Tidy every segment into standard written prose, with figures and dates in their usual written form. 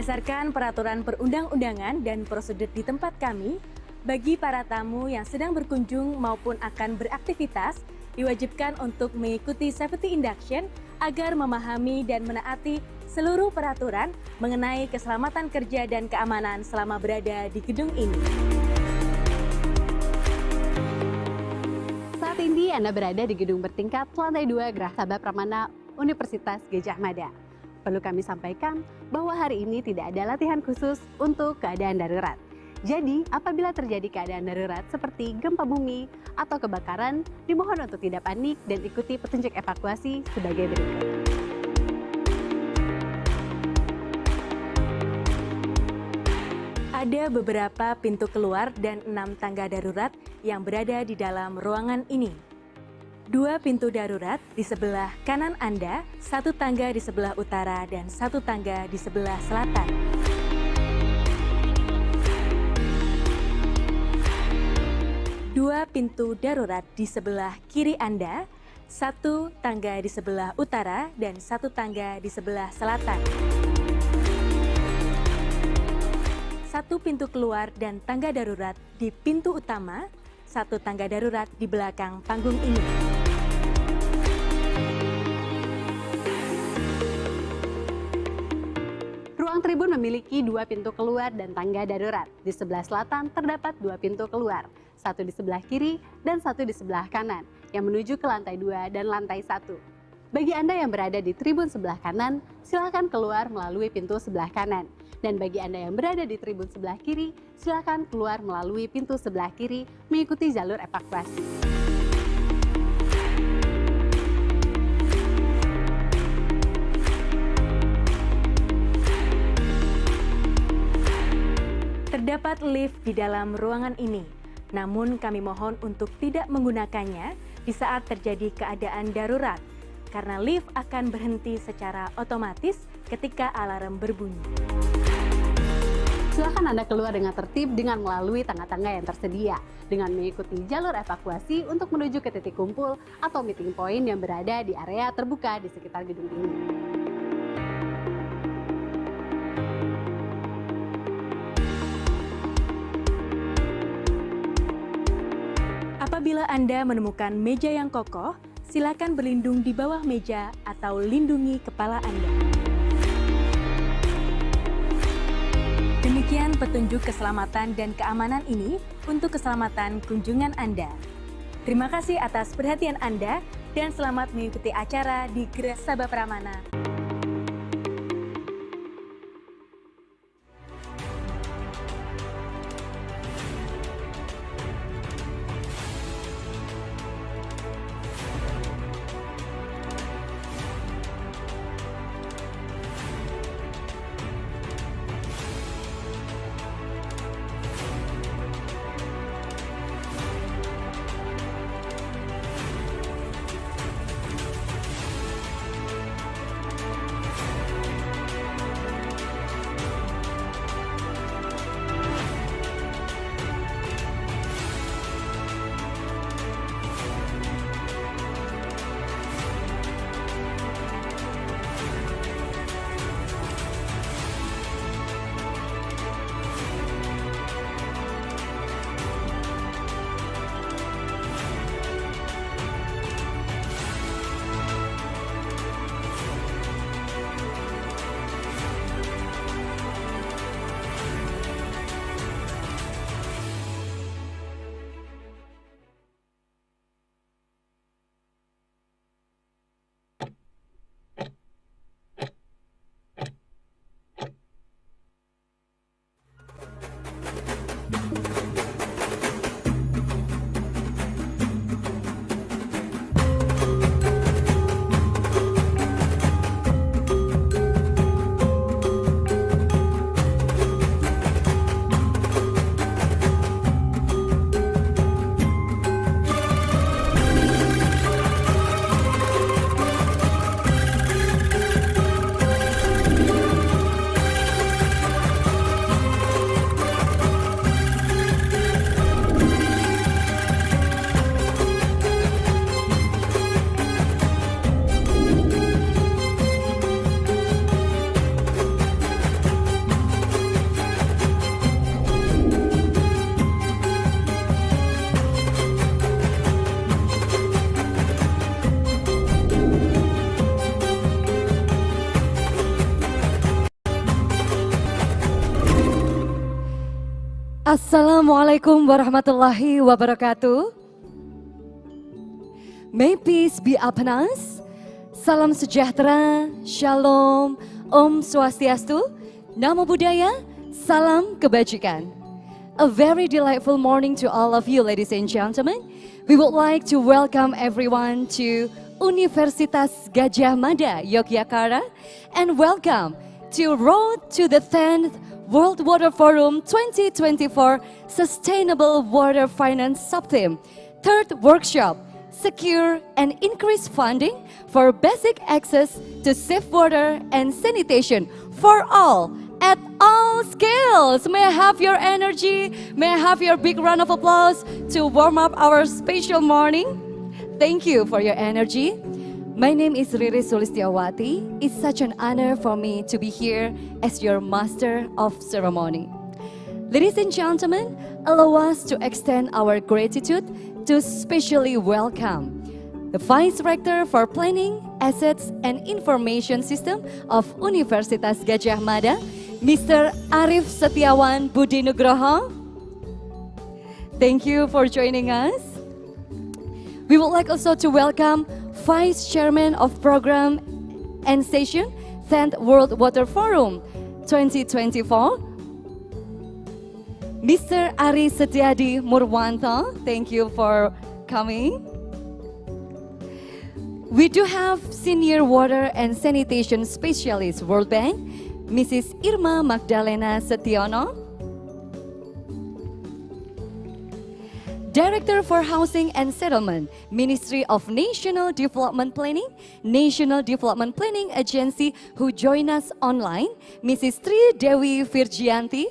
Berdasarkan peraturan perundang-undangan dan prosedur di tempat kami, bagi para tamu yang sedang berkunjung maupun akan beraktivitas, diwajibkan untuk mengikuti safety induction agar memahami dan menaati seluruh peraturan mengenai keselamatan kerja dan keamanan selama berada di gedung ini. Saat ini Anda berada di gedung bertingkat lantai 2 Gerah Sabah Pramana Universitas Gadjah Mada. Perlu kami sampaikan bahwa hari ini tidak ada latihan khusus untuk keadaan darurat. Jadi, apabila terjadi keadaan darurat seperti gempa bumi atau kebakaran, dimohon untuk tidak panik dan ikuti petunjuk evakuasi sebagai berikut. Ada beberapa pintu keluar dan 6 tangga darurat yang berada di dalam ruangan ini. 2 pintu darurat di sebelah kanan Anda, 1 tangga di sebelah utara, dan 1 tangga di sebelah selatan. Dua pintu darurat di sebelah kiri Anda, 1 tangga di sebelah utara, dan 1 tangga di sebelah selatan. 1 pintu keluar dan tangga darurat di pintu utama, 1 tangga darurat di belakang panggung ini. Ruang tribun memiliki 2 pintu keluar dan tangga darurat. Di sebelah selatan terdapat 2 pintu keluar, 1 di sebelah kiri dan 1 di sebelah kanan, yang menuju ke lantai 2 dan lantai 1. Bagi Anda yang berada di tribun sebelah kanan, silakan keluar melalui pintu sebelah kanan. Dan bagi Anda yang berada di tribun sebelah kiri, silakan keluar melalui pintu sebelah kiri mengikuti jalur evakuasi. Terdapat lift di dalam ruangan ini, namun kami mohon untuk tidak menggunakannya di saat terjadi keadaan darurat, karena lift akan berhenti secara otomatis ketika alarm berbunyi. Silakan Anda keluar dengan tertib dengan melalui tangga-tangga yang tersedia, dengan mengikuti jalur evakuasi untuk menuju ke titik kumpul atau meeting point yang berada di area terbuka di sekitar gedung ini. Apabila Anda menemukan meja yang kokoh, silakan berlindung di bawah meja atau lindungi kepala Anda. Demikian petunjuk keselamatan dan keamanan ini untuk keselamatan kunjungan Anda. Terima kasih atas perhatian Anda dan selamat mengikuti acara di Gerah Sabah Pramana. Assalamualaikum warahmatullahi wabarakatuh. May peace be upon us. Salam sejahtera, shalom, om swastiastu, namo buddhaya, salam kebajikan. A very delightful morning to all of you, ladies and gentlemen. We would like to welcome everyone to Universitas Gadjah Mada, Yogyakarta, and welcome to Road to the 10th World Water Forum 2024 Sustainable Water Finance Subtheme, third workshop, secure and increase funding for basic access to safe water and sanitation for all at all scales. May I have your energy? May I have your big round of applause to warm up our special morning? Thank you for your energy. My name is Riri Sulistiawati. It's such an honor for me to be here as your master of ceremony. Ladies and gentlemen, allow us to extend our gratitude to specially welcome the Vice Rector for Planning, Assets and Information System of Universitas Gadjah Mada, Mr. Arif Setiawan Budi Nugroho. Thank you for joining us. We would like also to welcome Vice Chairman of Program and Station, 10th World Water Forum 2024, Mr. Ari Setiadi Murwanto. Thank you for coming. We do have Senior Water and Sanitation Specialist World Bank, Mrs. Irma Magdalena Setiono. Director for Housing and Settlement, Ministry of National Development Planning, National Development Planning Agency, who join us online, Mrs. Tri Dewi Virgianti.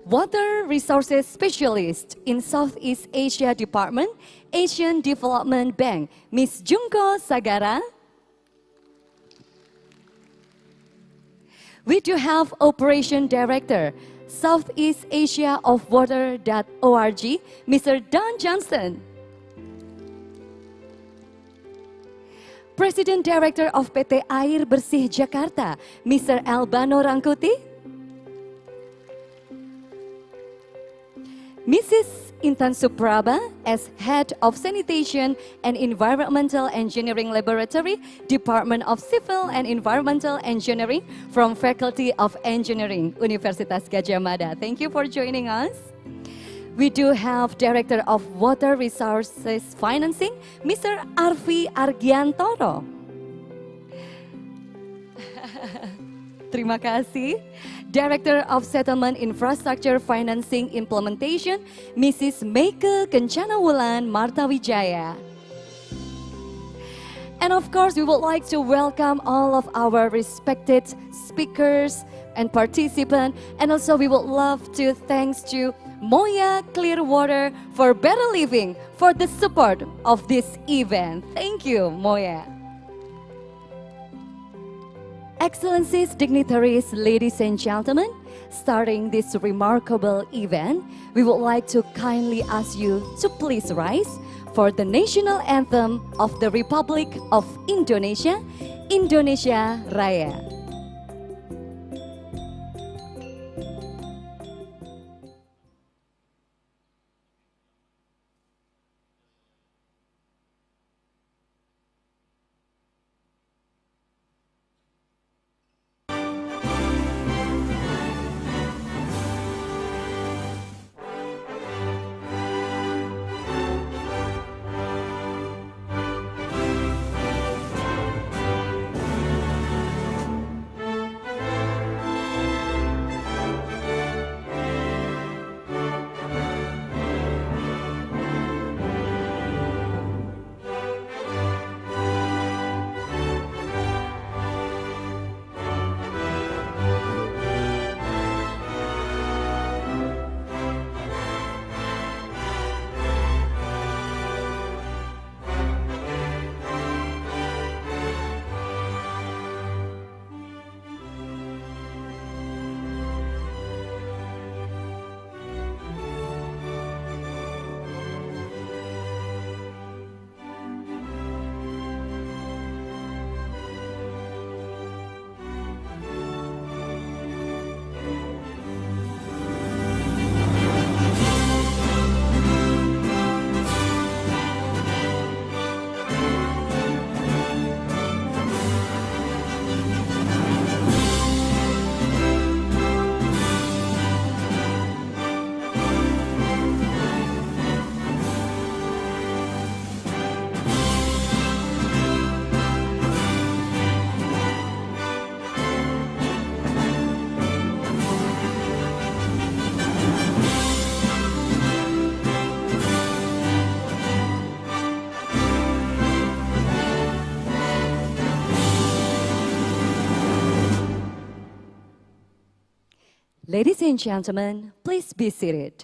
Water Resources Specialist in Southeast Asia Department, Asian Development Bank, Ms. Junko Sagara. We do have Operation Director, Southeast Asia of Water.org, Mr. Don Johnson. President Director of PT Air Bersih Jakarta, Mr. Albano Rangkuti. Mrs. Intan Supraba as Head of Sanitation and Environmental Engineering Laboratory, Department of Civil and Environmental Engineering from Faculty of Engineering, Universitas Gadjah Mada. Thank you for joining us. We do have Director of Water Resources Financing, Mr. Arfi Argiantoro. Terima kasih. Director of Settlement Infrastructure Financing Implementation, Mrs. Meike Kencana Wulan Martawijaya. And of course, we would like to welcome all of our respected speakers and participants. And also we would love to thanks to Moya Clear Water for Better Living for the support of this event. Thank you, Moya. Excellencies, dignitaries, ladies and gentlemen, starting this remarkable event, we would like to kindly ask you to please rise for the national anthem of the Republic of Indonesia, Indonesia Raya. Ladies and gentlemen, please be seated.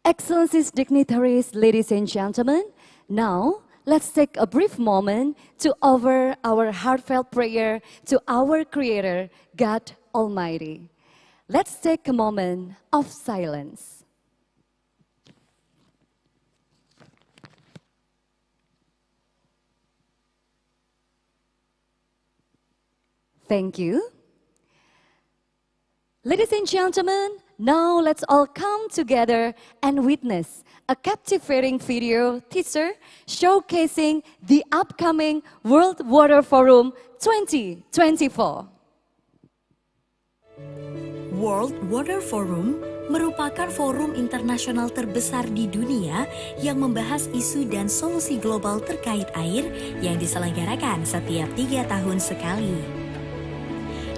Excellencies, dignitaries, ladies and gentlemen, now let's take a brief moment to offer our heartfelt prayer to our Creator, God Almighty. Let's take a moment of silence. Thank you. Ladies and gentlemen, now let's all come together and witness a captivating video teaser showcasing the upcoming World Water Forum 2024. World Water Forum merupakan forum internasional terbesar di dunia yang membahas isu dan solusi global terkait air yang diselenggarakan setiap 3 tahun sekali.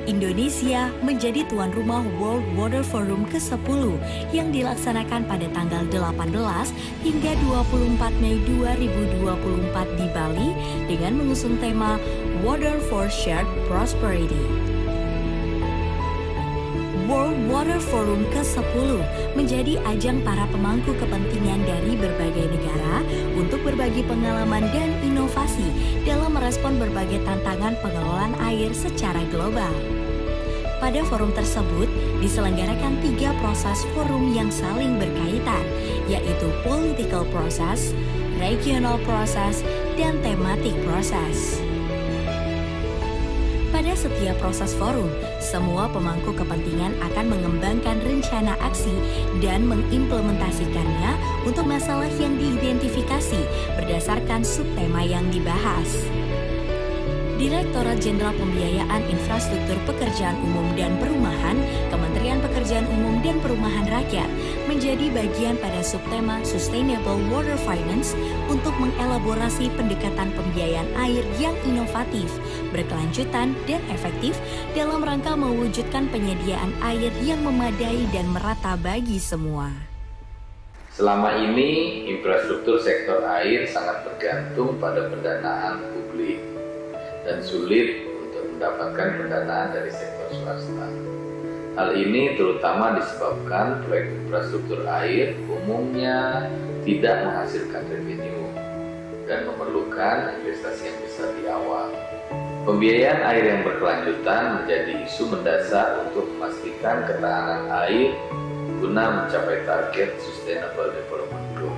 Indonesia menjadi tuan rumah World Water Forum ke-10 yang dilaksanakan pada tanggal 18 hingga 24 Mei 2024 di Bali dengan mengusung tema Water for Shared Prosperity. World Water Forum ke-10 menjadi ajang para pemangku kepentingan dari berbagai negara untuk berbagi pengalaman dan inovasi dalam merespon berbagai tantangan pengelolaan air secara global. Pada forum tersebut diselenggarakan 3 proses forum yang saling berkaitan, yaitu political process, regional process, dan thematic process. Pada setiap proses forum, semua pemangku kepentingan akan mengembangkan rencana aksi dan mengimplementasikannya untuk masalah yang diidentifikasi berdasarkan subtema yang dibahas. Direktorat Jenderal Pembiayaan Infrastruktur Pekerjaan Umum dan Perumahan, Kementerian Pekerjaan Umum dan Perumahan Rakyat menjadi bagian pada subtema Sustainable Water Finance untuk mengelaborasi pendekatan pembiayaan air yang inovatif, berkelanjutan, dan efektif dalam rangka mewujudkan penyediaan air yang memadai dan merata bagi semua. Selama ini, infrastruktur sektor air sangat bergantung pada pendanaan publik dan sulit untuk mendapatkan pendanaan dari sektor swasta. Hal ini terutama disebabkan proyek infrastruktur air umumnya tidak menghasilkan revenue dan memerlukan investasi yang besar di awal. Pembiayaan air yang berkelanjutan menjadi isu mendasar untuk memastikan ketahanan air guna mencapai target Sustainable Development Goal.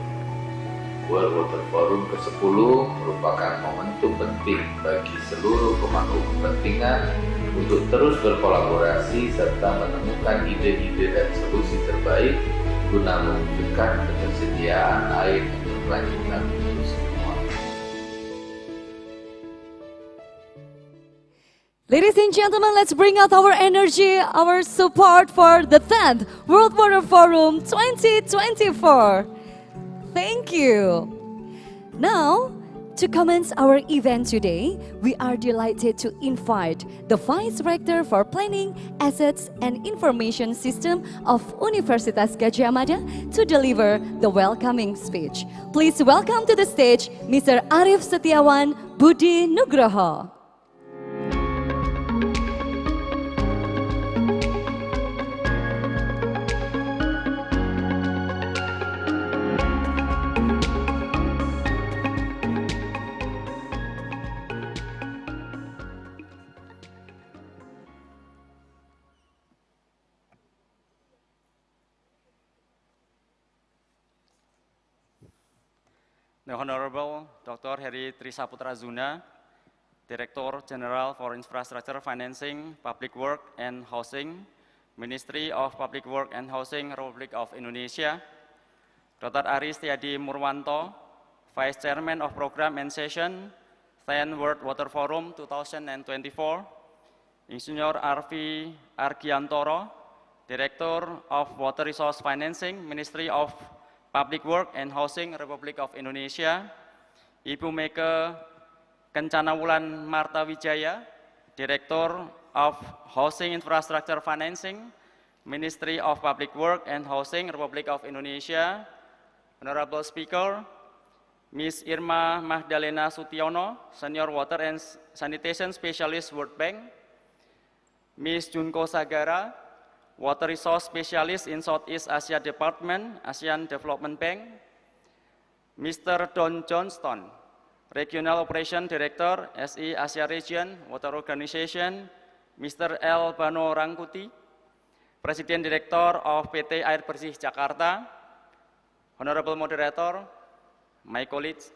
World Water Forum ke-10 merupakan momentum penting bagi seluruh pemangku kepentingan untuk terus berkolaborasi serta menemukan ide-ide dan solusi terbaik guna mewujudkan ketersediaan air yang berkelanjutan untuk semua. Ladies and gentlemen, let's bring out our energy, our support for the 10th World Water Forum 2024. Thank you. Now, to commence our event today, we are delighted to invite the Vice Rector for Planning, Assets and Information System of Universitas Gadjah Mada to deliver the welcoming speech. Please welcome to the stage Mr. Arif Setiawan Budi Nugroho. The Honorable Dr. Heri Trisaputra Zuna, Director General for Infrastructure Financing, Public Work and Housing, Ministry of Public Work and Housing, Republic of Indonesia, Dr. Aris Tiadi Murwanto, Vice Chairman of Program and Session, 10 World Water Forum 2024, Insinyur Arfi Argiantoro, Director of Water Resource Financing, Ministry of Public Work and Housing, Republic of Indonesia, Ibu Meke Kencanawulan Marta Wijaya, Director of Housing Infrastructure Financing, Ministry of Public Work and Housing, Republic of Indonesia, Honorable Speaker, Ms. Irma Magdalena Sutiono, Senior Water and Sanitation Specialist, World Bank. Ms. Junko Sagara, Water Resource Specialist in Southeast Asia Department, ASEAN Development Bank. Mr. Don Johnston, Regional Operation Director, SE Asia Region, Water Organization. Mr. L. Bano Rangkuti, Presiden Direktur of PT Air Bersih Jakarta. Honorable Moderator, my colleagues,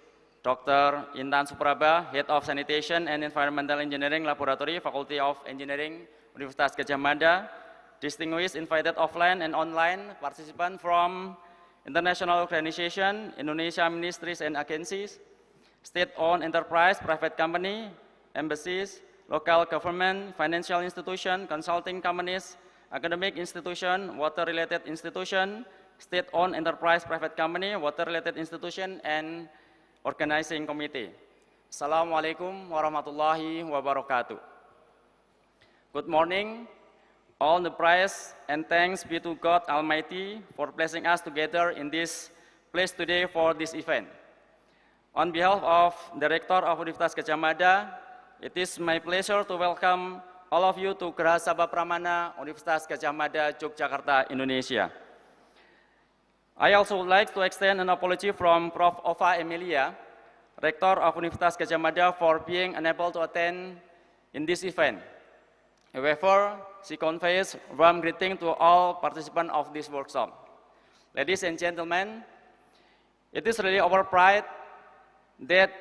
Dr. Intan Supraba, Head of Sanitation and Environmental Engineering Laboratory, Faculty of Engineering, Universitas Gadjah Mada, distinguished invited offline and online participants from international organization, Indonesia ministries and agencies, state-owned enterprise, private company, embassies, local government, financial institution, consulting companies, academic institution, water-related institution, state-owned enterprise, private company, water-related institution, and organizing committee. Assalamualaikum warahmatullahi wabarakatuh. Good morning. All the praise and thanks be to God Almighty for blessing us together in this place today for this event. On behalf of Director of Universitas Gadjah Mada, it is my pleasure to welcome all of you to Geraha Sabha Pramana Universitas Gadjah Mada, Yogyakarta, Indonesia. I also would like to extend an apology from Prof. Ova Emilia, Rector of Universitas Gadjah Mada, for being unable to attend in this event. However, she conveys warm greeting to all participants of this workshop. Ladies and gentlemen, it is really our pride that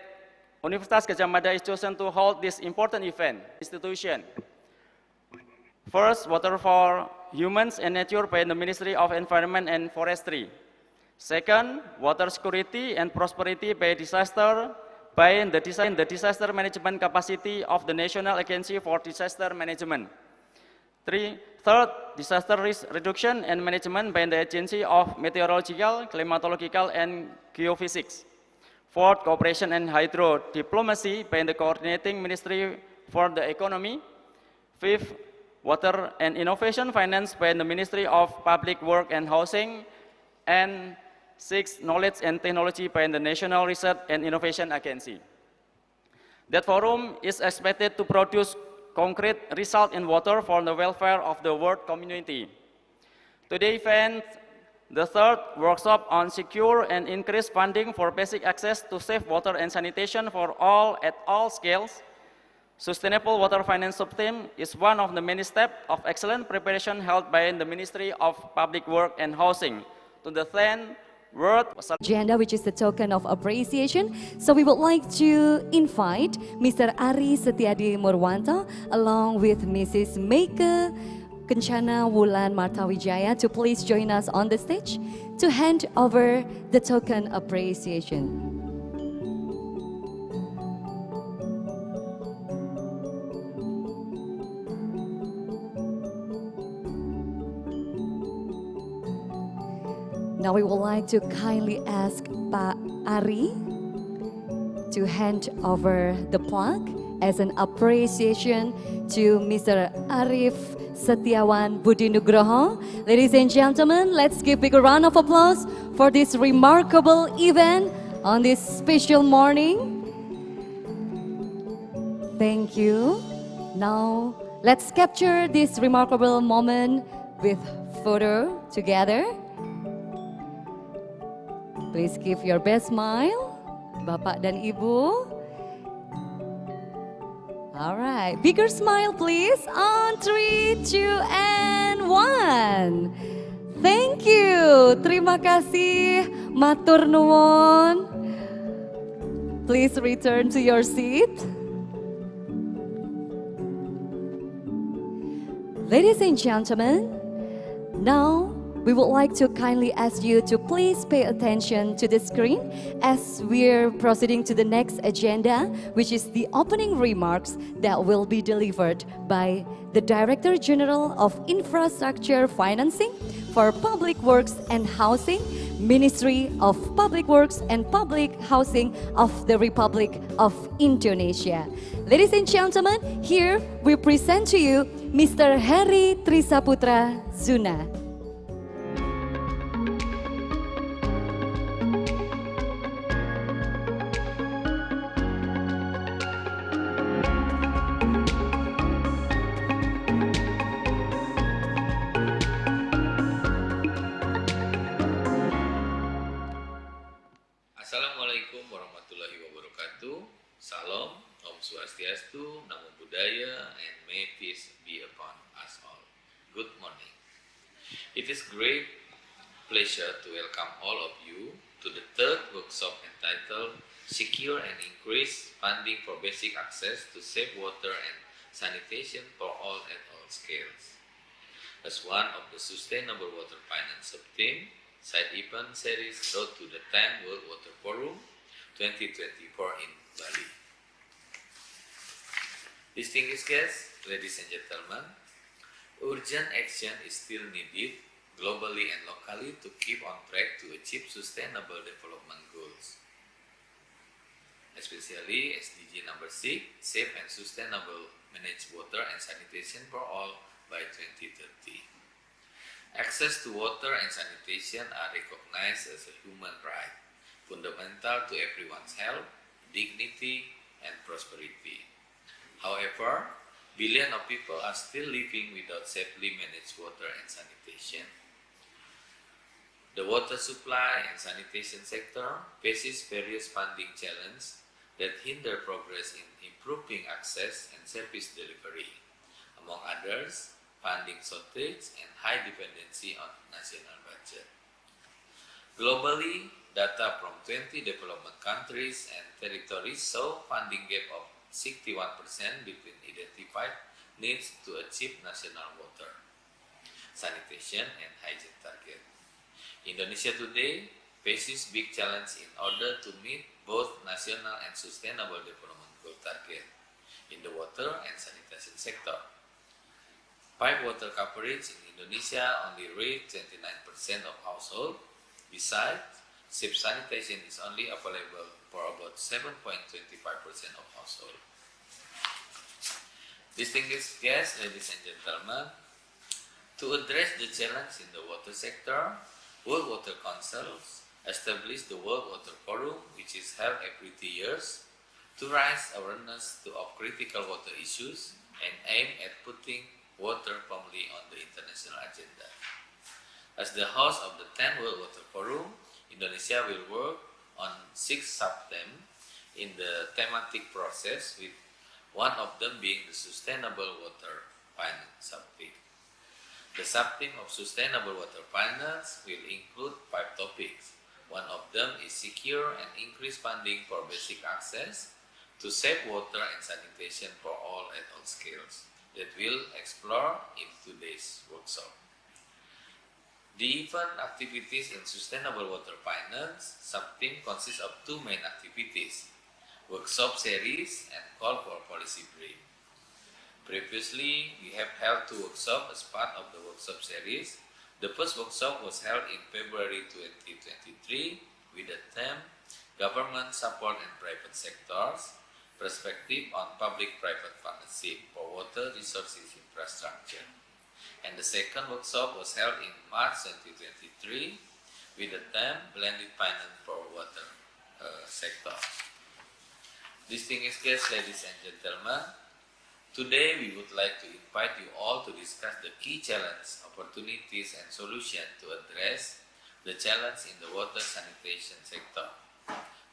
Universitas Gadjah Mada is chosen to hold this important event, institution. First, Water for Humans and Nature by the Ministry of Environment and Forestry. Second, Water Security and Prosperity by the Disaster Management Capacity of the National Agency for Disaster Management. Third, Disaster Risk Reduction and Management by the Agency of Meteorological, Climatological, and Geophysics. Fourth, Cooperation and Hydro Diplomacy by the Coordinating Ministry for the Economy. Fifth, Water and Innovation Finance by the Ministry of Public Work and Housing. And sixth, Knowledge and Technology by the National Research and Innovation Agency. That forum is expected to produce concrete results in water for the welfare of the world community. Today's event, the third workshop on secure and increased funding for basic access to safe water and sanitation for all at all scales. Sustainable Water Finance Subteam is one of the many steps of excellent preparation held by the Ministry of Public Work and Housing to the 10th World agenda, which is the token of appreciation. So we would like to invite Mr. Ari Setiadi Murwanto along with Mrs. Meike Kencana Wulan Martawijaya to please join us on the stage to hand over the token appreciation. Now we would like to kindly ask Pak Ari to hand over the plaque as an appreciation to Mr. Arif Setiawan Budi Nugroho. Ladies and gentlemen, let's give a big round of applause for this remarkable event on this special morning. Thank you. Now let's capture this remarkable moment with photo together. Please give your best smile, Bapak dan Ibu. All right, bigger smile please. On 3, 2, and 1. Thank you. Terima kasih. Matur nuwun. Please return to your seat. Ladies and gentlemen, now we would like to kindly ask you to please pay attention to the screen as we're proceeding to the next agenda, which is the opening remarks that will be delivered by the Director General of Infrastructure Financing for Public Works and Housing, Ministry of Public Works and Public Housing of the Republic of Indonesia. Ladies and gentlemen, here we present to you Mr. Heri Trisaputra Zuna. Swastiastu, Namo Buddhaya, and may peace be upon us all. Good morning. It is great pleasure to welcome all of you to the third workshop entitled Secure and Increase Funding for Basic Access to Safe Water and Sanitation for All at All Scales. As one of the Sustainable Water Finance sub-team, side event series Road to the 10th World Water Forum 2024 in Bali. Distinguished guests, ladies and gentlemen, urgent action is still needed globally and locally to keep on track to achieve Sustainable Development Goals, especially SDG number 6, Safe and Sustainable Managed Water and Sanitation for All by 2030. Access to water and sanitation are recognized as a human right, fundamental to everyone's health, dignity, and prosperity. However, billions of people are still living without safely managed water and sanitation. The water supply and sanitation sector faces various funding challenges that hinder progress in improving access and service delivery, among others, funding shortage and high dependency on national budget. Globally, data from 20 development countries and territories show funding gap of 61% between identified needs to achieve national water, sanitation, and hygiene target. Indonesia today faces big challenge in order to meet both national and sustainable development goal target in the water and sanitation sector. Pipe water coverage in Indonesia only reached 29% of households. Besides, safe sanitation is only available for about 7.25% of households. Distinguished guests, ladies and gentlemen, to address the challenge in the water sector, World Water Council established the World Water Forum, which is held every 2 years, to raise awareness of critical water issues and aim at putting water firmly on the international agenda. As the host of the 10th World Water Forum, Indonesia will work on 6 sub-themes in the thematic process, with one of them being the Sustainable Water Finance sub-theme. The sub-theme of Sustainable Water Finance will include 5 topics. One of them is secure and increased funding for basic access to safe water and sanitation for all at all scales, that we'll explore in today's workshop. The event activities in Sustainable Water Finance sub-theme consists of 2 main activities: workshop series and call for policy brief. Previously, we have held 2 workshops as part of the workshop series. The first workshop was held in February 2023 with the theme Government Support and Private Sectors, Perspective on Public-Private Partnership for Water Resources Infrastructure. And the second workshop was held in March 2023 with the theme Blended Finance for Water Sector. Distinguished guests, ladies and gentlemen, today we would like to invite you all to discuss the key challenges, opportunities, and solutions to address the challenge in the water sanitation sector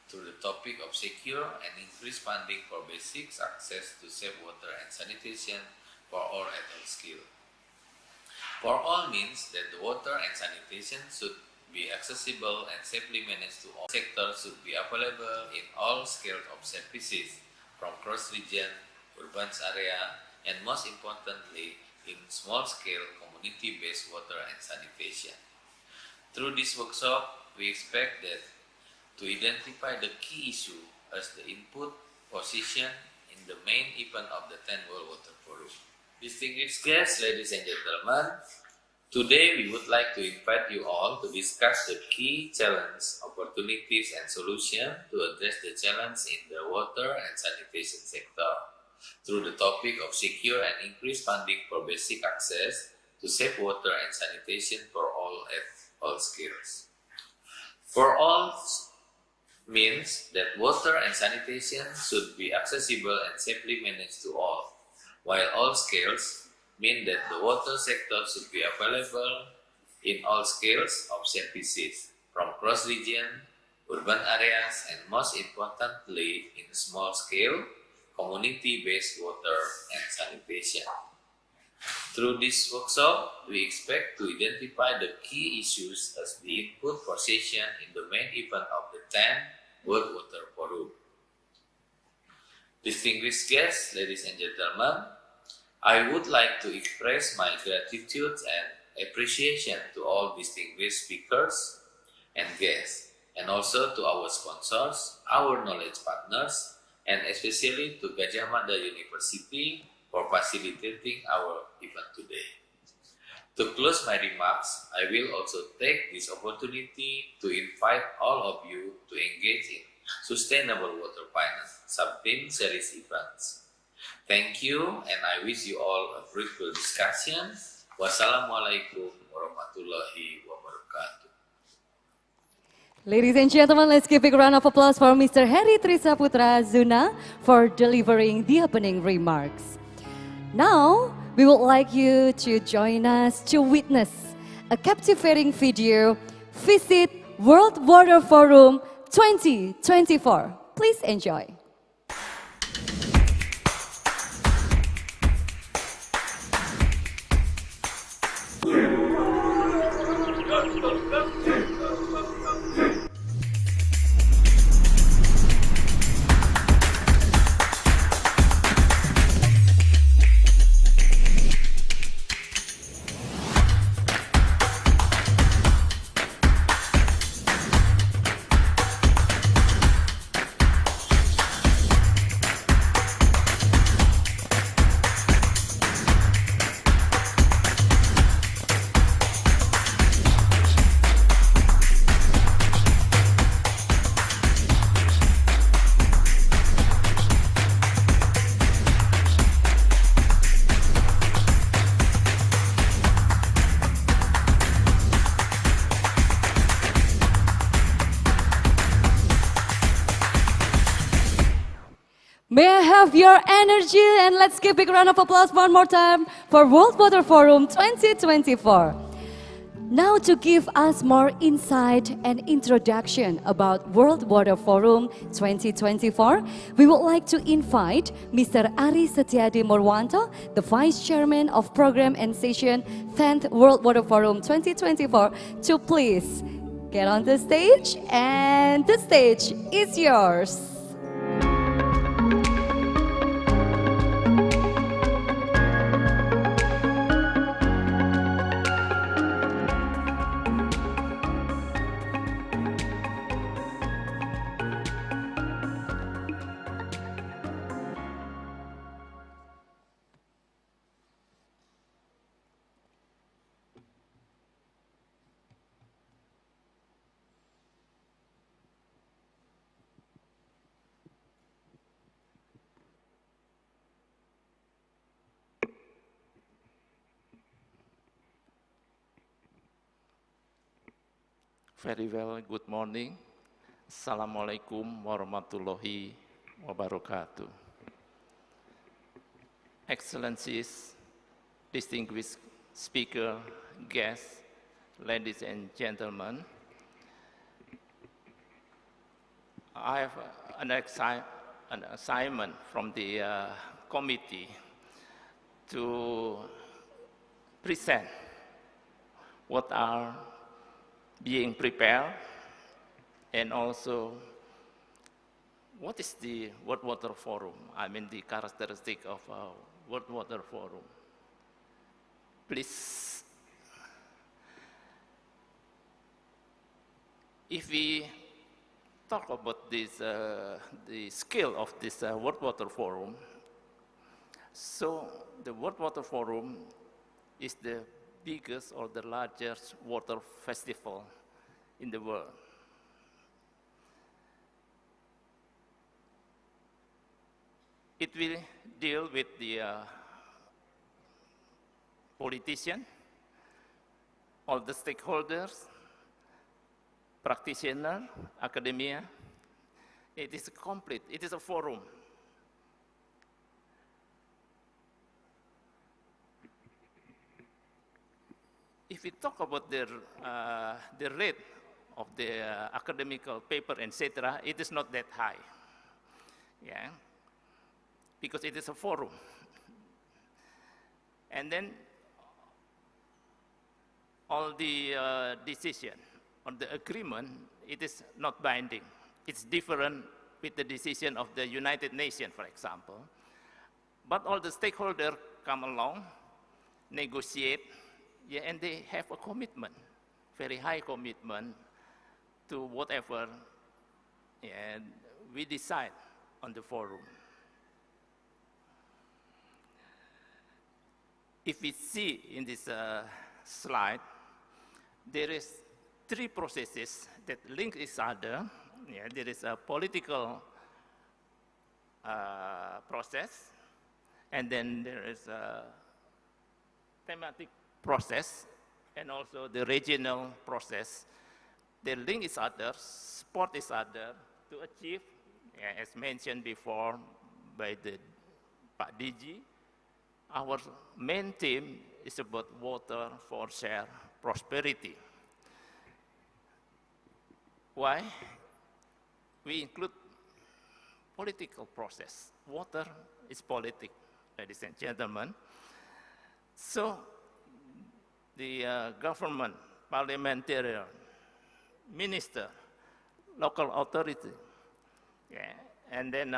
through the topic of secure and increased funding for basic access to safe water and sanitation for all at all scales. For all means that the water and sanitation should be accessible and safely managed to all sectors, should be available in all scales of services, from cross-region, urban area, and most importantly, in small-scale community-based water and sanitation. Through this workshop, we expect that to identify the key issue as the input position in the main event of the 10th World Water Forum. Distinguished guests, ladies and gentlemen, today we would like to invite you all to discuss the key challenges, opportunities, and solutions to address the challenge in the water and sanitation sector through the topic of secure and increased funding for basic access to safe water and sanitation for all at all scales. For all means that water and sanitation should be accessible and safely managed to all, while all scales mean that the water sector should be available in all scales of services, from cross-region, urban areas, and most importantly, in small-scale community-based water and sanitation. Through this workshop, we expect to identify the key issues as the input for session in the main event of the 10th World Water Forum. Distinguished guests, ladies and gentlemen, I would like to express my gratitude and appreciation to all distinguished speakers and guests, and also to our sponsors, our knowledge partners, and especially to Gajah Mada University for facilitating our event today. To close my remarks, I will also take this opportunity to invite all of you to engage in sustainable water finance sub-theme series events. Thank you, and I wish you all a fruitful discussion. Wassalamualaikum warahmatullahi wabarakatuh. Ladies and gentlemen, let's give a round of applause for Mr. Heri Trisaputra Zuna for delivering the opening remarks. Now, we would like you to join us to witness a captivating video, Visit World Water Forum 2024. Please enjoy. May I have your energy, and let's give a big round of applause one more time for World Water Forum 2024. Now to give us more insight and introduction about World Water Forum 2024, we would like to invite Mr. Ari Setiadi Murwanto, the Vice Chairman of Program and Session 10th World Water Forum 2024, to please get on the stage, and the stage is yours. Very well, good morning. Assalamualaikum warahmatullahi wabarakatuh. Excellencies, distinguished speaker, guests, ladies and gentlemen, I have an assignment from the committee to present what are being prepared, and also what is the World Water Forum? I mean the characteristic of a World Water Forum. Please, if we talk about this, the scale of this World Water Forum, so the World Water Forum is the biggest or the largest water festival in the world. It will deal with the politicians, all the stakeholders, practitioners, academia. It is complete, it is a forum. If we talk about the rate of the academical paper, etc., it is not that high. Yeah. because it is a forum. And then all the decision or the agreement, it is not binding. It's different with the decision of the United Nations, for example. But all the stakeholders come along, negotiate, yeah, and they have a commitment, very high commitment to whatever we decide on the forum. If we see in this slide, there is 3 processes that link each other. Yeah, there is a political process, and then there is a thematic process, and also the regional process. They link each other, support each other to achieve, as mentioned before by the Pak DG, our main theme is about water for shared prosperity. Why? We include political process. Water is politics, ladies and gentlemen. So the government, parliamentarian, minister, local authority, yeah, and then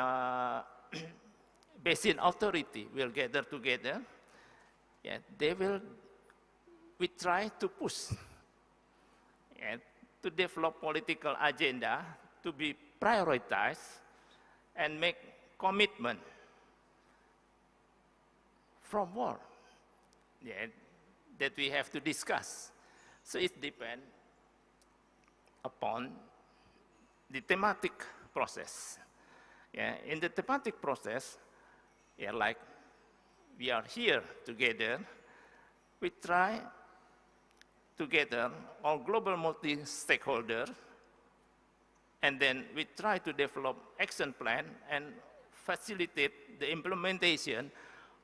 basin authority will gather together. Yeah, we try to push, yeah, to develop political agenda to be prioritized and make commitment from war, yeah, that we have to discuss. So it depends upon the thematic process. Yeah, in the thematic process, yeah, like we are here together, we try together all global multi-stakeholder, and then we try to develop action plan and facilitate the implementation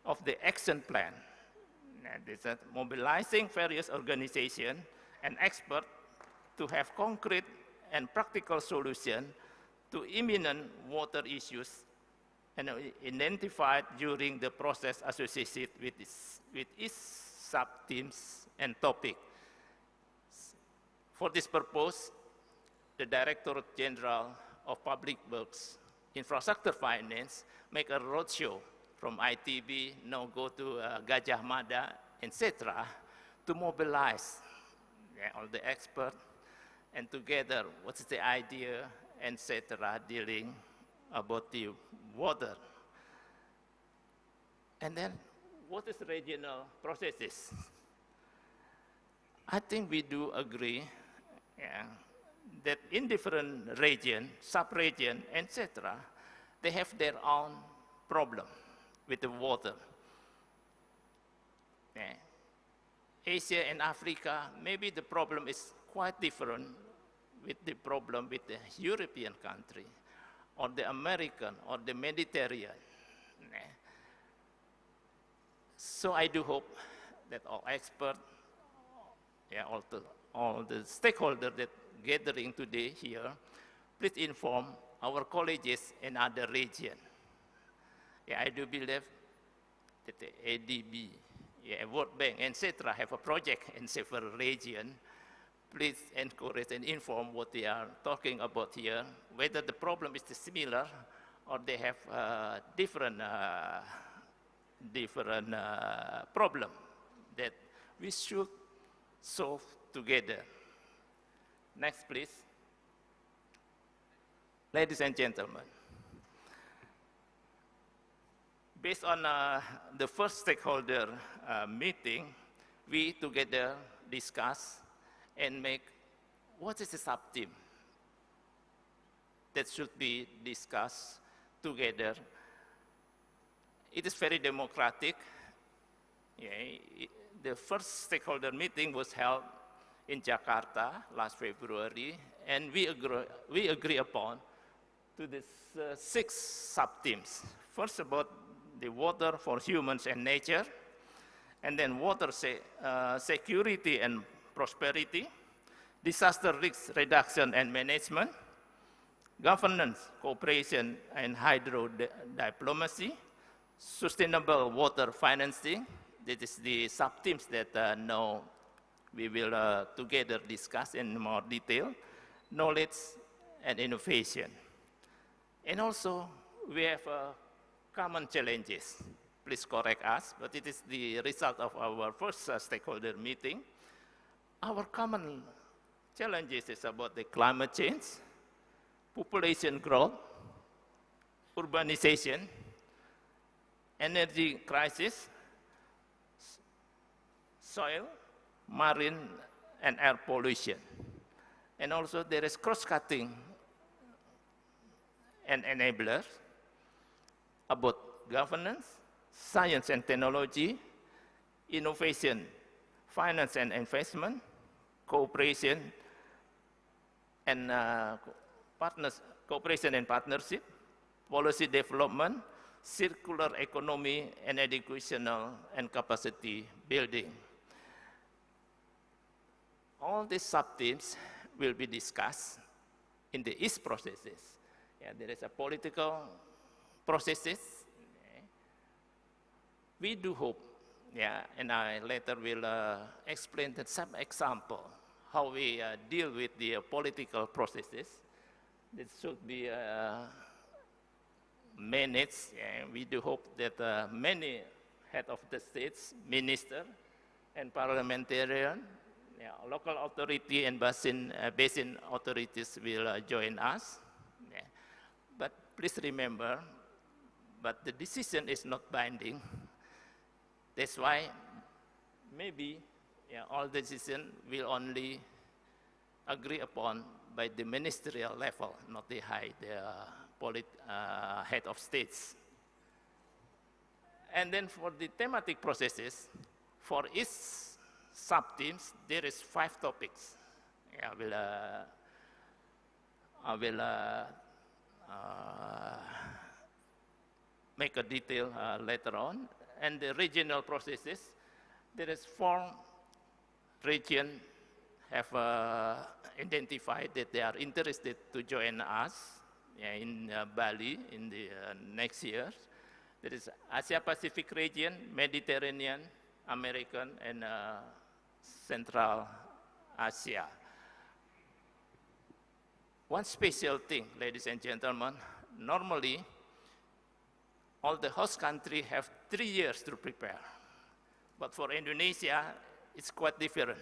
of the action plan. And this is mobilizing various organizations and experts to have concrete and practical solutions to imminent water issues and identified during the process associated with its sub-themes and topic. For this purpose, the Director General of Public Works, Infrastructure Finance, make a roadshow from ITB, now go to Gajah Mada, etc., to mobilize all the experts, and together, what's the idea, etc., dealing about the water. And then, what is regional processes? I think we do agree, yeah, that in different region, sub-region, etc., they have their own problem with the water. Yeah. Asia and Africa, maybe the problem is quite different with the problem with the European country, or the American, or the Mediterranean. So I do hope that all experts, yeah, all the stakeholders that gathering today here, please inform our colleges in other regions. Yeah, I do believe that the ADB, yeah, World Bank, etc., have a project in several regions. Please encourage and inform what they are talking about here, whether the problem is similar or they have different problem that we should solve together. Next, please. Ladies and gentlemen, based on the first stakeholder meeting, we together discuss and make what is the sub-theme that should be discussed together. It is very democratic. Yeah, the first stakeholder meeting was held in Jakarta last February, and we agree upon to these 6 sub-themes. First, about the water for humans and nature, and then water security and prosperity, disaster risk reduction and management, governance, cooperation, and hydro diplomacy, sustainable water financing. This is the sub-themes that now we will together discuss in more detail. Knowledge and innovation. And also, we have common challenges. Please correct us, but it is the result of our first stakeholder meeting. Our common challenges is about the climate change, population growth, urbanization, energy crisis, soil, marine, and air pollution. And also there is cross-cutting and enablers about governance, science and technology, innovation, finance and investment, cooperation and partnership, policy development, circular economy, and educational and capacity building. All these sub-themes will be discussed in the East processes. Yeah, there is a political processes. We do hope, yeah, and I later will explain some example how we deal with the political processes. This should be managed, and we do hope that many head of the states, minister, and parliamentarian, yeah, local authority and basin authorities will join us. Yeah. But please remember, but the decision is not binding. That's why maybe all decisions will only agree upon by the ministerial level, not the head of states. And then for the thematic processes, for each sub-themes, there is 5 topics. I will make a detail later on. And the regional processes, there is 4 regions have identified that they are interested to join us in Bali in the next year. There is Asia Pacific region, Mediterranean, American, and Central Asia. One special thing, ladies and gentlemen, normally all the host countries have 3 years to prepare. But for Indonesia, it's quite different.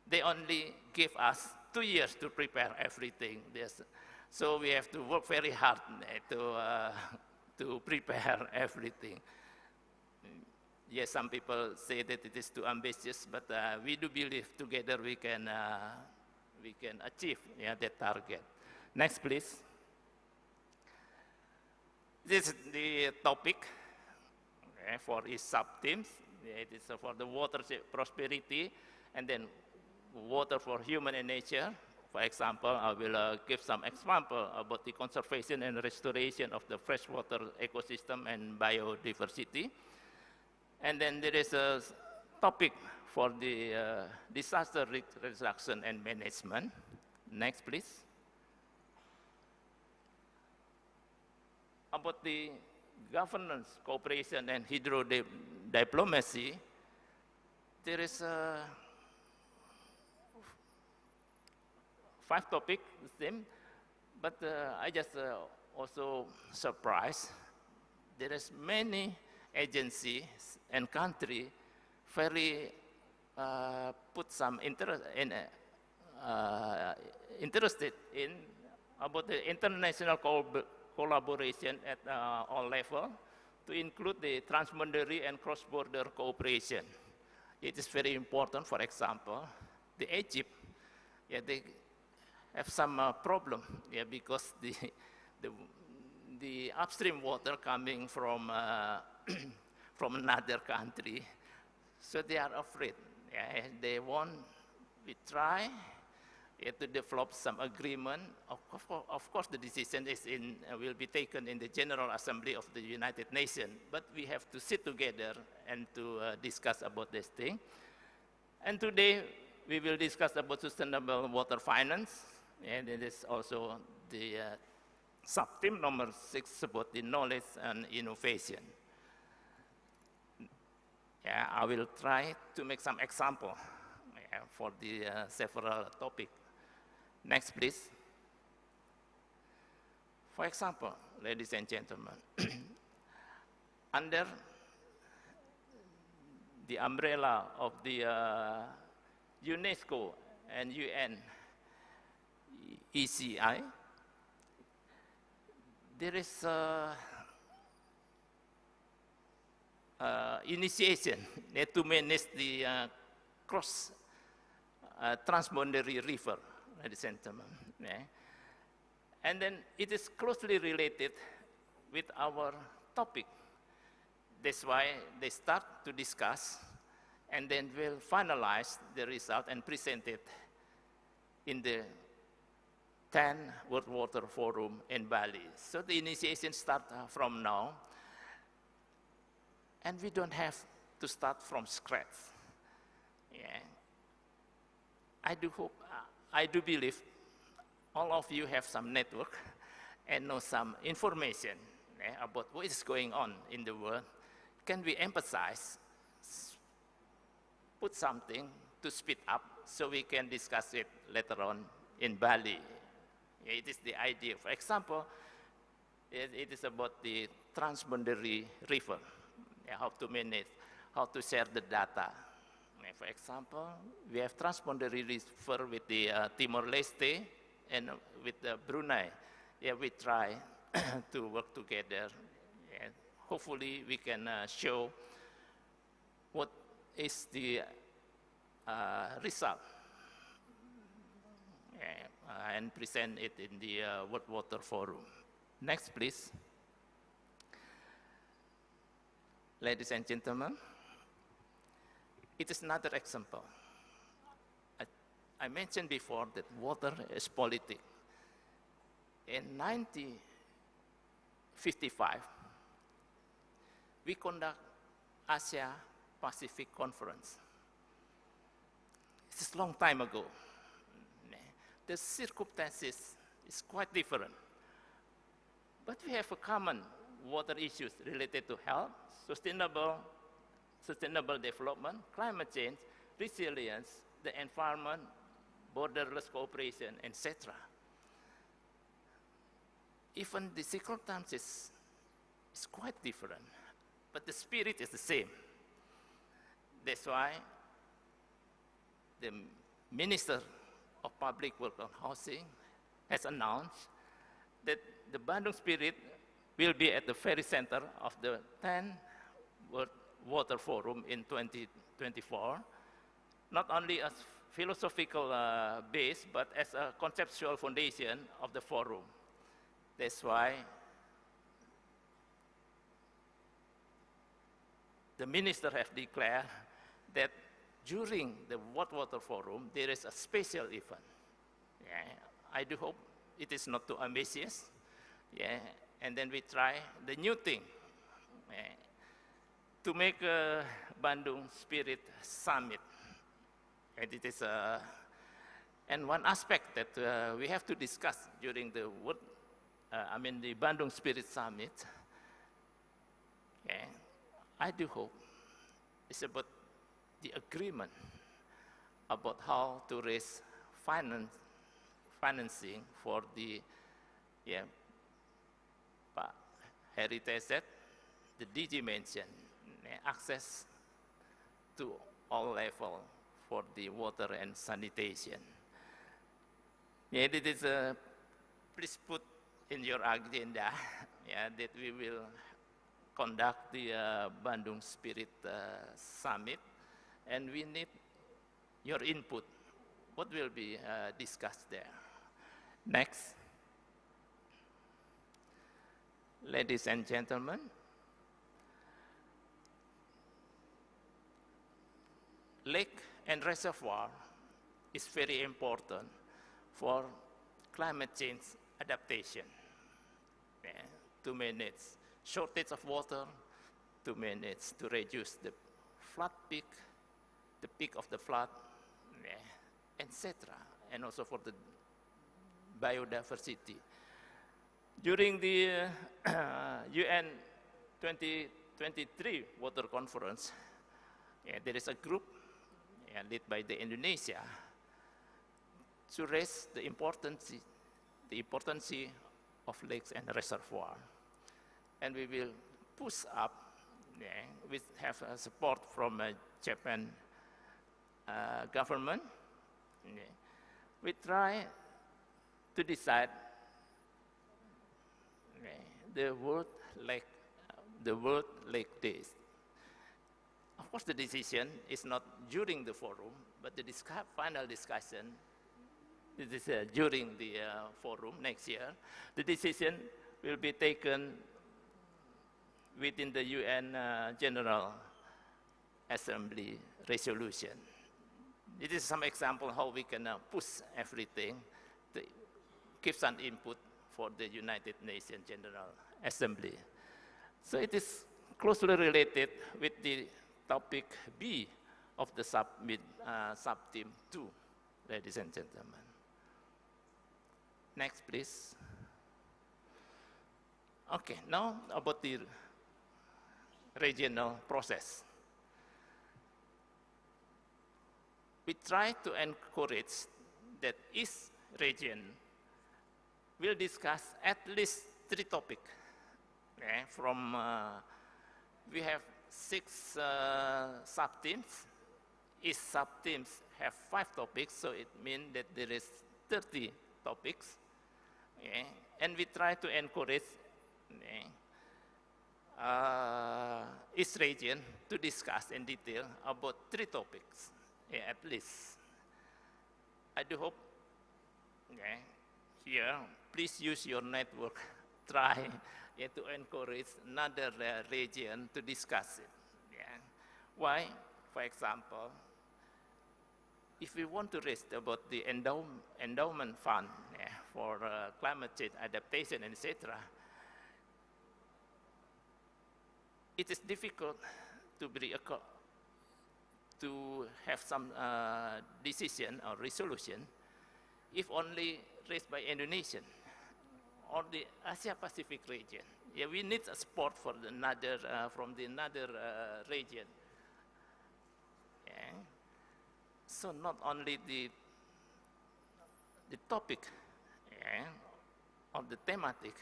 They only give us 2 years to prepare everything. So we have to work very hard to prepare everything. Yes, some people say that it is too ambitious, but we do believe together we can achieve that target. Next, please. This is the topic for each sub-themes. It is for the water prosperity, and then water for human and nature. For example, I will give some example about the conservation and restoration of the freshwater ecosystem and biodiversity. And then there is a topic for the disaster reduction and management. Next, please. About the governance, cooperation, and hydro-diplomacy, there is 5 topics, the same, but I just also surprised. There is many agencies and country very put some interest in interested in about the international collaboration at all levels to include the transboundary and cross-border cooperation. It is very important. For example, the Egypt, they have some problem, because the upstream water coming from from another country, so they are afraid. They want we try to develop some agreement. Of course, the decision is will be taken in the General Assembly of the United Nations, but we have to sit together and to discuss about this thing. And today, we will discuss about sustainable water finance, and it is also the sub-theme number 6 about the knowledge and innovation. Yeah, I will try to make some example for the several topic. Next, please. For example, ladies and gentlemen, under the umbrella of the UNESCO and UN ECI, there is initiation to manage the cross transboundary river, ladies and gentlemen. Yeah. And then it is closely related with our topic. That's why they start to discuss, and then we'll finalize the result and present it in the 10 World Water Forum in Bali. So the initiation starts from now, and we don't have to start from scratch. Yeah. I do believe all of you have some network and know some information about what is going on in the world. Can we emphasize, put something to speed up so we can discuss it later on in Bali? It is the idea. For example, it is about the transboundary river, how to manage, how to share the data. For example, we have transboundary river with the Timor-Leste and with Brunei. Yeah, we try to work together. Yeah. Hopefully, we can show what is the result and present it in the World Water Forum. Next, please. Ladies and gentlemen, it is another example. I mentioned before that water is politics. In 1955, we conduct Asia Pacific Conference. It's a long time ago. The circumstances is quite different. But we have a common water issues related to health, sustainable development, climate change, resilience, the environment, borderless cooperation, etc. Even the circumstances is quite different, but the spirit is the same. That's why the Minister of Public Works and Housing has announced that the Bandung spirit will be at the very center of the 10th World Water Forum in 2024, not only as philosophical base, but as a conceptual foundation of the forum. That's why the minister has declared that during the World Water Forum, there is a special event. Yeah, I do hope it is not too ambitious. Yeah, and then we try the new thing. To make a Bandung Spirit Summit. And it is and one aspect that we have to discuss during the the Bandung Spirit Summit, I do hope it's about the agreement about how to raise financing for the, heritage that the DG mentioned, access to all levels for the water and sanitation. It is please put in your agenda that we will conduct the Bandung Spirit Summit, and we need your input. What will be discussed there? Next. Ladies and gentlemen, lake and reservoir is very important for climate change adaptation, to manage shortage of water, to reduce the flood peak, the peak of the flood, etc., and also for the biodiversity. During the UN 2023 Water Conference, there is a group led by the Indonesia to raise the importance of lakes and reservoir. And we will push up, we have support from Japan government. We try to decide the World Lake Days. Of course, the decision is not during the forum, but the final discussion is during the forum next year. The decision will be taken within the UN General Assembly resolution. It is some example how we can push everything to give some input for the United Nations General Assembly. So it is closely related with the topic B of the sub-team 2, ladies and gentlemen. Next, please. Okay, now about the regional process. We try to encourage that each region will discuss at least 3 topics. We have 6 sub-teams. Each sub-teams have 5 topics, so it means that there is 30 topics. And we try to encourage each region to discuss in detail about 3 topics, at least. I do hope, here, please use your network, try to encourage another region to discuss it. Why? For example, if we want to raise about the endowment fund for climate change adaptation, etc., it is difficult to have some decision or resolution if only raised by Indonesian or the Asia-Pacific region. We need a support for another, from the another region. So not only the topic of the thematic,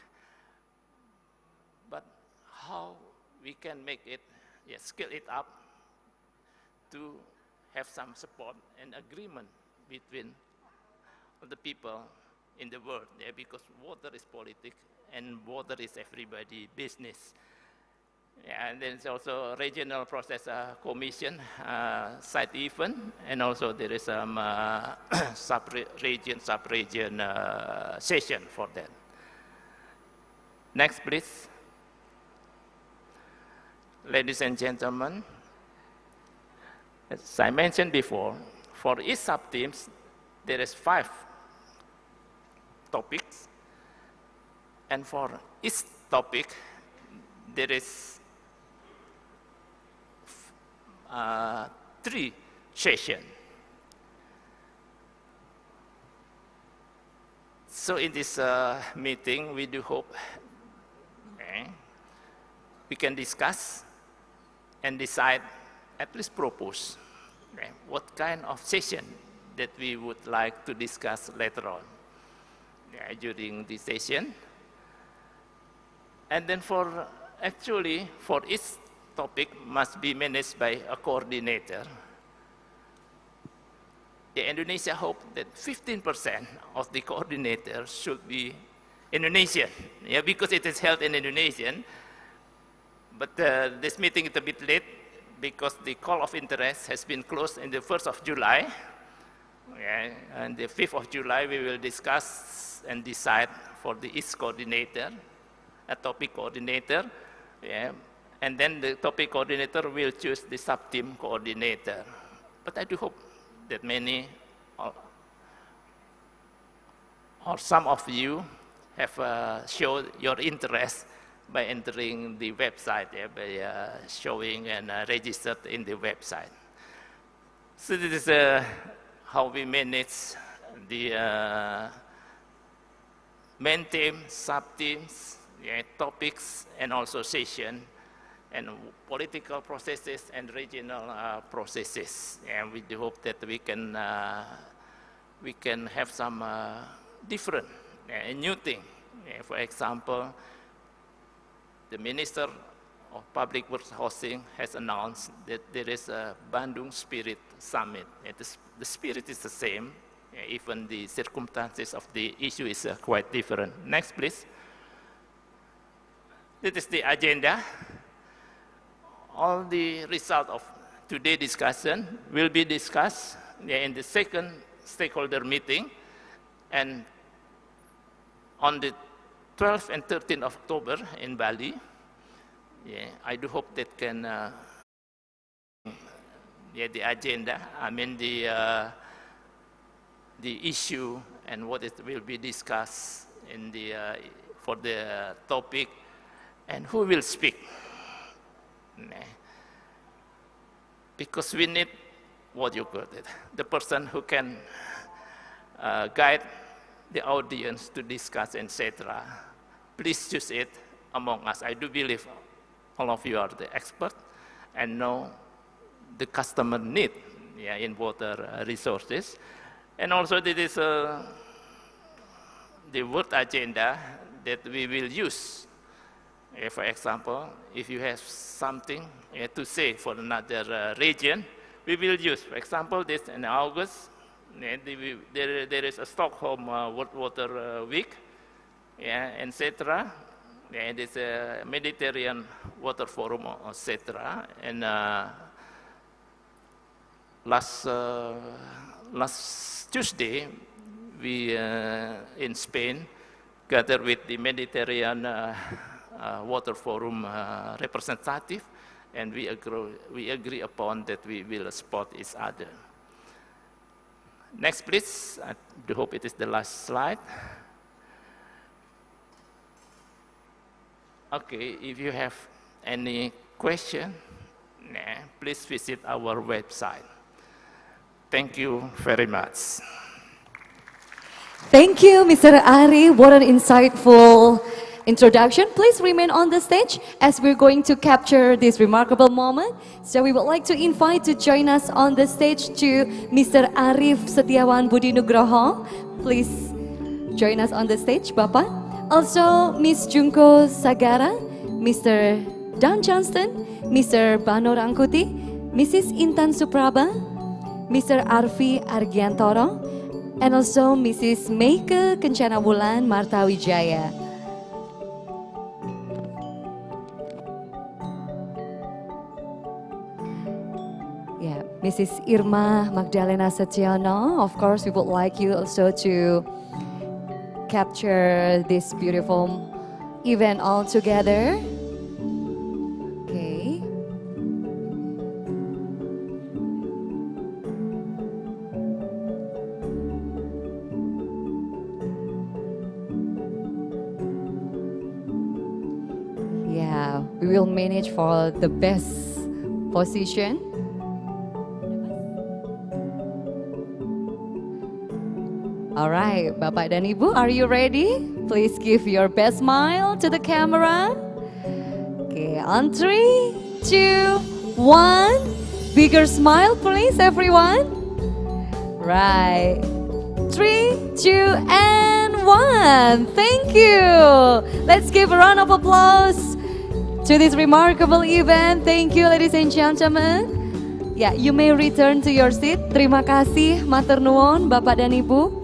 but how we can make it, scale it up to have some support and agreement between the people in the world, because water is politics and water is everybody business. And then there's also regional process commission, side event, and also there is some sub-region session for that. Next, please. Ladies and gentlemen, as I mentioned before, for each sub-teams, there is 5 topics, and for each topic, there is 3 sessions. So in this meeting, we do hope we can discuss and decide, at least propose, what kind of session that we would like to discuss later on during the session. And then for each topic must be managed by a coordinator. Indonesia hopes that 15% of the coordinators should be Indonesian, because it is held in Indonesian. But this meeting is a bit late because the call of interest has been closed on the 1st of July. And the 5th of July, we will discuss and decide for the each coordinator, a topic coordinator. And then the topic coordinator will choose the sub-team coordinator. But I do hope that many or some of you have shown your interest by entering the website, by showing and registered in the website. So this is how we manage the main team, sub-teams, topics, and also session and political processes and regional processes. And we do hope that we can have some different new thing. For example, the Minister of Public Works Housing has announced that there is a Bandung Spirit Summit. The spirit is the same, even the circumstances of the issue is quite different. Next, please. This is the agenda. All the result of today's discussion will be discussed in the second stakeholder meeting, and on the 12th and 13th of October in Bali. I do hope that can the agenda, I mean the issue and what it will be discussed in the for the topic, and who will speak. Because we need what you call it, the person who can guide the audience to discuss, etc. Please choose it among us. I do believe all of you are the expert and know the customer need in water resources. And also this is the word agenda that we will use. For example, if you have something to say for another region, we will use. For example, this in August, there is a Stockholm World Water Week, etc. And it's a Mediterranean Water Forum, etc. And last Tuesday, we in Spain gathered with the Mediterranean Water Forum representative, and we agree upon that we will support each other. Next, please. I do hope it is the last slide. Okay, if you have any question, please visit our website. Thank you very much. Thank you, Mr. Ari. What an insightful introduction. Please remain on the stage as we're going to capture this remarkable moment. So we would like to invite to join us on the stage to Mr. Arif Setiawan Budi Nugroho. Please join us on the stage, Bapak. Also, Miss Junko Sagara, Mr. Dan Johnston, Mr. Bano Rangkuti, Mrs. Intan Supraba, Mr. Arfi Argiantoro, and also Mrs. Meike Kencana Wulan Marta Wijaya. Yeah, Mrs. Irma Magdalena Setiono, of course we would like you also to capture this beautiful event all together. Okay. Yeah, we will manage for the best position. All right, Bapak dan Ibu, are you ready? Please give your best smile to the camera. Okay, on 3, 2, 1. Bigger smile, please, everyone. Right. 3, 2, and 1. Thank you. Let's give a round of applause to this remarkable event. Thank you, ladies and gentlemen. Ya, you may return to your seat. Terima kasih, matur nuwun, Bapak dan Ibu.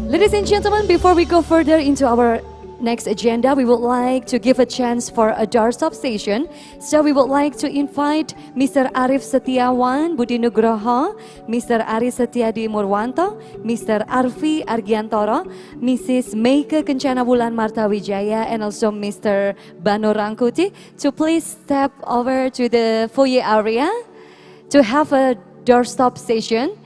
Ladies and gentlemen, before we go further into our next agenda, we would like to give a chance for a doorstop session. So we would like to invite Mr. Arif Setiawan Budi Nugroho, Mr. Ari Setiadi Murwanto, Mr. Arfi Argiantoro, Mrs. Meike Kencana Wulan Marta Wijaya, and also Mr. Bano Rangkuti to please step over to the foyer area to have a doorstop session.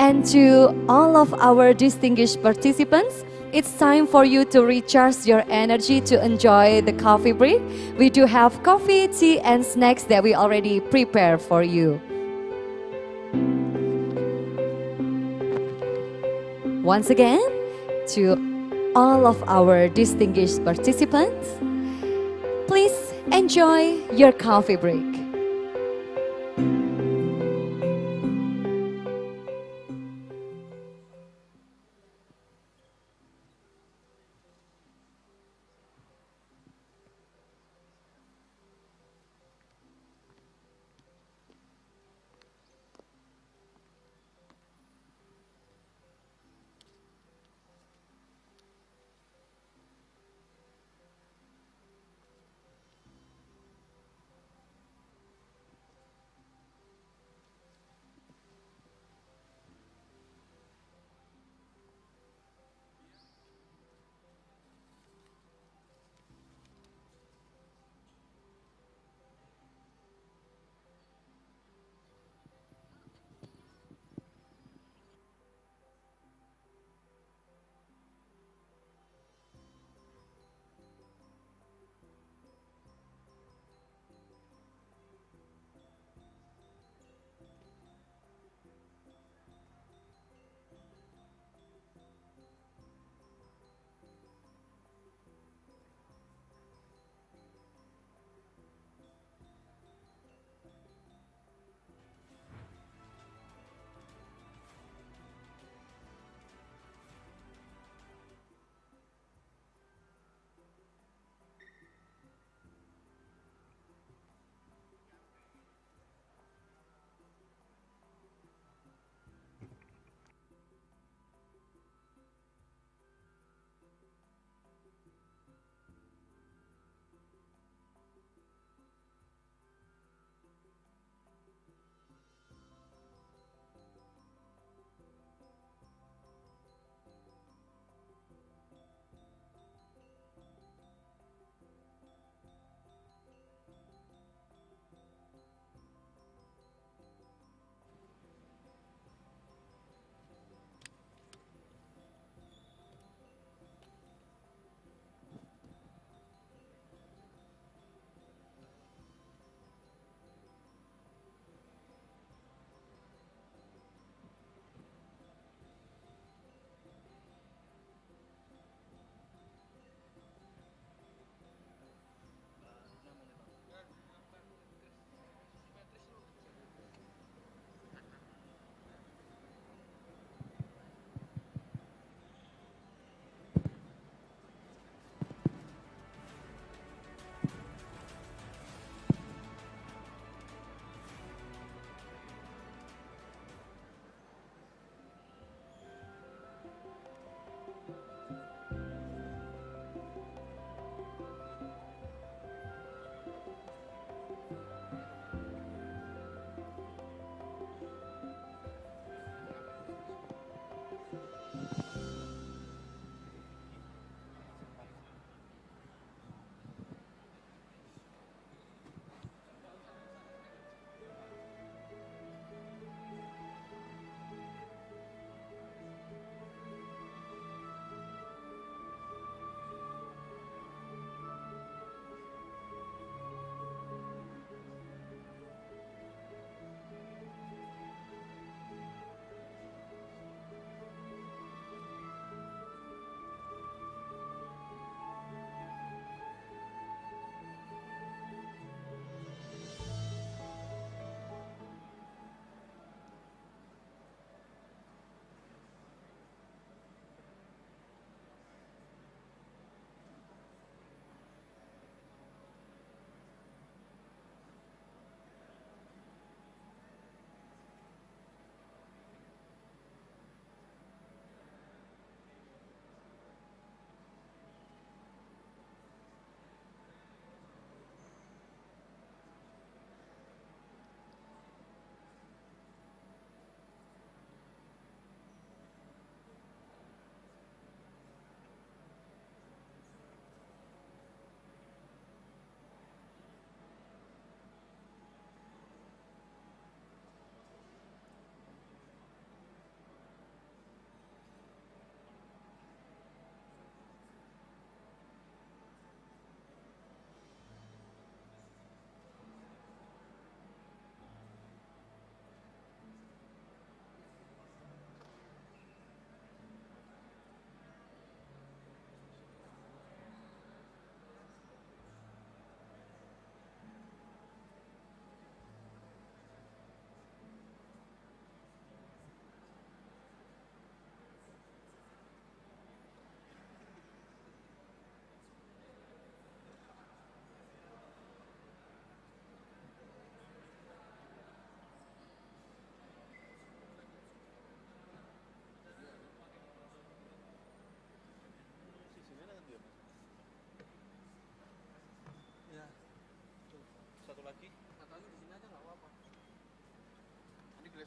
And to all of our distinguished participants, It's time for you to recharge your energy to enjoy the coffee break. We do have coffee, tea, and snacks that we already prepared for you. Once again, to all of our distinguished participants, please enjoy your coffee break.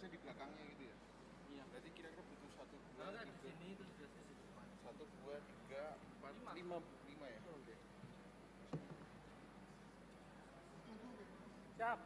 biasanya di belakangnya gitu ya. Iya. Berarti kira-kira butuh 1, 2, 3. Di sini itu biasanya di depan. 1, 2, 3, 4, 5 ya. Oke. Siap.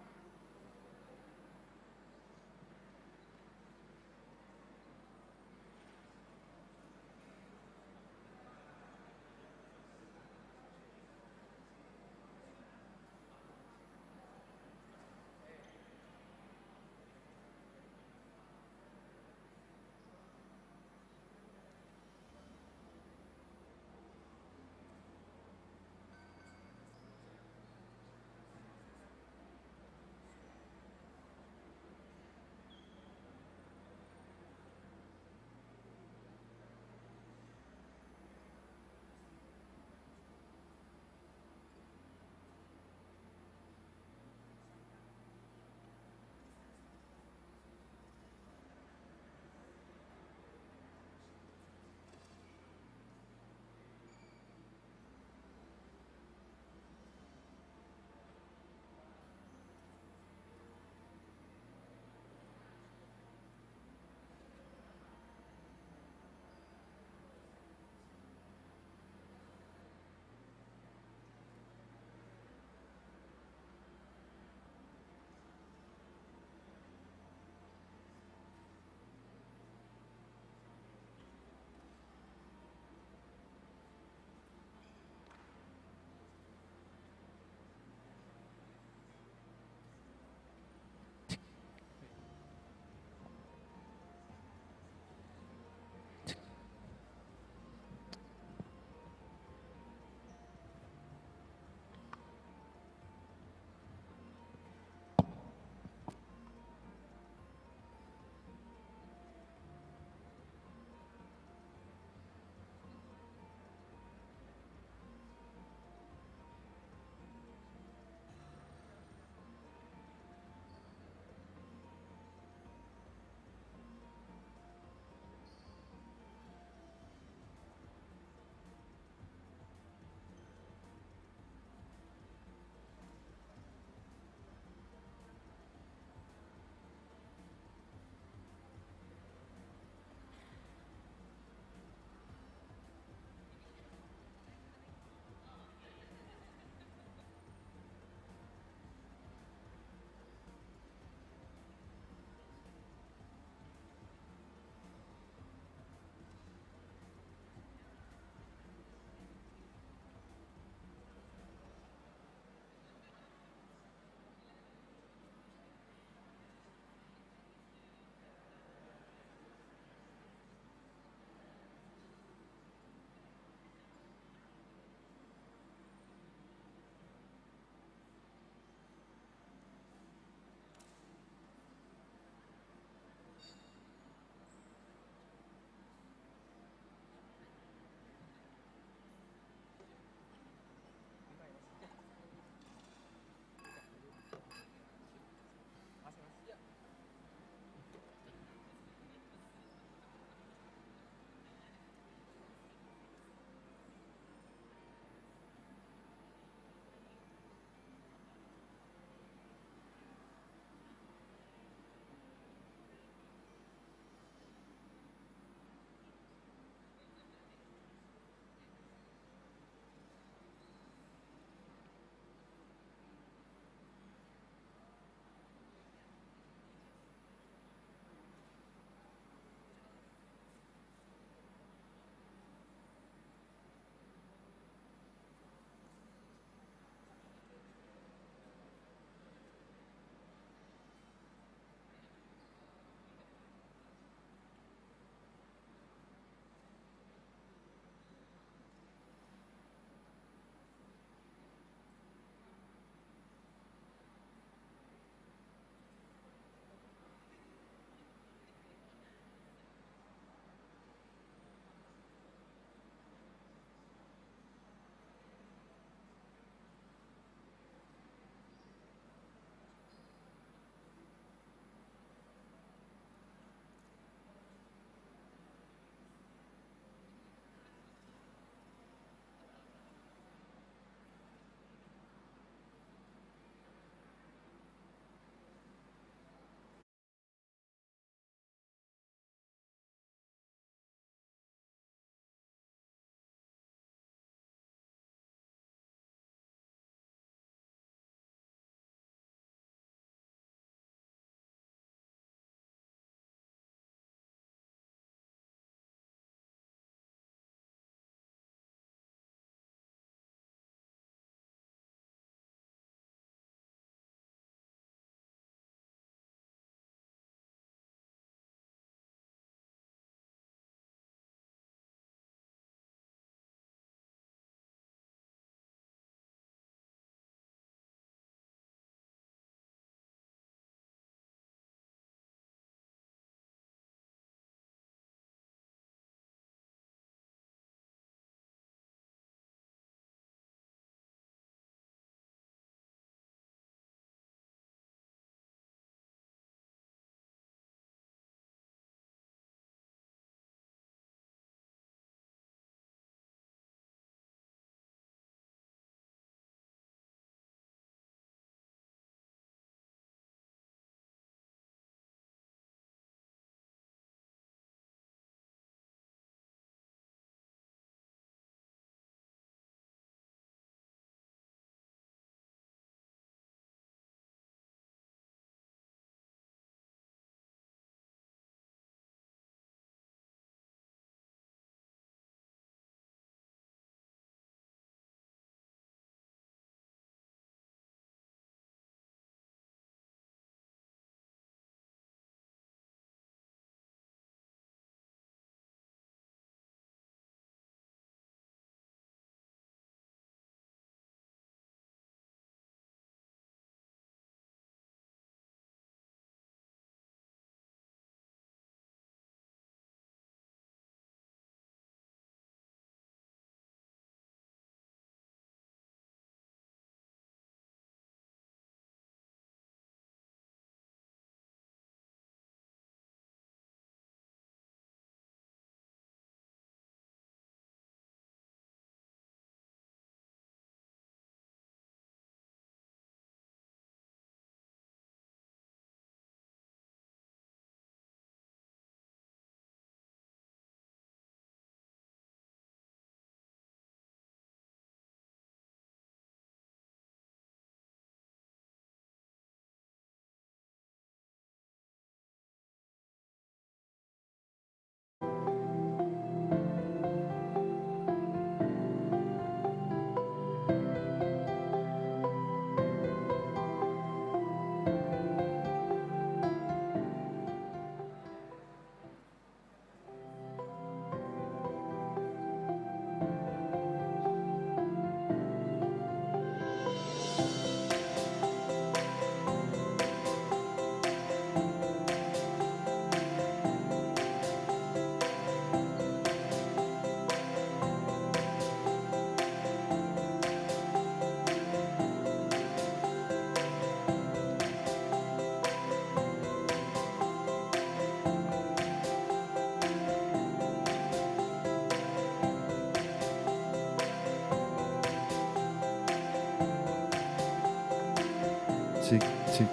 cik, cik.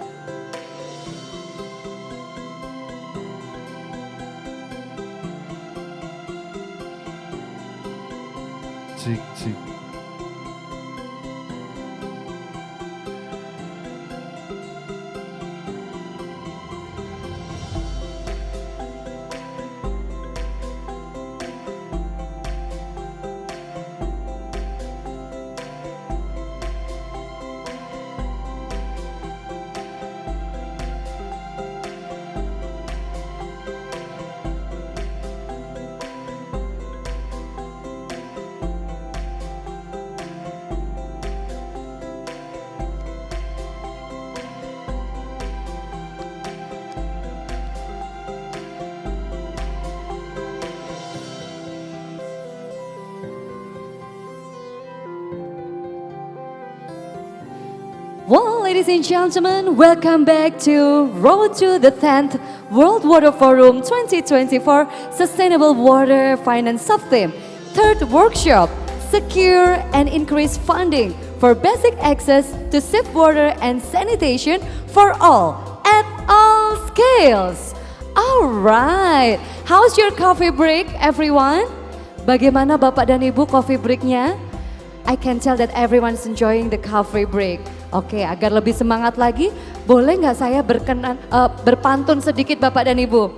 Cik, cik. Well, ladies and gentlemen, welcome back to Road to the 10th World Water Forum 2024 Sustainable Water Finance Sub-Theme, third workshop, secure and increase funding for basic access to safe water and sanitation for all at all scales. Alright, how's your coffee break everyone? Bagaimana Bapak dan Ibu coffee breaknya? I can tell that everyone's enjoying the coffee break. Oke, agar lebih semangat lagi, boleh nggak saya berpantun sedikit Bapak dan Ibu?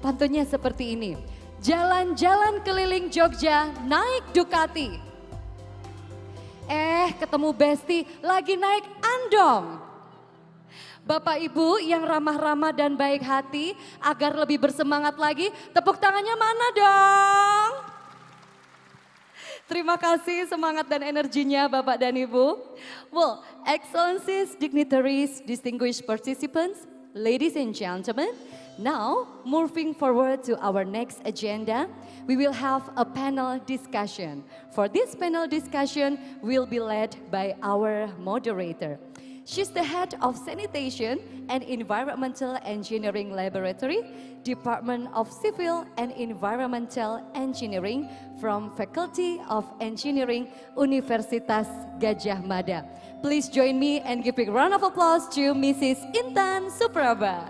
Pantunnya seperti ini. Jalan-jalan keliling Jogja naik Ducati. Ketemu Besti lagi naik Andong. Bapak Ibu yang ramah-ramah dan baik hati, agar lebih bersemangat lagi, tepuk tangannya mana dong? Terima kasih semangat dan energinya Bapak dan Ibu. Well, excellencies, dignitaries, distinguished participants, ladies and gentlemen, now moving forward to our next agenda, we will have a panel discussion. For this panel discussion will be led by our moderator. She's the head of Sanitation and Environmental Engineering Laboratory, Department of Civil and Environmental Engineering from Faculty of Engineering, Universitas Gadjah Mada. Please join me and give a round of applause to Mrs. Intan Supraba.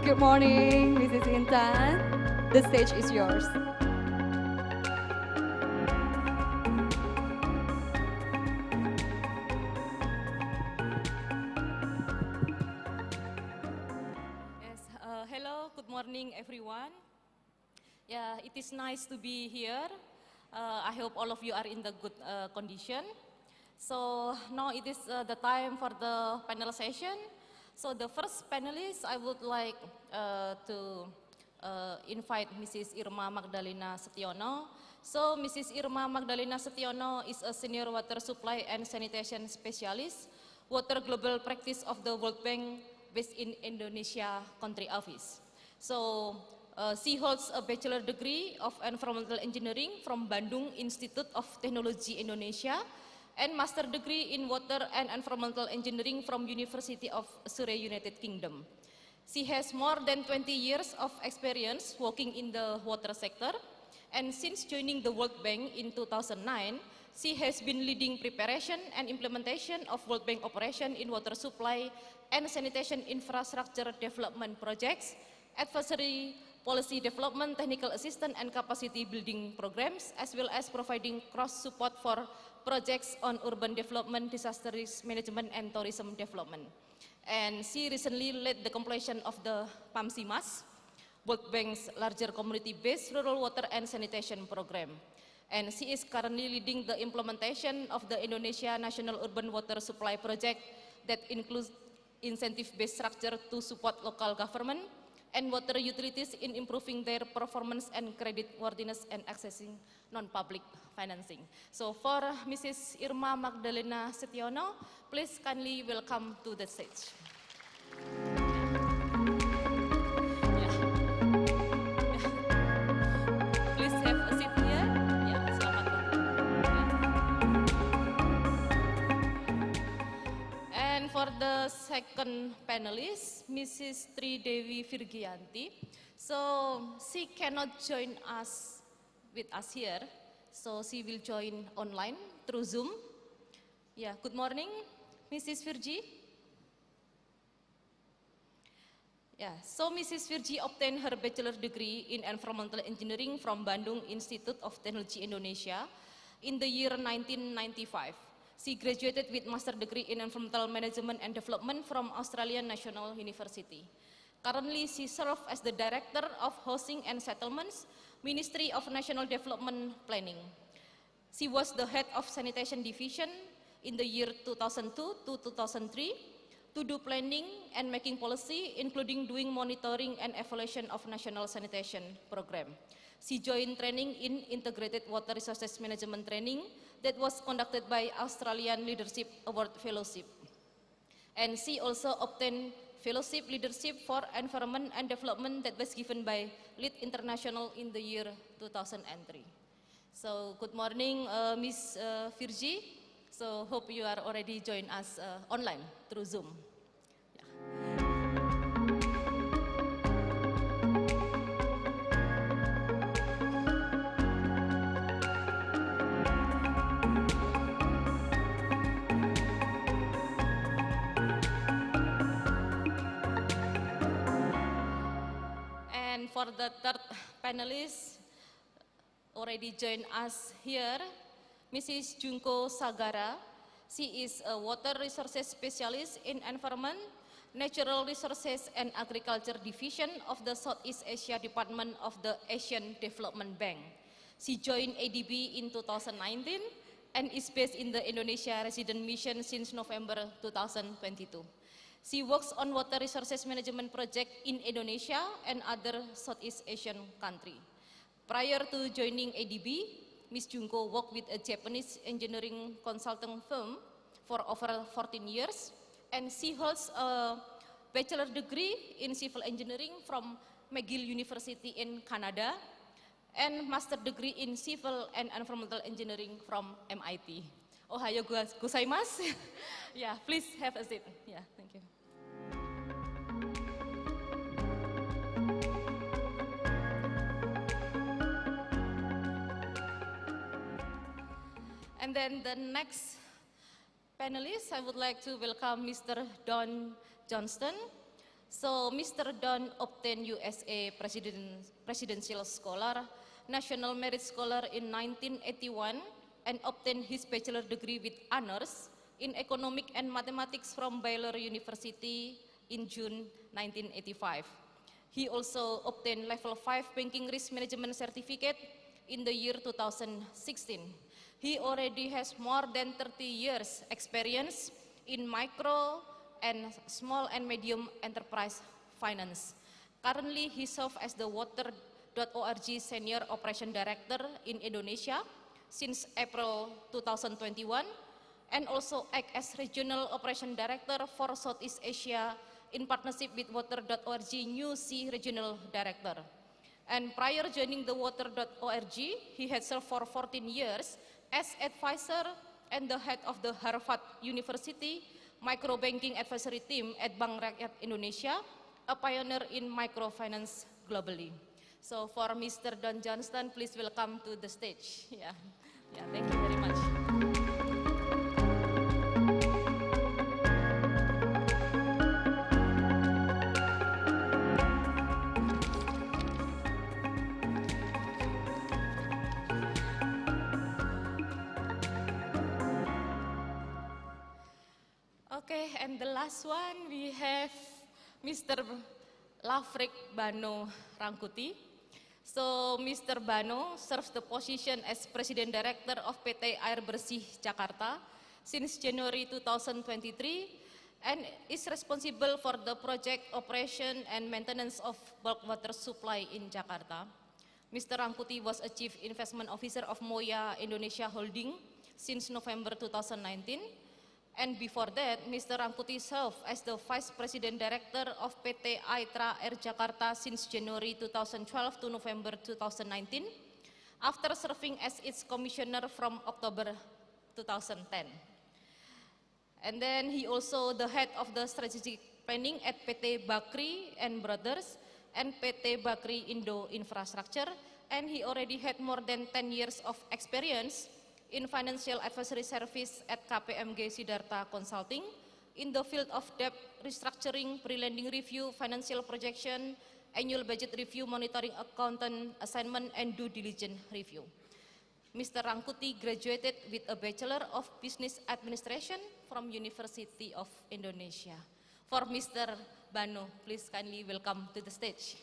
Good morning, Mrs. Intan. The stage is yours. Hello, good morning everyone. Yeah, it is nice to be here. I hope all of you are in the good condition. So now it is the time for the panel session. So the first panelist, I would like to invite Mrs. Irma Magdalena Setiono. So Mrs. Irma Magdalena Setiono is a senior water supply and sanitation specialist, water global practice of the World Bank based in Indonesia country office. So she holds a bachelor degree of environmental engineering from Bandung Institute of Technology Indonesia and master degree in water and environmental engineering from University of Surrey, United Kingdom. She has more than 20 years of experience working in the water sector, and since joining the World Bank in 2009, she has been leading preparation and implementation of World Bank operation in water supply and sanitation infrastructure development projects, advisory policy development, technical assistance, and capacity building programs, as well as providing cross support for projects on urban development, disaster risk management, and tourism development. And she recently led the completion of the PAMSIMAS, World Bank's larger community-based rural water and sanitation program. And she is currently leading the implementation of the Indonesia National Urban Water Supply Project that includes incentive-based structure to support local government and water utilities in improving their performance and credit worthiness and accessing non-public financing. So for Mrs. Irma Magdalena Setiono, please kindly welcome to the stage. Please have a seat here. Ya, selamat datang. And for the second panelist, Mrs. Tridewi Virgianti. So she cannot join us with us here, so she will join online through Zoom. Yeah, good morning, Mrs. Virgi. Yeah, so Mrs. Virgi obtained her bachelor degree in environmental engineering from Bandung Institute of Technology Indonesia in the year 1995. She graduated with master degree in environmental management and development from Australian National University. Currently, she serves as the Director of Housing and Settlements, Ministry of National Development Planning. She was the head of Sanitation Division in the year 2002 to 2003 to do planning and making policy, including doing monitoring and evaluation of National Sanitation Program. She joined training in Integrated Water Resources Management Training that was conducted by Australian Leadership Award Fellowship. And she also obtained Fellowship Leadership for Environment and Development that was given by Lead International in the year 2003. So good morning, Ms. Virgi. So hope you are already joined us online through Zoom. And for the third panelist, already joined us here, Mrs. Junko Sagara. She is a water resources specialist in environment, natural resources and agriculture division of the Southeast Asia Department of the Asian Development Bank. She joined ADB in 2019 and is based in the Indonesia Resident Mission since November 2022. She works on water resources management project in Indonesia and other Southeast Asian countries. Prior to joining ADB, Ms. Junko worked with a Japanese engineering consulting firm for over 14 years, and she holds a bachelor degree in civil engineering from McGill University in Canada, and master degree in civil and environmental engineering from MIT. Ohayo gozaimasu. Yeah, please have a seat. Yeah, thank you. And then the next panelist, I would like to welcome Mr. Don Johnston. So Mr. Don obtained USA Presidential Scholar, National Merit Scholar in 1981 and obtained his bachelor degree with honors in Economic and Mathematics from Baylor University in June 1985. He also obtained Level 5 Banking Risk Management Certificate in the year 2016. He already has more than 30 years experience in micro and small and medium enterprise finance. Currently, he serves as the Water.org Senior Operation Director in Indonesia since April 2021 and also act as Regional Operation Director for Southeast Asia in partnership with Water.org New Sea Regional Director. And prior joining the Water.org, he had served for 14 years as advisor and the head of the Harvard University Microbanking Advisory Team at Bank Rakyat Indonesia, a pioneer in microfinance globally. So for Mr. Don Johnston, please welcome to the stage. Yeah, thank you very much. Okay, and the last one we have Mr. Lafrik Bano Rangkuti. So Mr. Bano serves the position as President Director of PT Air Bersih Jakarta since January 2023 and is responsible for the project operation and maintenance of bulk water supply in Jakarta. Mr. Rangkuti was a Chief Investment Officer of Moya Indonesia Holding since November 2019. And before that, Mr. Rangkuti served as the Vice President Director of PT Aitra Air Jakarta since January 2012 to November 2019, after serving as its commissioner from October 2010. And then he also the head of the strategic planning at PT Bakri and Brothers and PT Bakri Indo Infrastructure, and he already had more than 10 years of experience in financial advisory service at KPMG Siddhartha Consulting in the field of debt restructuring, pre-lending review, financial projection, annual budget review, monitoring accountant assignment, and due diligence review. Mr. Rangkuti graduated with a Bachelor of Business Administration from University of Indonesia. For Mr. Banu, please kindly welcome to the stage.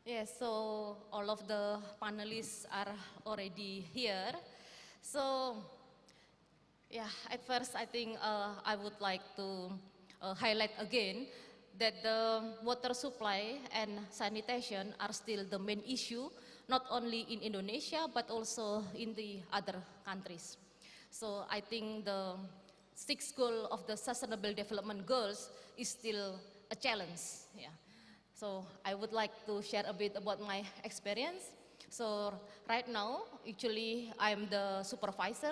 Yes, so all of the panelists are already here. So, yeah, at first I think I would like to highlight again that the water supply and sanitation are still the main issue, not only in Indonesia, but also in the other countries. So I think the sixth goal of the Sustainable Development Goals is still a challenge. Yeah. So I would like to share a bit about my experience. So right now, actually, I'm the supervisor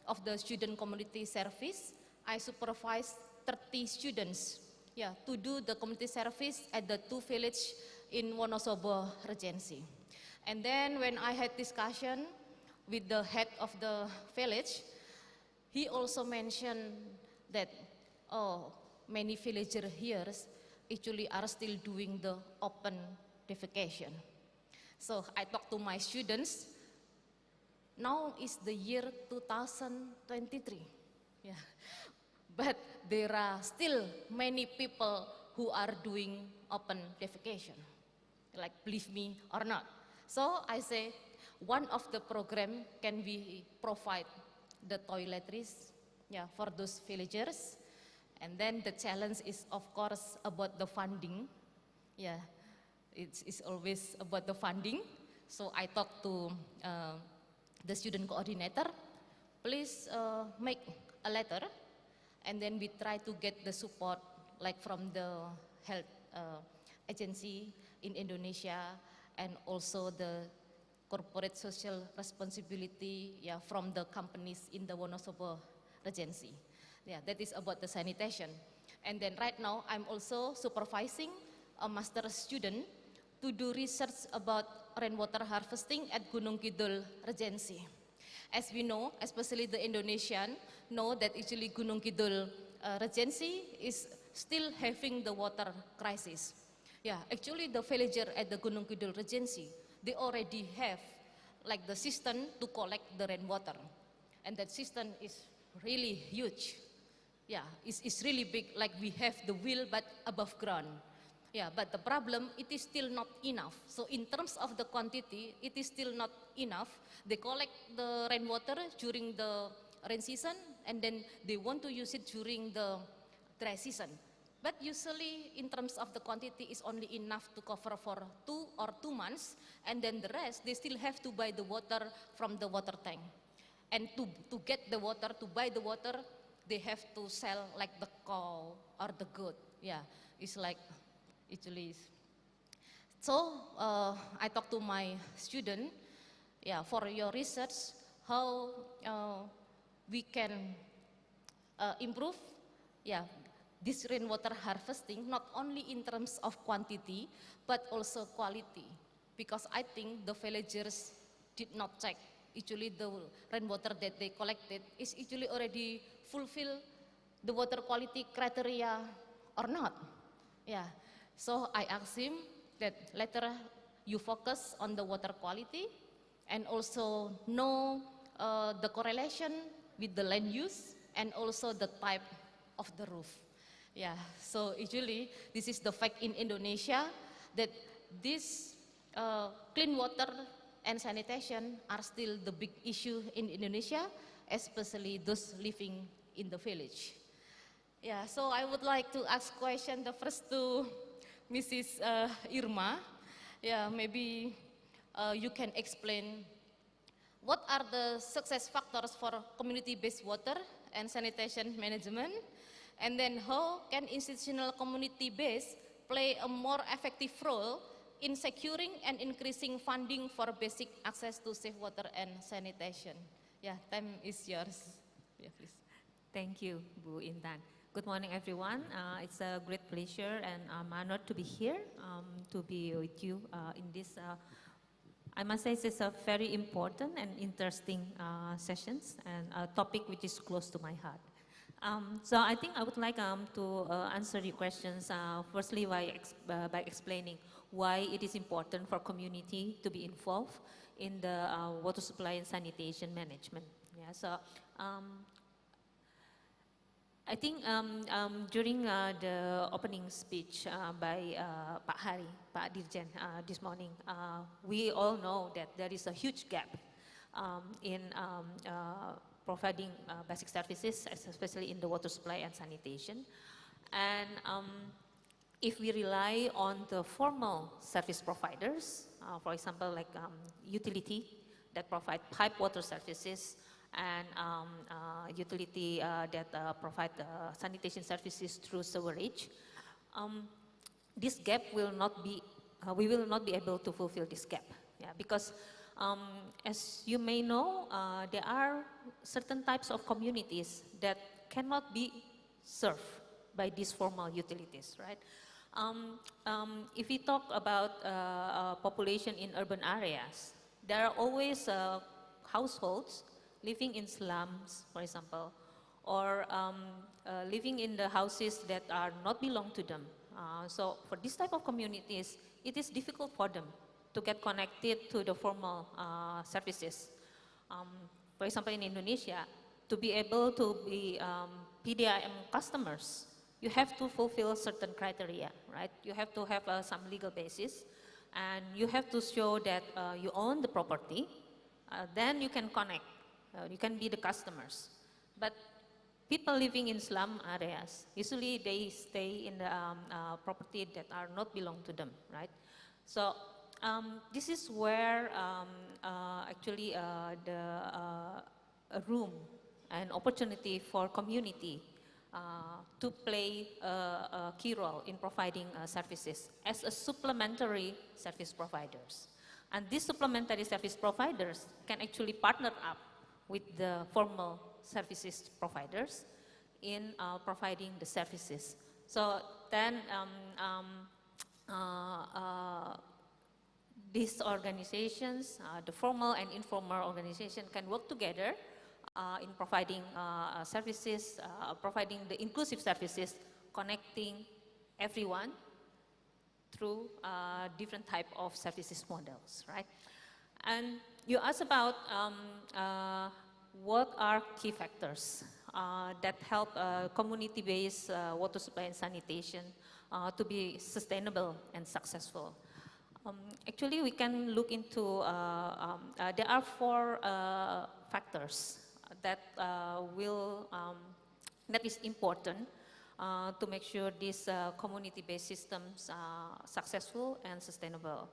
of the student community service. I supervise 30 students, to do the community service at the 2 villages in Wonosobo Regency. And then when I had discussion with the head of the village, he also mentioned that, many villagers here actually are still doing the open defecation. So I talked to my students. Now is the year 2023, but there are still many people who are doing open defecation, like believe me or not. So I say one of the program can be provide the toiletries, for those villagers. And then the challenge is, of course, about the funding. It's always about the funding. So I talked to the student coordinator, please make a letter, and then we try to get the support, like from the health agency in Indonesia, and also the corporate social responsibility, from the companies in the Wonosobo Regency. That is about the sanitation. And then right now, I'm also supervising a master student to do research about rainwater harvesting at Gunung Kidul Regency. As we know, especially the Indonesian, know that actually Gunung Kidul Regency is still having the water crisis. Actually the villager at the Gunung Kidul Regency, they already have like the system to collect the rainwater. And that system is really huge. It's really big, like we have the well but above ground. But the problem, it is still not enough. So in terms of the quantity, it is still not enough. They collect the rainwater during the rain season, and then they want to use it during the dry season. But usually, in terms of the quantity, is only enough to cover for 2 months, and then the rest, they still have to buy the water from the water tank. And to get the water, to buy the water, they have to sell like the cow or the goat. It's like, actually. So I talked to my student, for your research, how we can improve, this rainwater harvesting, not only in terms of quantity, but also quality. Because I think the villagers did not check, actually the rainwater that they collected is actually already fulfill the water quality criteria or not. So I asked him that later you focus on the water quality and also know the correlation with the land use and also the type of the roof. So actually this is the fact in Indonesia that this clean water and sanitation are still the big issue in Indonesia, especially those living in the village. So I would like to ask question the first to Mrs. Irma. Maybe you can explain what are the success factors for community-based water and sanitation management, and then how can institutional community-based play a more effective role in securing and increasing funding for basic access to safe water and sanitation. Yeah, time is yours. Yeah, please. Thank you, Bu Intan. Good morning, everyone. It's a great pleasure and I'm honored to be here, to be with you in this, I must say it's a very important and interesting sessions and a topic which is close to my heart. So I think I would like to answer your questions firstly by explaining why it is important for community to be involved in the water supply and sanitation management. Yeah, so I think during the opening speech by Pak Hari, Pak Dirjen this morning, we all know that there is a huge gap in providing basic services, especially in the water supply and sanitation. And if we rely on the formal service providers, for example, like utility that provide pipe water services, and utility that provide sanitation services through sewerage, this gap will not be, we will not be able to fulfill this gap. Yeah, because as you may know, there are certain types of communities that cannot be served by these formal utilities, right? If we talk about population in urban areas, there are always households living in slums, for example, or living in the houses that are not belong to them. So for this type of communities, it is difficult for them to get connected to the formal services. For example, in Indonesia, to be able to be PDIM customers, you have to fulfill certain criteria, right? You have to have some legal basis, and you have to show that you own the property, then you can connect. You can be the customers. But people living in slum areas, usually they stay in the property that are not belong to them, right? So this is where actually a room, an opportunity for community to play a key role in providing services as a supplementary service providers. And these supplementary service providers can actually partner up with the formal services providers in providing the services. So then these organizations, the formal and informal organization, can work together in providing services, providing the inclusive services, connecting everyone through different type of services models, right? And you asked about what are key factors that help community-based water supply and sanitation to be sustainable and successful. Actually, we can look into, there are 4 factors that that is important to make sure these community-based systems are successful and sustainable.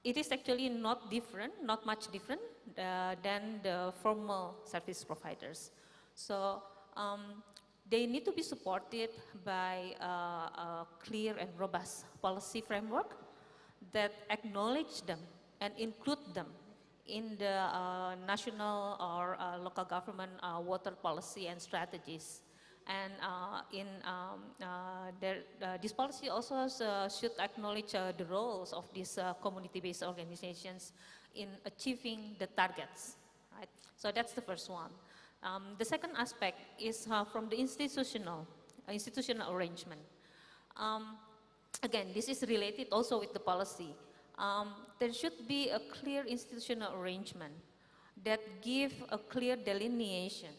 It is actually not different, not much different than the formal service providers. So they need to be supported by a clear and robust policy framework that acknowledge them and include them in the national or local government water policy and strategies. And this policy also should acknowledge the roles of these community-based organizations in achieving the targets, right? So that's the first one. The second aspect is from the institutional arrangement. Again, this is related also with the policy. There should be a clear institutional arrangement that give a clear delineation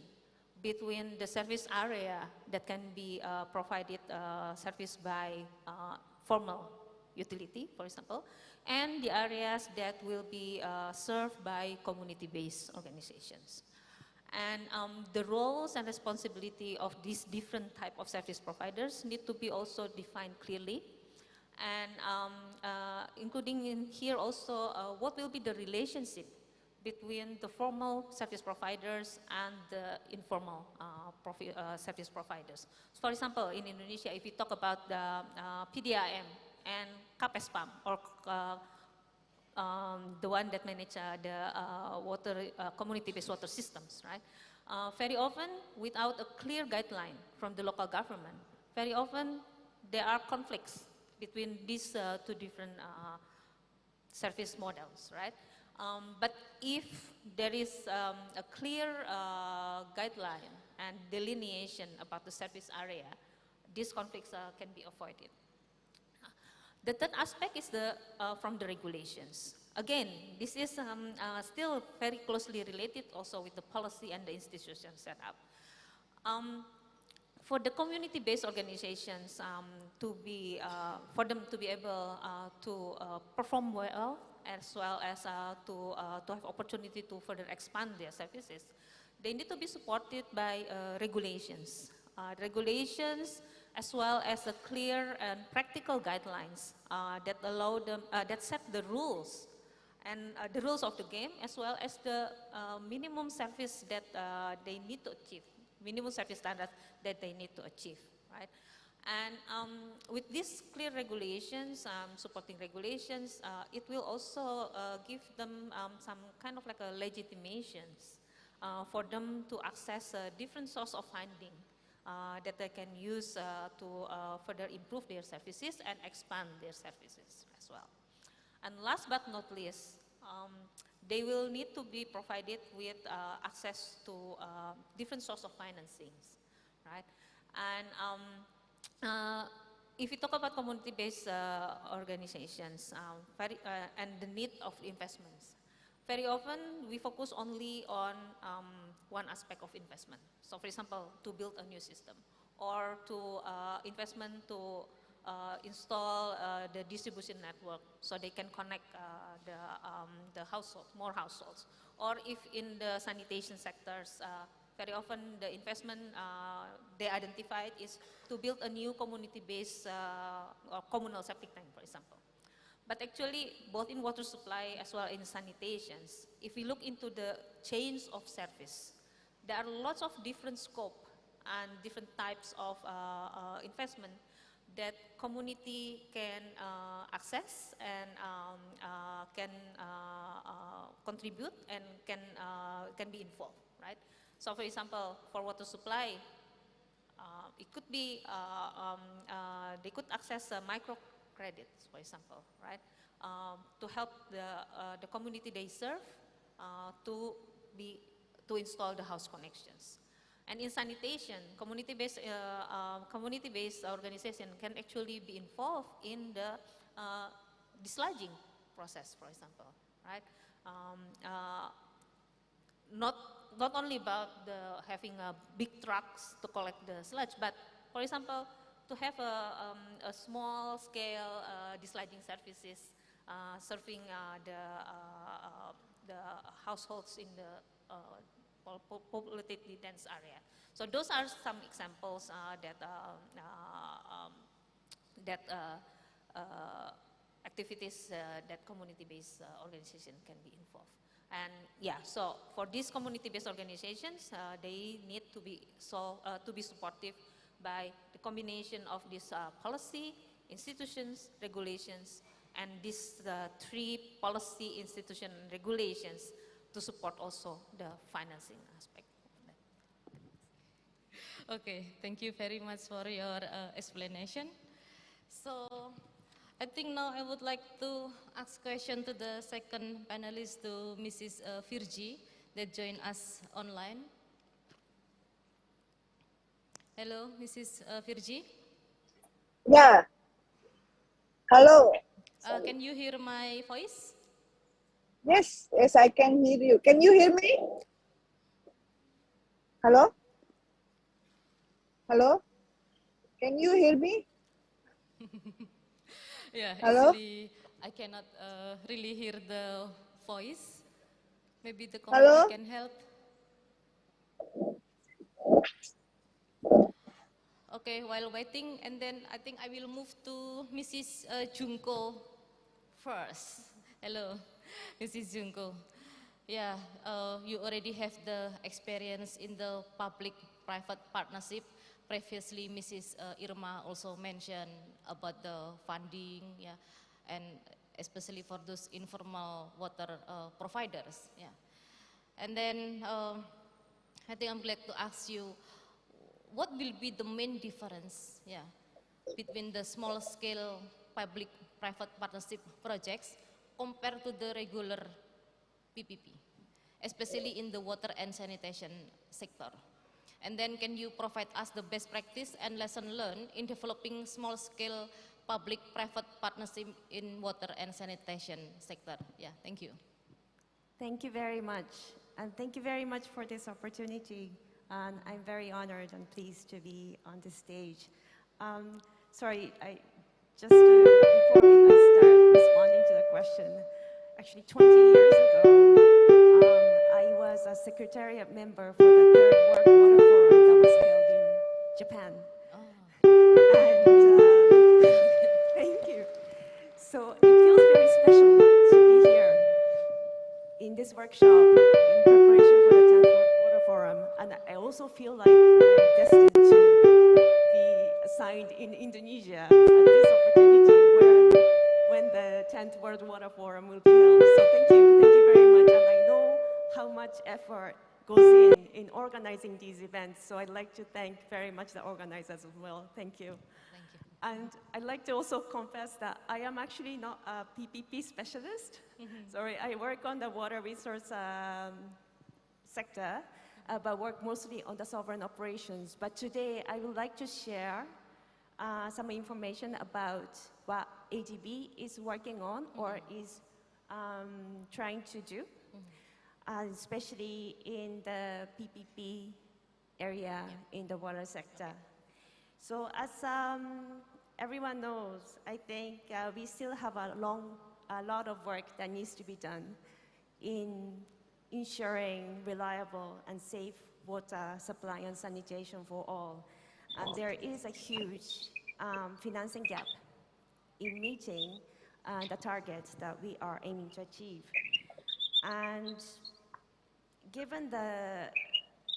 between the service area that can be provided service by formal utility, for example, and the areas that will be served by community-based organizations. And the roles and responsibility of these different type of service providers need to be also defined clearly, and including in here also what will be the relationship between the formal service providers and the informal service providers. So for example, in Indonesia, if we talk about the PDIM and Kapespam, or the one that manage the community-based water systems, right? Very often, without a clear guideline from the local government, very often there are conflicts between these two different service models, right? But if there is a clear guideline and delineation about the service area, these conflicts can be avoided. The third aspect is from the regulations. Again, this is still very closely related also with the policy and the institution setup. For the community-based organizations for them to be able to perform well, as well as to have opportunity to further expand their services, they need to be supported by regulations. Regulations as well as a clear and practical guidelines that allow them, that set the rules and the rules of the game, as well as the minimum service that they need to achieve, minimum service standards that they need to achieve, right? And with these clear regulations, supporting regulations, it will also give them some kind of like a legitimations for them to access a different source of funding that they can use to further improve their services and expand their services as well. And last but not least, they will need to be provided with access to different source of financings, right? And if we talk about community-based organizations and the need of investments, very often we focus only on one aspect of investment. So for example, to build a new system, or to investment to install the distribution network so they can connect the household, more households. Or if in the sanitation sectors, very often the investment they identified is to build a new community-based or communal septic tank, for example. But actually, both in water supply as well in sanitations, if we look into the chains of service, there are lots of different scope and different types of investment that community can access and can contribute and can be involved, right? So for example, for water supply, it could be, they could access microcredits, for example, right? To help the community they serve to install the house connections. And in sanitation, community-based organization can actually be involved in the dislodging process, for example, right? Not only about having big trucks to collect the sludge, but for example, to have a small scale dislodging services serving the households in the populated dense area. So those are some examples activities that community-based organization can be involved. And yeah, so for these community-based organizations, they need to be supportive by the combination of this policy, institutions, regulations, and these three policy, institution, and regulations to support also the financing aspect of that. Okay, thank you very much for your explanation. So I think now I would like to ask question to the second panelist, to Mrs. Virgie, that joined us online. Hello, Mrs. Virgie. Yeah. Hello. Can you hear my voice? Yes, yes, I can hear you. Can you hear me? Hello? Hello? Can you hear me? Yeah, Hello? actually, I cannot really hear the voice. Maybe the computer can help. Okay, while waiting, and then I think I will move to Mrs. Junko first. Hello, Mrs. Junko. Yeah, you already have the experience in the public-private partnership, previously Mrs. Irma also mentioned about the funding, yeah, and especially for those informal water providers, yeah. And then I think I'm glad to ask you, what will be the main difference, yeah, between the small scale public-private partnership projects compared to the regular PPP, especially in the water and sanitation sector? And then can you provide us the best practice and lesson learned in developing small scale public-private partnership in water and sanitation sector? Yeah, thank you. Thank you very much. And thank you very much for this opportunity. And I'm very honored and pleased to be on this stage. Sorry, before I start responding to the question, actually 20 years ago, I was a secretariat member for the Third World Water Forum that was held in Japan. And thank you. So it feels very special to be here in this workshop in preparation for the 10th World Water Forum. And I also feel like I'm destined to be assigned in Indonesia at this opportunity when the 10th World Water Forum will be held. So thank you very much. And I know how much effort goes in organizing these events. So I'd like to thank very much the organizers as well. Thank you. Thank you. And I'd like to also confess that I am actually not a PPP specialist. Sorry, I work on the water resource sector, but work mostly on the sovereign operations. But today, I would like to share some information about what ADB is working on or is trying to do, especially in the PPP area in the water sector. So as everyone knows, I think we still have a lot of work that needs to be done in ensuring reliable and safe water supply and sanitation for all. And there is a huge financing gap in meeting the targets that we are aiming to achieve. And given the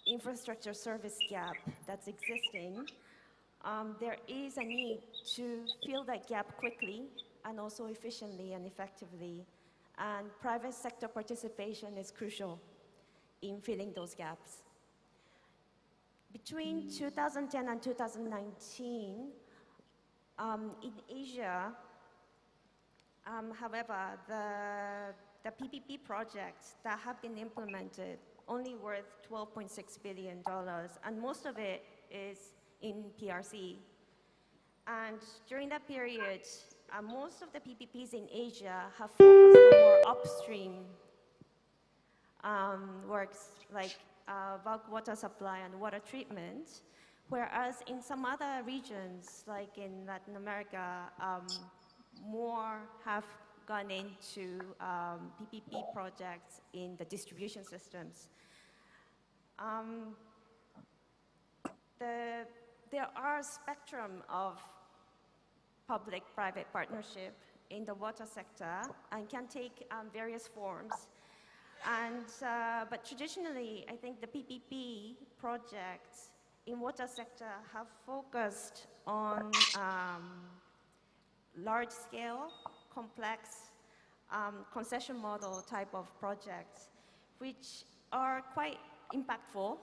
infrastructure service gap that's existing, there is a need to fill that gap quickly and also efficiently and effectively. And private sector participation is crucial in filling those gaps. Between 2010 and 2019, in Asia, however, the PPP projects that have been implemented only worth $12.6 billion, and most of it is in PRC. And during that period, most of the PPPs in Asia have focused on more upstream works like bulk water supply and water treatment, whereas in some other regions, like in Latin America, more have gone into PPP projects in the distribution systems. There are a spectrum of public-private partnership in the water sector and can take various forms. And, but traditionally, I think the PPP projects in water sector have focused on large-scale, complex, concession model type of projects, which are quite impactful,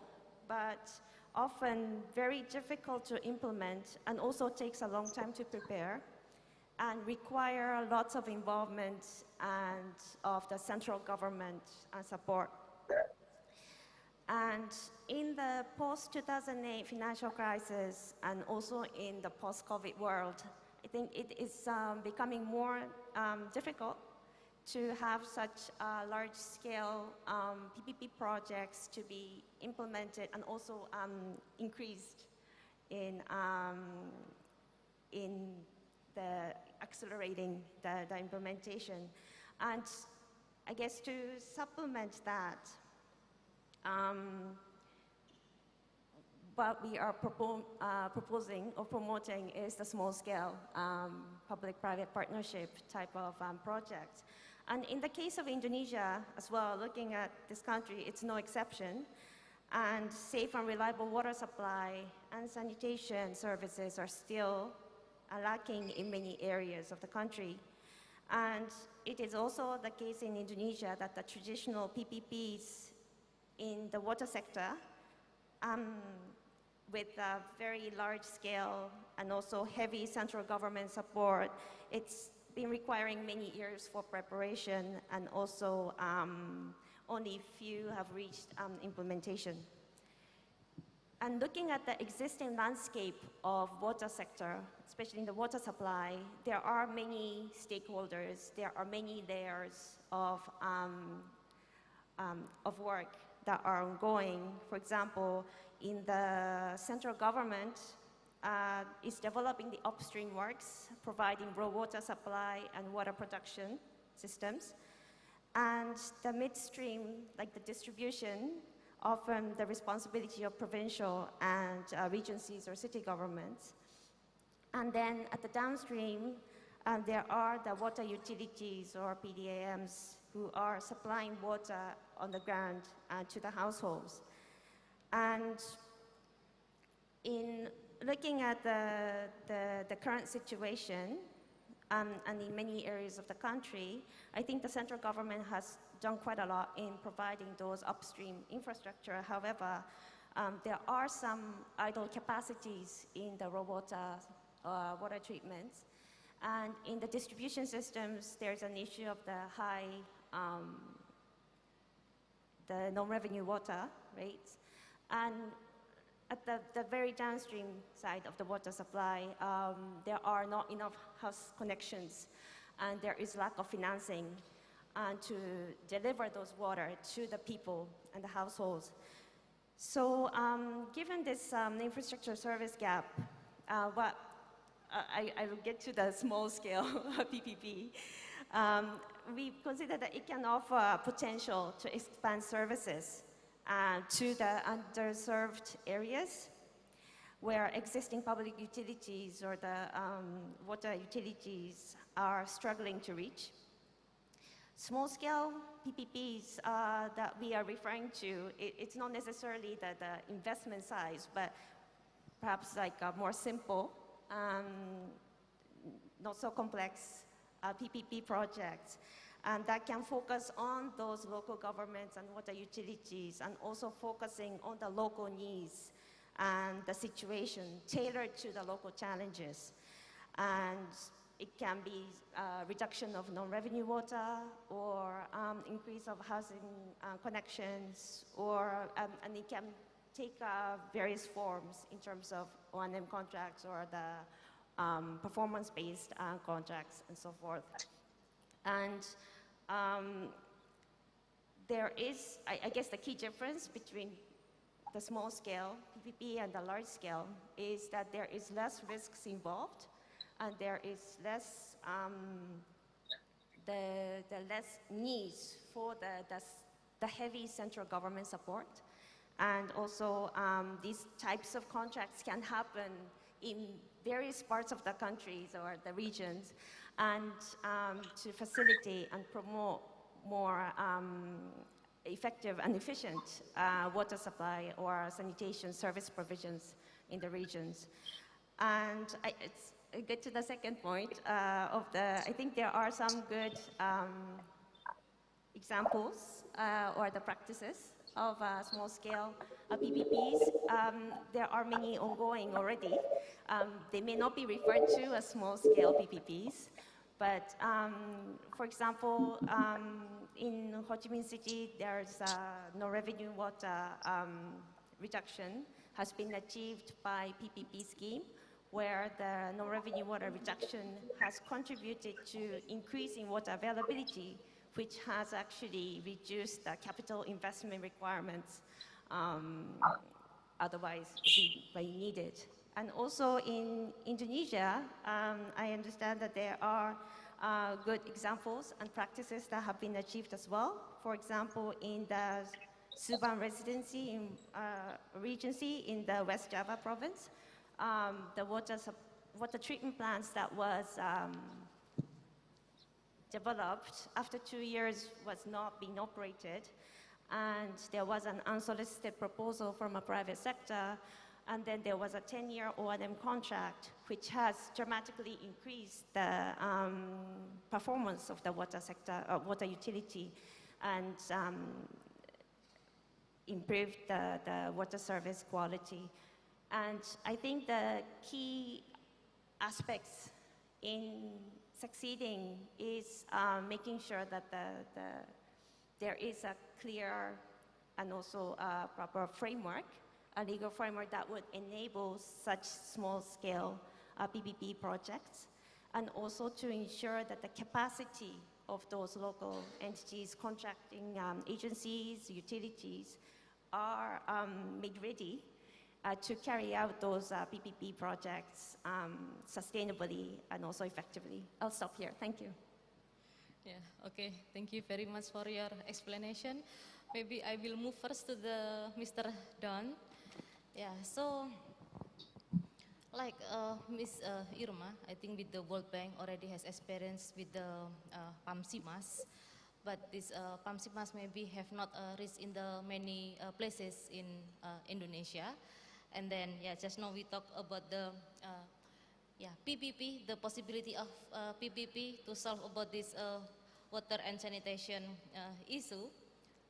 but often very difficult to implement and also takes a long time to prepare and require lots of involvement and of the central government support. And in the post-2008 financial crisis and also in the post-COVID world, I think it is becoming more difficult to have such large-scale PPP projects to be implemented and also increased in the accelerating the implementation. And I guess to supplement that, what we are proposing or promoting is the small-scale public-private partnership type of project. And in the case of Indonesia as well, looking at this country, it's no exception. And safe and reliable water supply and sanitation services are still lacking in many areas of the country. And it is also the case in Indonesia that the traditional PPPs in the water sector, with a very large scale and also heavy central government support, it's been requiring many years for preparation, and also only few have reached implementation. And looking at the existing landscape of water sector, especially in the water supply, there are many stakeholders, there are many layers of work that are ongoing. For example, in the central government, is developing the upstream works, providing raw water supply and water production systems. And the midstream, like the distribution, often the responsibility of provincial and regencies or city governments. And then at the downstream, there are the water utilities or PDAMs who are supplying water on the ground to the households. And in looking at the current situation, and in many areas of the country, I think the central government has done quite a lot in providing those upstream infrastructure. However, there are some idle capacities in the raw water treatments. And in the distribution systems, there's an issue of the high, the non-revenue water rates. And at the very downstream side of the water supply, there are not enough house connections, and there is lack of financing to deliver those water to the people and the households. So given this infrastructure service gap, I will get to the small scale PPP. We consider that it can offer potential to expand services to the underserved areas where existing public utilities or the water utilities are struggling to reach. Small-scale PPPs that we are referring to, it's not necessarily the investment size, but perhaps like a more simple, not so complex PPP projects. And that can focus on those local governments and water utilities, and also focusing on the local needs and the situation tailored to the local challenges. And it can be reduction of non-revenue water, or increase of housing connections, or, and it can take various forms in terms of O&M contracts or the performance-based contracts and so forth. And there is, I guess the key difference between the small scale PPP and the large scale is that there is less risks involved, and there is less, the less needs for the heavy central government support. And also these types of contracts can happen in various parts of the countries or the regions, and to facilitate and promote more effective and efficient water supply or sanitation service provisions in the regions. And I get to the second point I think there are some good examples or the practices of small-scale PPPs. There are many ongoing already. They may not be referred to as small-scale PPPs, but for example, in Ho Chi Minh City, there's no revenue water reduction has been achieved by PPP scheme, where the no revenue water reduction has contributed to increasing water availability, which has actually reduced the capital investment requirements otherwise be needed. And also in Indonesia, I understand that there are good examples and practices that have been achieved as well. For example, in the Subang Regency in the West Java province, the water treatment plants that was developed after 2 years was not being operated, and there was an unsolicited proposal from a private sector, and then there was a 10-year O&M contract, which has dramatically increased the performance of the water sector, water utility, and improved the water service quality. And I think the key aspects in succeeding is making sure that there is a clear and also a proper framework, a legal framework that would enable such small-scale PPP projects, and also to ensure that the capacity of those local entities, contracting agencies, utilities, are made ready to carry out those PPP projects sustainably and also effectively. I'll stop here. Thank you. Yeah, okay. Thank you very much for your explanation. Maybe I will move first to the Mr. Don. Yeah, so like Ms. Irma, I think with the World Bank already has experience with the PAMSIMAS, but this PAMSIMAS maybe have not reached in the many places in Indonesia. And then, yeah, just now we talk about the PPP, the possibility of PPP to solve about this water and sanitation issue.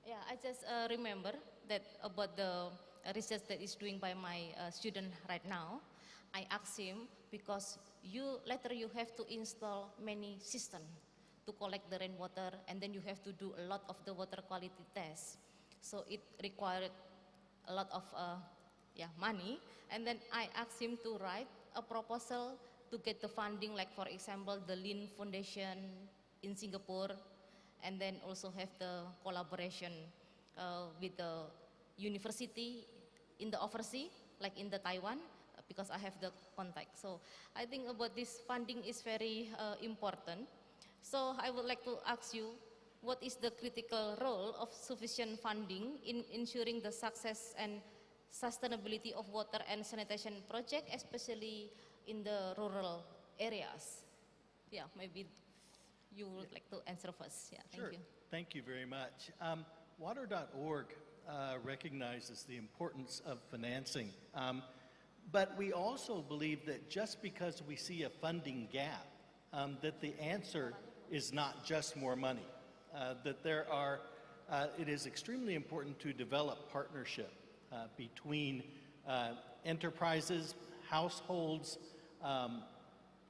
Yeah, I just remember that about the research that is doing by my student right now. I asked him, because later you have to install many systems to collect the rainwater, and then you have to do a lot of the water quality tests. So it required a lot of money, and then I asked him to write a proposal to get the funding, like for example the Lin Foundation in Singapore, and then also have the collaboration with the university in the overseas, like in the Taiwan, because I have the contact. So I think about this funding is very important. So I would like to ask you, what is the critical role of sufficient funding in ensuring the success and sustainability of water and sanitation project, especially in the rural areas? Yeah, maybe you would like to answer first. Yeah, thank you. Thank you very much. Water.org recognizes the importance of financing, but we also believe that just because we see a funding gap, that the answer is not just more money, that it is extremely important to develop partnership between enterprises, households,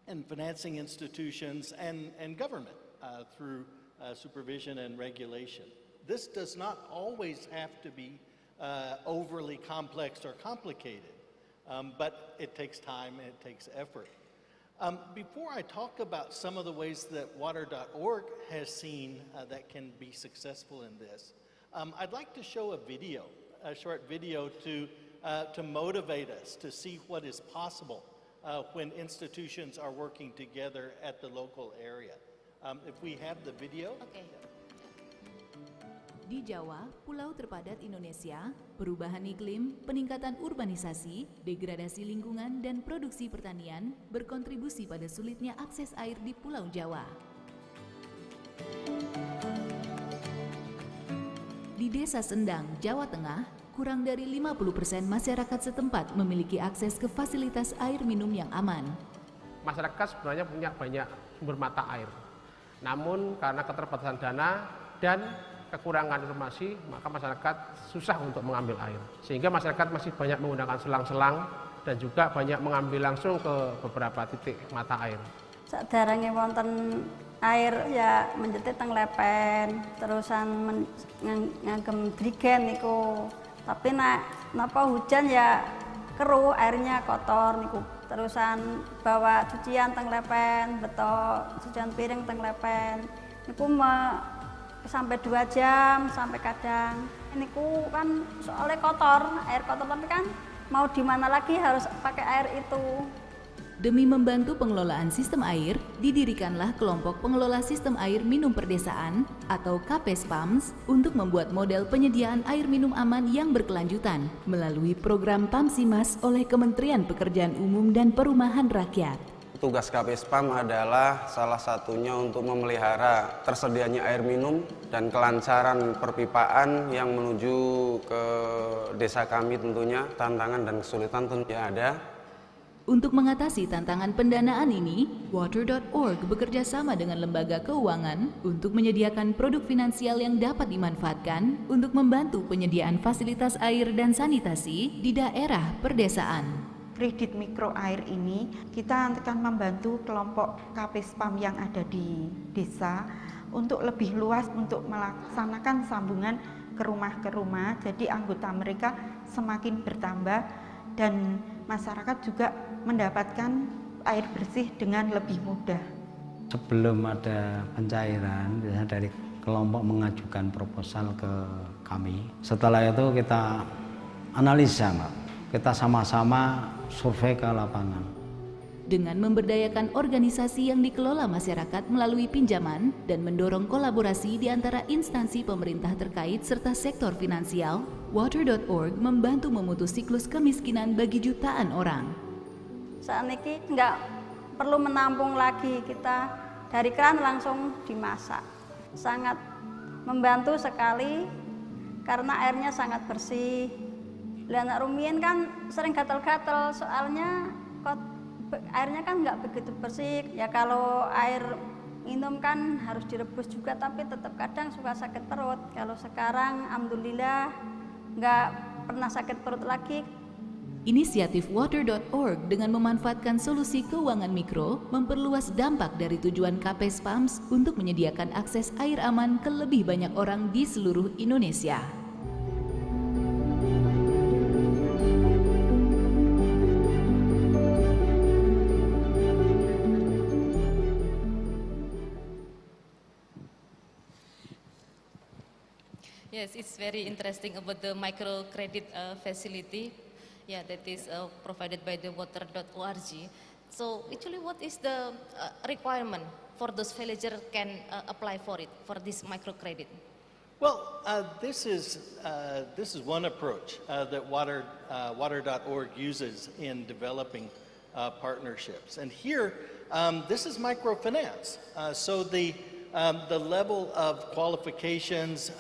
and financing institutions and government through supervision and regulation. This does not always have to be overly complex or complicated, but it takes time and it takes effort. Before I talk about some of the ways that Water.org has seen that can be successful in this, I'd like to show a short video to motivate us to see what is possible when institutions are working together at the local area. If we have the video. Okay. Di Jawa, pulau terpadat Indonesia, perubahan iklim, peningkatan urbanisasi, degradasi lingkungan, dan produksi pertanian berkontribusi pada sulitnya akses air di Pulau Jawa. Di Desa Sendang, Jawa Tengah, kurang dari 50% masyarakat setempat memiliki akses ke fasilitas air minum yang aman. Masyarakat sebenarnya punya banyak sumber mata air. Namun karena keterbatasan dana dan kekurangan informasi, maka masyarakat susah untuk mengambil air. Sehingga masyarakat masih banyak menggunakan selang-selang dan juga banyak mengambil langsung ke beberapa titik mata air. Sadarenge wonten air ya menjetit teng lepen, terusan ngagem drigen niku. Tapi napa hujan ya keruh, airnya kotor niku. Terusan bawa cucian teng lepen, betok cucian piring teng lepen. Niku sampai 2 jam, sampai kadang. Niku kan soalnya kotor, air kotor, tapi kan mau di mana lagi harus pakai air itu. Demi membantu pengelolaan sistem air, didirikanlah kelompok pengelola sistem air minum perdesaan atau KPSPAMS untuk membuat model penyediaan air minum aman yang berkelanjutan melalui program PAMSIMAS oleh Kementerian Pekerjaan Umum dan Perumahan Rakyat. Tugas KPSPAM adalah salah satunya untuk memelihara tersedianya air minum dan kelancaran perpipaan yang menuju ke desa kami tentunya. Tantangan dan kesulitan tentunya ada. Untuk mengatasi tantangan pendanaan ini, Water.org bekerja sama dengan lembaga keuangan untuk menyediakan produk finansial yang dapat dimanfaatkan untuk membantu penyediaan fasilitas air dan sanitasi di daerah perdesaan. Kredit mikro air ini kita akan membantu kelompok KPSPAM yang ada di desa untuk lebih luas untuk melaksanakan sambungan ke rumah, jadi anggota mereka semakin bertambah dan masyarakat juga mendapatkan air bersih dengan lebih mudah. Sebelum ada pencairan, biasanya dari kelompok mengajukan proposal ke kami. Setelah itu kita analisa, Mbak. Kita sama-sama survei ke lapangan. Dengan memberdayakan organisasi yang dikelola masyarakat melalui pinjaman dan mendorong kolaborasi di antara instansi pemerintah terkait serta sektor finansial, Water.org membantu memutus siklus kemiskinan bagi jutaan orang. Saat ini nggak perlu menampung lagi, kita dari keran langsung dimasak. Sangat membantu sekali karena airnya sangat bersih. Anak rumiyin kan sering gatal-gatal soalnya airnya kan nggak begitu bersih. Ya kalau air minum kan harus direbus juga, tapi tetap kadang suka sakit perut. Kalau sekarang alhamdulillah nggak pernah sakit perut lagi. Inisiatif Water.org dengan memanfaatkan solusi keuangan mikro memperluas dampak dari tujuan KPSPAMS untuk menyediakan akses air aman ke lebih banyak orang di seluruh Indonesia. Yes, it's very interesting about the microcredit facility. Yeah, that is provided by the water.org. So actually what is the requirement for those villagers can apply for it, for this microcredit? Well, this is one approach that Water.org uses in developing partnerships. And here, this is microfinance. So the level of qualifications,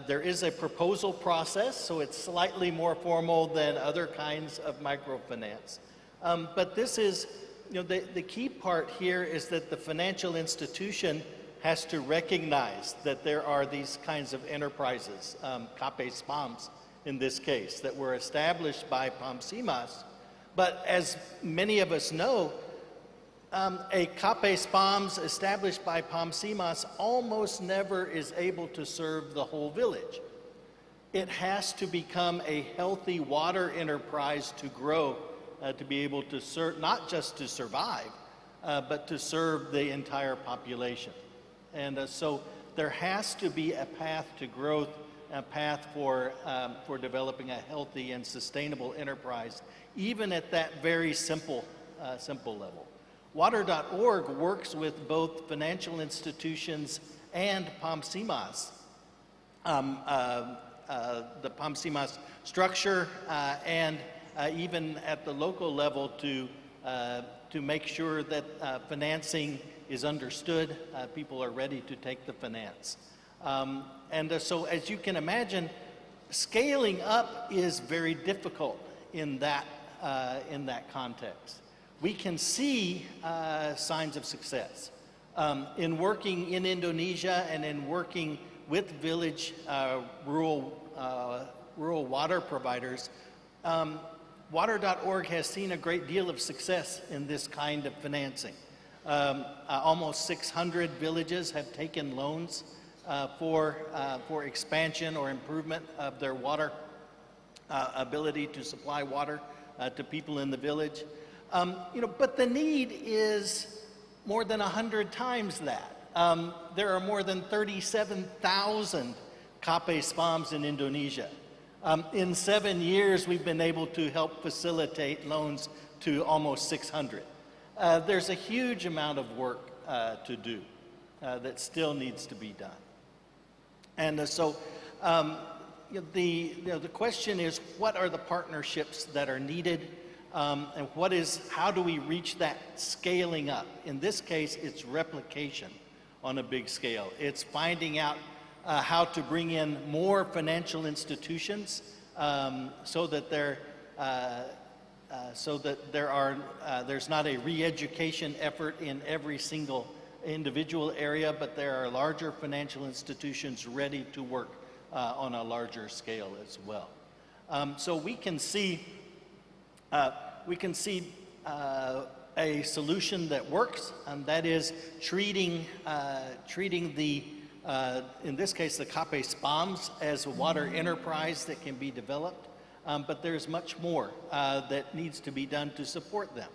there is a proposal process, so it's slightly more formal than other kinds of microfinance. But this is, the key part here is that the financial institution has to recognize that there are these kinds of enterprises, KPSPAMS in this case, that were established by PAMSIMAS. But as many of us know, a KPSPAMS established by PAMSIMAS almost never is able to serve the whole village. It has to become a healthy water enterprise to grow, to be able to serve, not just to survive, but to serve the entire population. And so there has to be a path to growth, a path for developing a healthy and sustainable enterprise, even at that very simple level. Water.org works with both financial institutions and PAMSIMAS, the PAMSIMAS structure, and even at the local level to make sure that financing is understood, people are ready to take the finance. So as you can imagine, scaling up is very difficult in that context. We can see signs of success. In working in Indonesia and in working with village rural water providers, Water.org has seen a great deal of success in this kind of financing. Almost 600 villages have taken loans for expansion or improvement of their water ability to supply water to people in the village. But the need is more than 100 times that. There are more than 37,000 KPSPAMS in Indonesia. In 7 years, we've been able to help facilitate loans to almost 600. There's a huge amount of work to do that still needs to be done. And so the question is, what are the partnerships that are needed? And how do we reach that scaling up? In this case, it's replication on a big scale. It's finding out how to bring in more financial institutions so that there's not a re-education effort in every single individual area, but there are larger financial institutions ready to work on a larger scale as well. So we can see a solution that works, and that is treating the in this case the CAPES-PAMS as a water enterprise that can be developed, but there's much more that needs to be done to support them.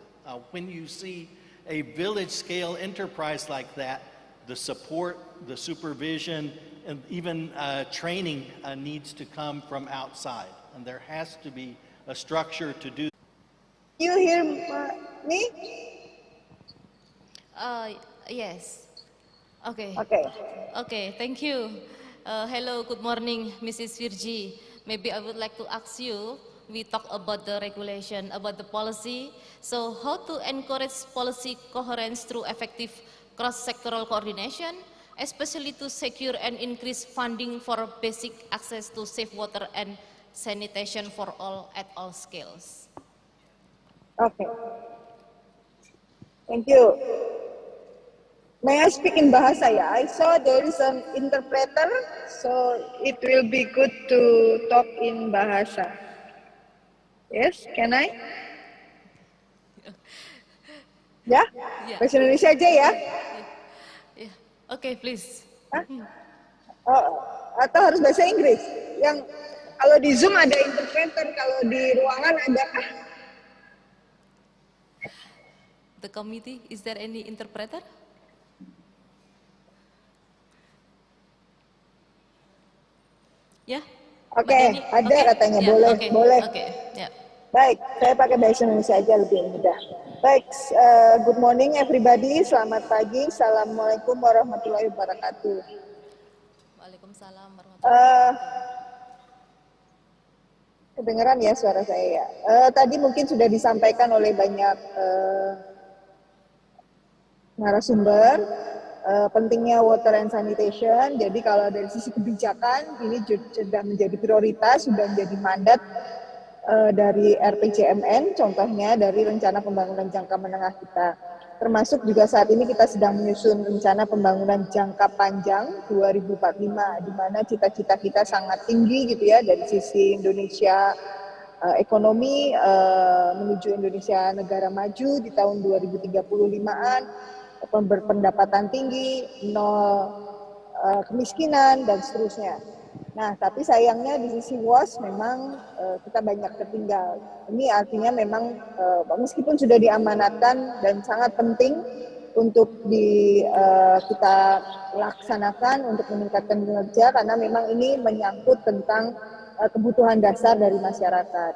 When you see a village-scale enterprise like that, the support, the supervision, and even training needs to come from outside, and there has to be a structure to do. You hear me? Yes. Okay. Okay. Okay, thank you. Hello, good morning, Mrs. Virgi. Maybe I would like to ask you, we talk about the regulation, about the policy. So how to encourage policy coherence through effective cross-sectoral coordination, especially to secure and increase funding for basic access to safe water and sanitation for all at all scales. Okay. Thank you. May I speak in bahasa ya? I saw there is an interpreter, so it will be good to talk in bahasa. Yes, can I? Ya? Bahasa Indonesia aja ya? Okay, please. Oh, atau harus bahasa Inggris? Yang kalau di Zoom ada interpreter, kalau di ruangan ada kah? The committee, is there any interpreter? Ya? Oke, ada katanya, boleh, boleh. Baik, saya pakai bahasa Indonesia aja lebih mudah. Baik, good morning everybody, selamat pagi, assalamualaikum warahmatullahi wabarakatuh. Waalaikumsalam warahmatullahi wabarakatuh. Kedengeran ya suara saya ya. Tadi mungkin sudah disampaikan oleh banyak narasumber, pentingnya water and sanitation. Jadi kalau dari sisi kebijakan ini sudah menjadi prioritas, sudah menjadi mandat dari RPJMN, contohnya dari rencana pembangunan jangka menengah kita. Termasuk juga saat ini kita sedang menyusun rencana pembangunan jangka panjang 2045, di mana cita-cita kita sangat tinggi gitu ya dari sisi Indonesia ekonomi menuju Indonesia negara maju di tahun 2035-an, berpendapatan tinggi, nol kemiskinan dan seterusnya. Nah, tapi sayangnya di sisi WAS memang kita banyak tertinggal. Ini artinya memang meskipun sudah diamanatkan dan sangat penting untuk kita laksanakan untuk meningkatkan kinerja, karena memang ini menyangkut tentang kebutuhan dasar dari masyarakat.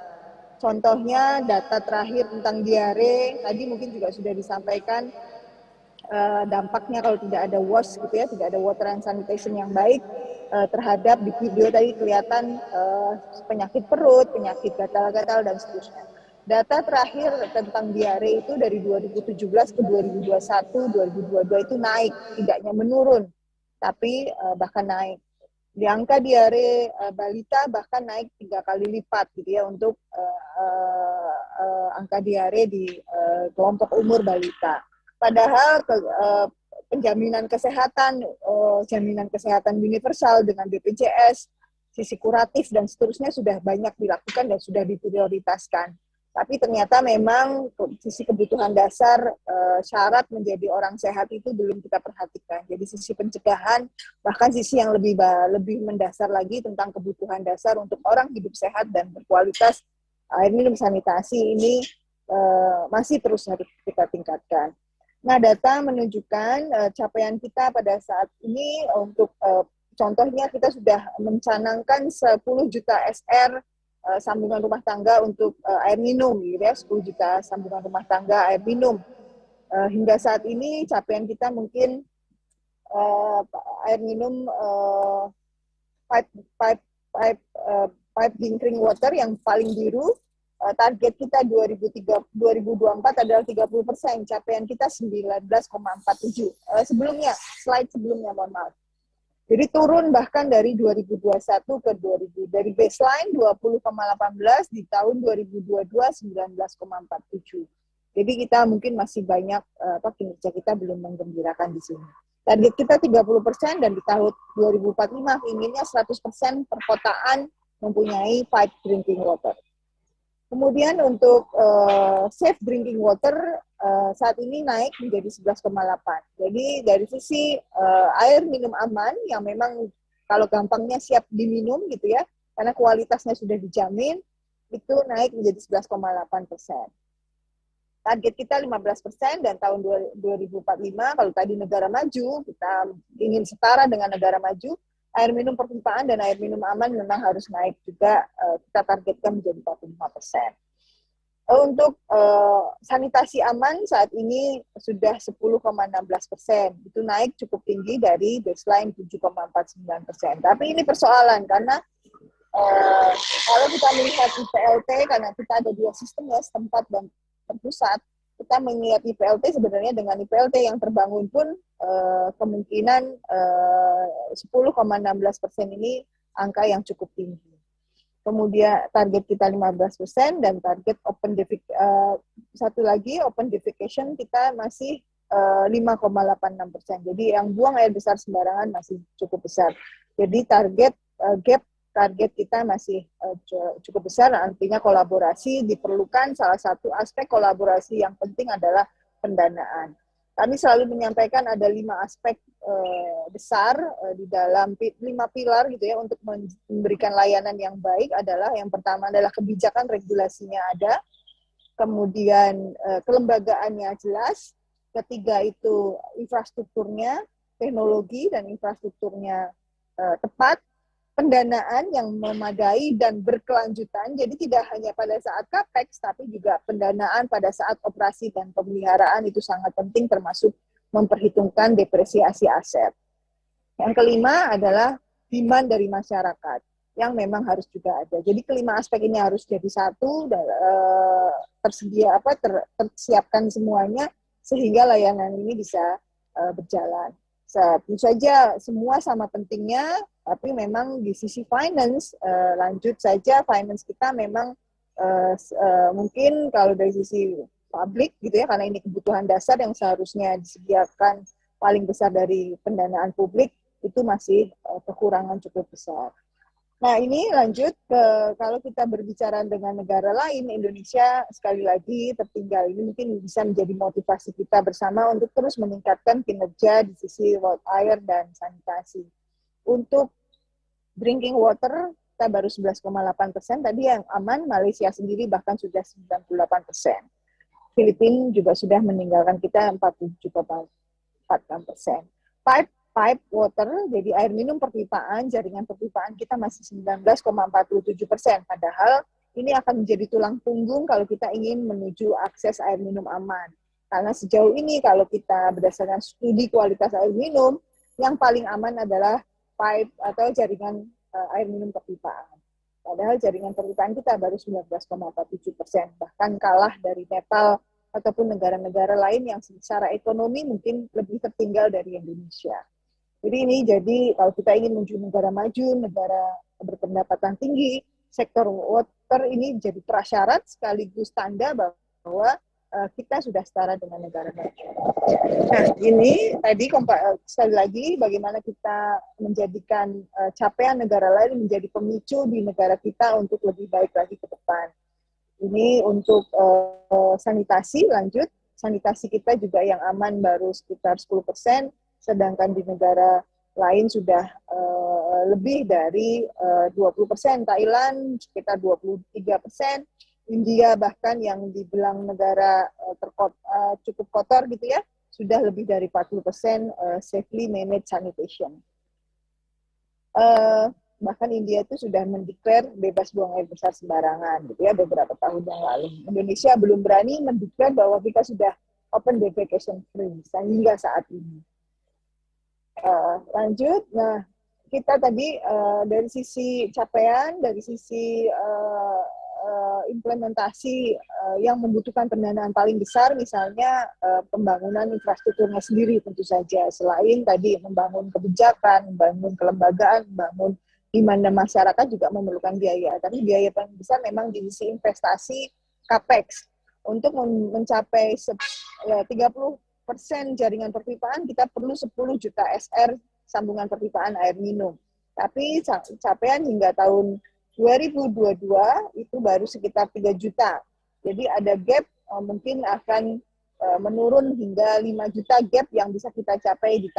Contohnya data terakhir tentang diare, tadi mungkin juga sudah disampaikan dampaknya kalau tidak ada WAS gitu ya, tidak ada water and sanitation yang baik terhadap di video tadi kelihatan penyakit perut, penyakit gatal-gatal dan seterusnya. Data terakhir tentang diare itu dari 2017 ke 2021, 2022 itu naik, tidaknya menurun, tapi bahkan naik. Di angka diare balita bahkan naik 3 kali lipat gitu ya untuk angka diare di kelompok umur balita. Padahal penjaminan kesehatan, jaminan kesehatan universal dengan BPJS, sisi kuratif dan seterusnya sudah banyak dilakukan dan sudah diprioritaskan. Tapi ternyata memang sisi kebutuhan dasar, syarat menjadi orang sehat itu belum kita perhatikan. Jadi sisi pencegahan, bahkan sisi yang lebih mendasar lagi tentang kebutuhan dasar untuk orang hidup sehat dan berkualitas air minum sanitasi ini masih terus harus kita tingkatkan. Nah, data menunjukkan capaian kita pada saat ini untuk contohnya kita sudah mencanangkan 10 juta SR sambungan rumah tangga untuk air minum, gitu ya, 10 juta sambungan rumah tangga air minum. Hingga saat ini capaian kita mungkin air minum pipe drinking water yang paling biru target kita 2024 adalah 30%, capaian kita 19,47. Sebelumnya, slide sebelumnya, mohon maaf. Jadi turun bahkan dari 2021 ke 2000, dari baseline 20,18 di tahun 2022 19,47. Jadi kita mungkin masih banyak kinerja kita belum menggembirakan di sini. Target kita 30% dan di tahun 2045 inginnya 100% perkotaan mempunyai pipe drinking water. Kemudian untuk safe drinking water saat ini naik menjadi 11,8. Jadi dari sisi air minum aman yang memang kalau gampangnya siap diminum gitu ya, karena kualitasnya sudah dijamin, itu naik menjadi 11,8%. Target kita 15% dan tahun 2045, kalau tadi negara maju, kita ingin setara dengan negara maju, air minum perpipaan dan air minum aman memang harus naik juga, kita targetkan menjadi 45%. Untuk sanitasi aman saat ini sudah 10,16%, itu naik cukup tinggi dari baseline 7,49%. Tapi ini persoalan karena kalau kita melihat IPLT, karena kita ada dua sistem ya, setempat dan terpusat, kita melihat IPLT sebenarnya dengan IPLT yang terbangun pun kemungkinan 10,16% ini angka yang cukup tinggi. Kemudian target kita 15% dan target satu lagi open defecation kita masih 5,86%. Jadi yang buang air besar sembarangan masih cukup besar. Jadi gap target kita masih cukup besar, artinya kolaborasi diperlukan. Salah satu aspek kolaborasi yang penting adalah pendanaan. Kami selalu menyampaikan ada 5 aspek besar di dalam 5 pilar gitu ya untuk memberikan layanan yang baik. Adalah yang pertama adalah kebijakan regulasinya ada, kemudian kelembagaannya jelas, ketiga itu infrastrukturnya, teknologi dan infrastrukturnya tepat, pendanaan yang memadai dan berkelanjutan, jadi tidak hanya pada saat capex, tapi juga pendanaan pada saat operasi dan pemeliharaan itu sangat penting, termasuk memperhitungkan depresiasi aset. Yang kelima adalah demand dari masyarakat, yang memang harus juga ada. Jadi kelima aspek ini harus jadi satu, tersiapkan semuanya, sehingga layanan ini bisa berjalan. Tentu saja semua sama pentingnya, tapi memang di sisi finance, lanjut saja finance kita memang mungkin kalau dari sisi publik gitu ya, karena ini kebutuhan dasar yang seharusnya disediakan paling besar dari pendanaan publik, itu masih kekurangan cukup besar. Nah ini lanjut ke kalau kita berbicara dengan negara lain, Indonesia sekali lagi tertinggal. Ini mungkin bisa menjadi motivasi kita bersama untuk terus meningkatkan kinerja di sisi water air dan sanitasi. Untuk drinking water kita baru 11,8%, tadi yang aman Malaysia sendiri bahkan sudah 98%. Filipina juga sudah meninggalkan kita 47,46%. Pipe water, jadi air minum perpipaan, jaringan perpipaan kita masih 19,47%. Padahal ini akan menjadi tulang punggung kalau kita ingin menuju akses air minum aman. Karena sejauh ini kalau kita berdasarkan studi kualitas air minum, yang paling aman adalah pipe atau jaringan air minum perpipaan. Padahal jaringan perpipaan kita baru 19,47%, bahkan kalah dari Nepal ataupun negara-negara lain yang secara ekonomi mungkin lebih tertinggal dari Indonesia. Jadi kalau kita ingin menuju negara maju, negara berpendapatan tinggi, sektor water ini jadi prasyarat sekaligus tanda bahwa kita sudah setara dengan negara maju. Nah, ini tadi sekali lagi bagaimana kita menjadikan capaian negara lain menjadi pemicu di negara kita untuk lebih baik lagi ke depan. Ini untuk sanitasi, lanjut. Sanitasi kita juga yang aman baru sekitar 10%, sedangkan di negara lain sudah lebih dari 20%. Thailand sekitar 23%, India bahkan yang dibilang negara cukup kotor gitu ya, sudah lebih dari 40% safely managed sanitation. Bahkan India itu sudah mendeklar bebas buang air besar sembarangan gitu ya beberapa tahun yang lalu. Indonesia belum berani mendeklar bahwa kita sudah open defecation free hingga saat ini. Lanjut, nah kita tadi dari sisi capaian, dari sisi implementasi yang membutuhkan pendanaan paling besar, misalnya pembangunan infrastrukturnya sendiri tentu saja. Selain tadi membangun kebijakan, membangun kelembagaan, membangun di mana masyarakat juga memerlukan biaya. Tapi biaya paling besar memang di sisi investasi CAPEX. Untuk mencapai 30% jaringan perpipaan, kita perlu 10 juta SR sambungan perpipaan air minum. Tapi capaian hingga tahun 2022 itu baru sekitar 3 juta. Jadi ada gap mungkin akan menurun hingga 5 juta gap yang bisa kita capai di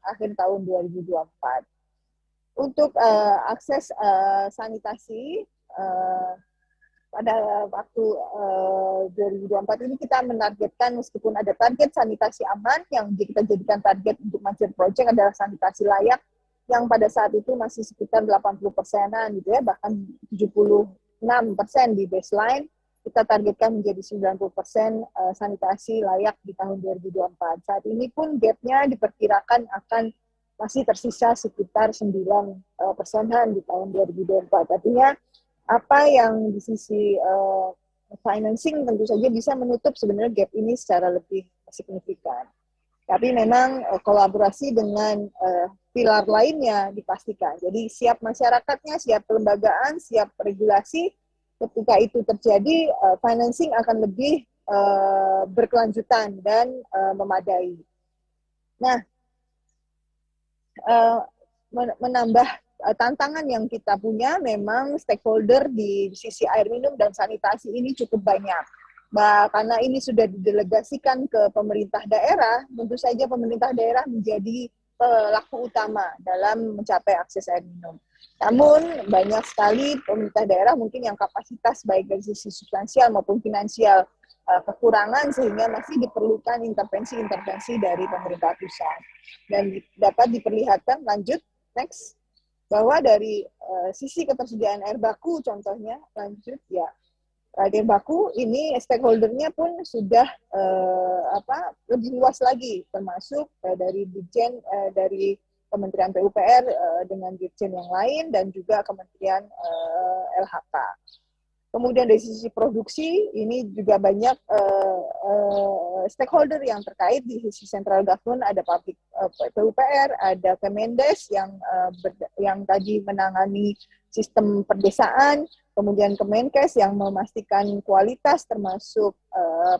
akhir tahun 2024. Untuk akses sanitasi, pada waktu 2024 ini kita menargetkan, meskipun ada target sanitasi aman yang kita jadikan target untuk major project adalah sanitasi layak, yang pada saat itu masih sekitar 80%-an gitu ya, bahkan 76% di baseline, kita targetkan menjadi 90% sanitasi layak di tahun 2024. Saat ini pun gap-nya diperkirakan akan masih tersisa sekitar 9%-an di tahun 2024. Artinya apa yang di sisi financing tentu saja bisa menutup sebenarnya gap ini secara lebih signifikan. Tapi memang kolaborasi dengan pilar lainnya dipastikan. Jadi siap masyarakatnya, siap kelembagaan, siap regulasi. Ketika itu terjadi, financing akan lebih berkelanjutan dan memadai. Nah, menambah tantangan yang kita punya, memang stakeholder di sisi air minum dan sanitasi ini cukup banyak. Karena ini sudah didelegasikan ke pemerintah daerah, tentu saja pemerintah daerah menjadi pelaku utama dalam mencapai akses air minum. Namun banyak sekali pemerintah daerah mungkin yang kapasitas baik dari sisi substansial maupun finansial kekurangan, sehingga masih diperlukan intervensi-intervensi dari pemerintah pusat. Dan dapat diperlihatkan, lanjut, next, bahwa dari sisi ketersediaan air baku contohnya, lanjut ya, air baku ini stakeholdernya pun sudah lebih luas lagi, termasuk dari Dirjen, dari Kementerian PUPR dengan Dirjen yang lain, dan juga Kementerian LHK. Kemudian dari sisi produksi, ini juga banyak stakeholder yang terkait. Di sisi central government ada public PUPR, ada Kemendes yang tadi menangani sistem perdesaan, kemudian Kemenkes yang memastikan kualitas termasuk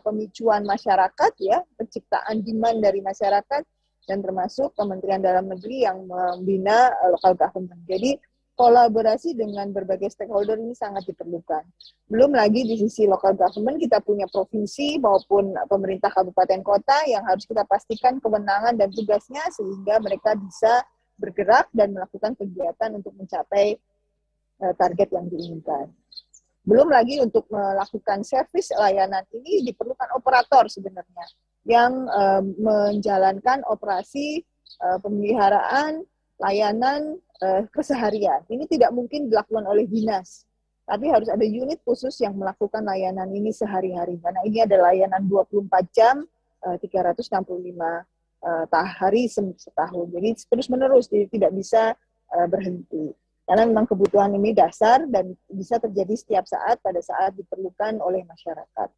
pemicuan masyarakat, ya, penciptaan demand dari masyarakat, dan termasuk Kementerian Dalam Negeri yang membina local government. Jadi kolaborasi dengan berbagai stakeholder ini sangat diperlukan. Belum lagi di sisi local government, kita punya provinsi maupun pemerintah kabupaten kota yang harus kita pastikan kewenangan dan tugasnya sehingga mereka bisa bergerak dan melakukan kegiatan untuk mencapai target yang diinginkan. Belum lagi untuk melakukan servis layanan ini diperlukan operator sebenarnya yang menjalankan operasi pemeliharaan layanan keseharian. Ini tidak mungkin dilakukan oleh dinas, tapi harus ada unit khusus yang melakukan layanan ini sehari-hari. Karena ini ada layanan 24 jam, 365 hari setahun. Jadi terus-menerus, tidak bisa berhenti. Karena memang kebutuhan ini dasar dan bisa terjadi setiap saat pada saat diperlukan oleh masyarakat.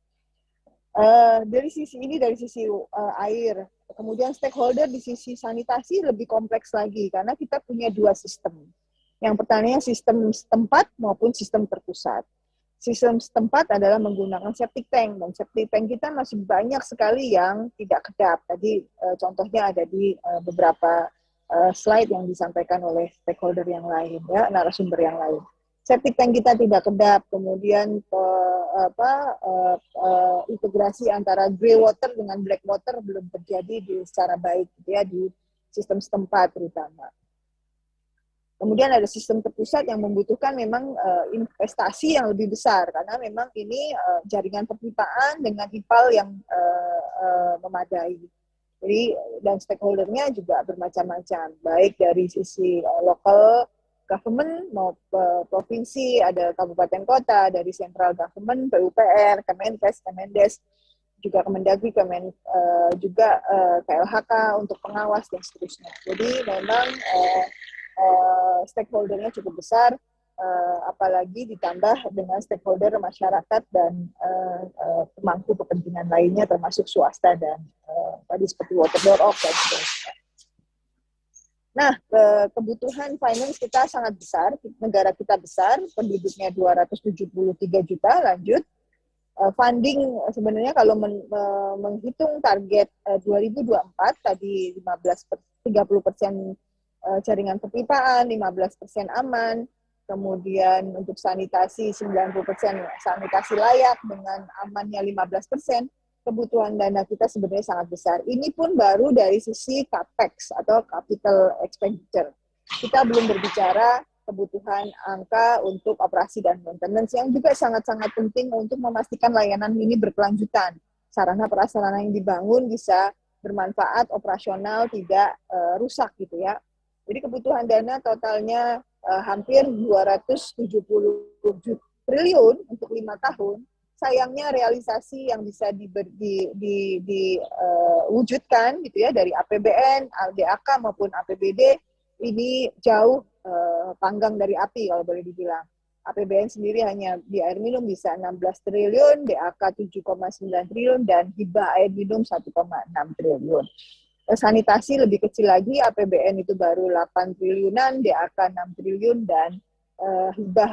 Dari sisi ini, dari sisi air, kemudian stakeholder di sisi sanitasi lebih kompleks lagi karena kita punya dua sistem. Yang pertama sistem setempat maupun sistem terpusat. Sistem setempat adalah menggunakan septic tank, dan septic tank kita masih banyak sekali yang tidak kedap. Tadi contohnya ada di beberapa slide yang disampaikan oleh stakeholder yang lain, ya, narasumber yang lain. Septic tank kita tidak kedap, kemudian integrasi antara grey water dengan black water belum terjadi secara baik, ya, di sistem setempat terutama. Kemudian ada sistem terpusat yang membutuhkan memang investasi yang lebih besar karena memang ini jaringan perpipaan dengan IPAL yang memadai. Jadi dan stakeholdernya juga bermacam-macam, baik dari sisi local government maupun provinsi, ada kabupaten kota, dari central government, PUPR, Kemenkes, Kemendes, juga Kemendagri, juga KLHK untuk pengawas dan seterusnya. Jadi memang stakeholdernya cukup besar apalagi ditambah dengan stakeholder masyarakat dan pemangku kepentingan lainnya termasuk swasta dan tadi seperti water.org dan sebagainya. Nah, kebutuhan finance kita sangat besar, negara kita besar, penduduknya 273 juta, lanjut. Funding sebenarnya kalau menghitung target 2024 tadi 30% jaringan perpipaan, 15% aman, kemudian untuk sanitasi 90% sanitasi layak dengan amannya 15%, kebutuhan dana kita sebenarnya sangat besar. Ini pun baru dari sisi capex atau capital expenditure. Kita belum berbicara kebutuhan angka untuk operasi dan maintenance yang juga sangat-sangat penting untuk memastikan layanan ini berkelanjutan. Sarana prasarana yang dibangun bisa bermanfaat, operasional, tidak rusak gitu ya. Jadi kebutuhan dana totalnya hampir 270 triliun untuk 5 tahun. Sayangnya realisasi yang bisa diwujudkan gitu ya dari APBN, DAK maupun APBD ini jauh panggang dari api kalau boleh dibilang. APBN sendiri hanya di air minum bisa 16 triliun, DAK 7,9 triliun, dan hibah air minum 1,6 triliun. Sanitasi lebih kecil lagi, APBN itu baru 8 triliunan, DAK 6 triliun, dan hibah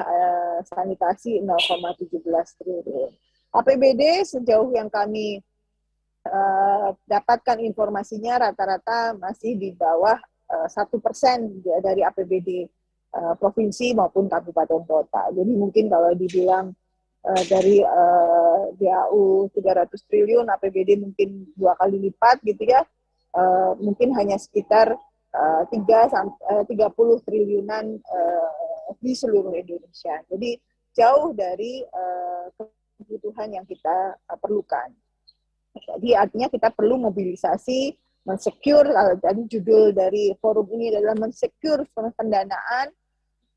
sanitasi 0,17 triliun. APBD sejauh yang kami dapatkan informasinya rata-rata masih di bawah 1% dari APBD provinsi maupun kabupaten kota. Jadi mungkin kalau dibilang dari DAU 300 triliun, APBD mungkin 2 kali lipat gitu ya, mungkin hanya sekitar 30 triliunan di seluruh Indonesia. Jadi jauh dari kebutuhan yang kita perlukan. Jadi artinya kita perlu mobilisasi, mensecure, tadi judul dari forum ini adalah mensecure pendanaan.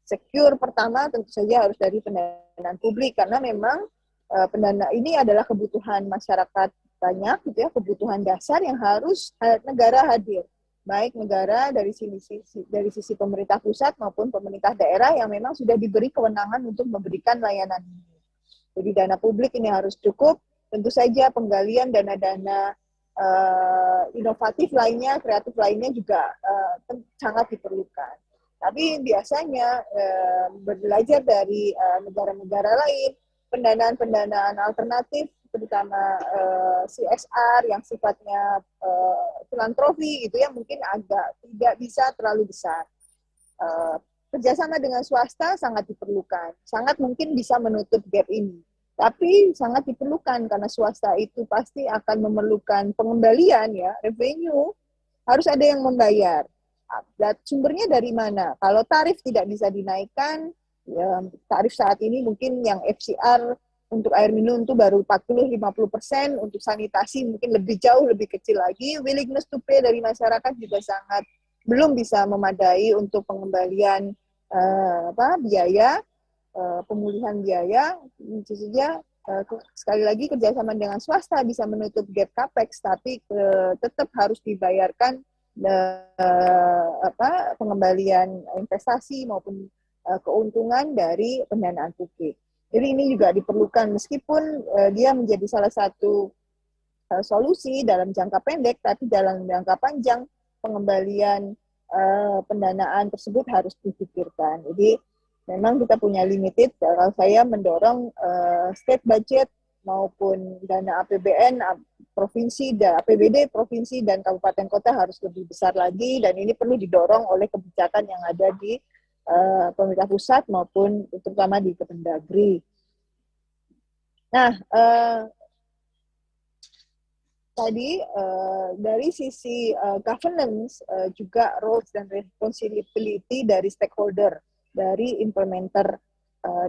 Secure pertama tentu saja harus dari pendanaan publik, karena memang pendanaan ini adalah kebutuhan masyarakat banyak, gitu ya, kebutuhan dasar yang harus negara hadir. Baik negara dari sisi pemerintah pusat maupun pemerintah daerah yang memang sudah diberi kewenangan untuk memberikan layanan ini. Jadi dana publik ini harus cukup. Tentu saja penggalian dana-dana inovatif lainnya, kreatif lainnya juga sangat diperlukan. Tapi biasanya belajar dari negara-negara lain, pendanaan-pendanaan alternatif, terutama CSR yang sifatnya filantropi gitu ya, mungkin agak tidak bisa terlalu besar. Kerjasama dengan swasta sangat diperlukan, sangat mungkin bisa menutup gap ini. Tapi sangat diperlukan karena swasta itu pasti akan memerlukan pengembalian ya, revenue, harus ada yang membayar. Dan sumbernya dari mana? Kalau tarif tidak bisa dinaikkan, ya, tarif saat ini mungkin yang FCR untuk air minum itu baru 40-50%, untuk sanitasi mungkin lebih jauh, lebih kecil lagi. Willingness to pay dari masyarakat juga sangat belum bisa memadai untuk pengembalian biaya, pemulihan biaya. Tentu saja sekali lagi kerjasama dengan swasta bisa menutup gap capex, tapi tetap harus dibayarkan pengembalian investasi maupun keuntungan dari pendanaan publik. Jadi ini juga diperlukan meskipun dia menjadi salah satu solusi dalam jangka pendek, tapi dalam jangka panjang pengembalian pendanaan tersebut harus dipikirkan. Jadi memang kita punya limited. Kalau saya mendorong state budget maupun dana APBN provinsi dan APBD provinsi dan kabupaten kota harus lebih besar lagi, dan ini perlu didorong oleh kebijakan yang ada di pemerintah pusat maupun terutama di Kemendagri. Nah, tadi dari sisi governance juga roles dan responsibility dari stakeholder, dari implementer,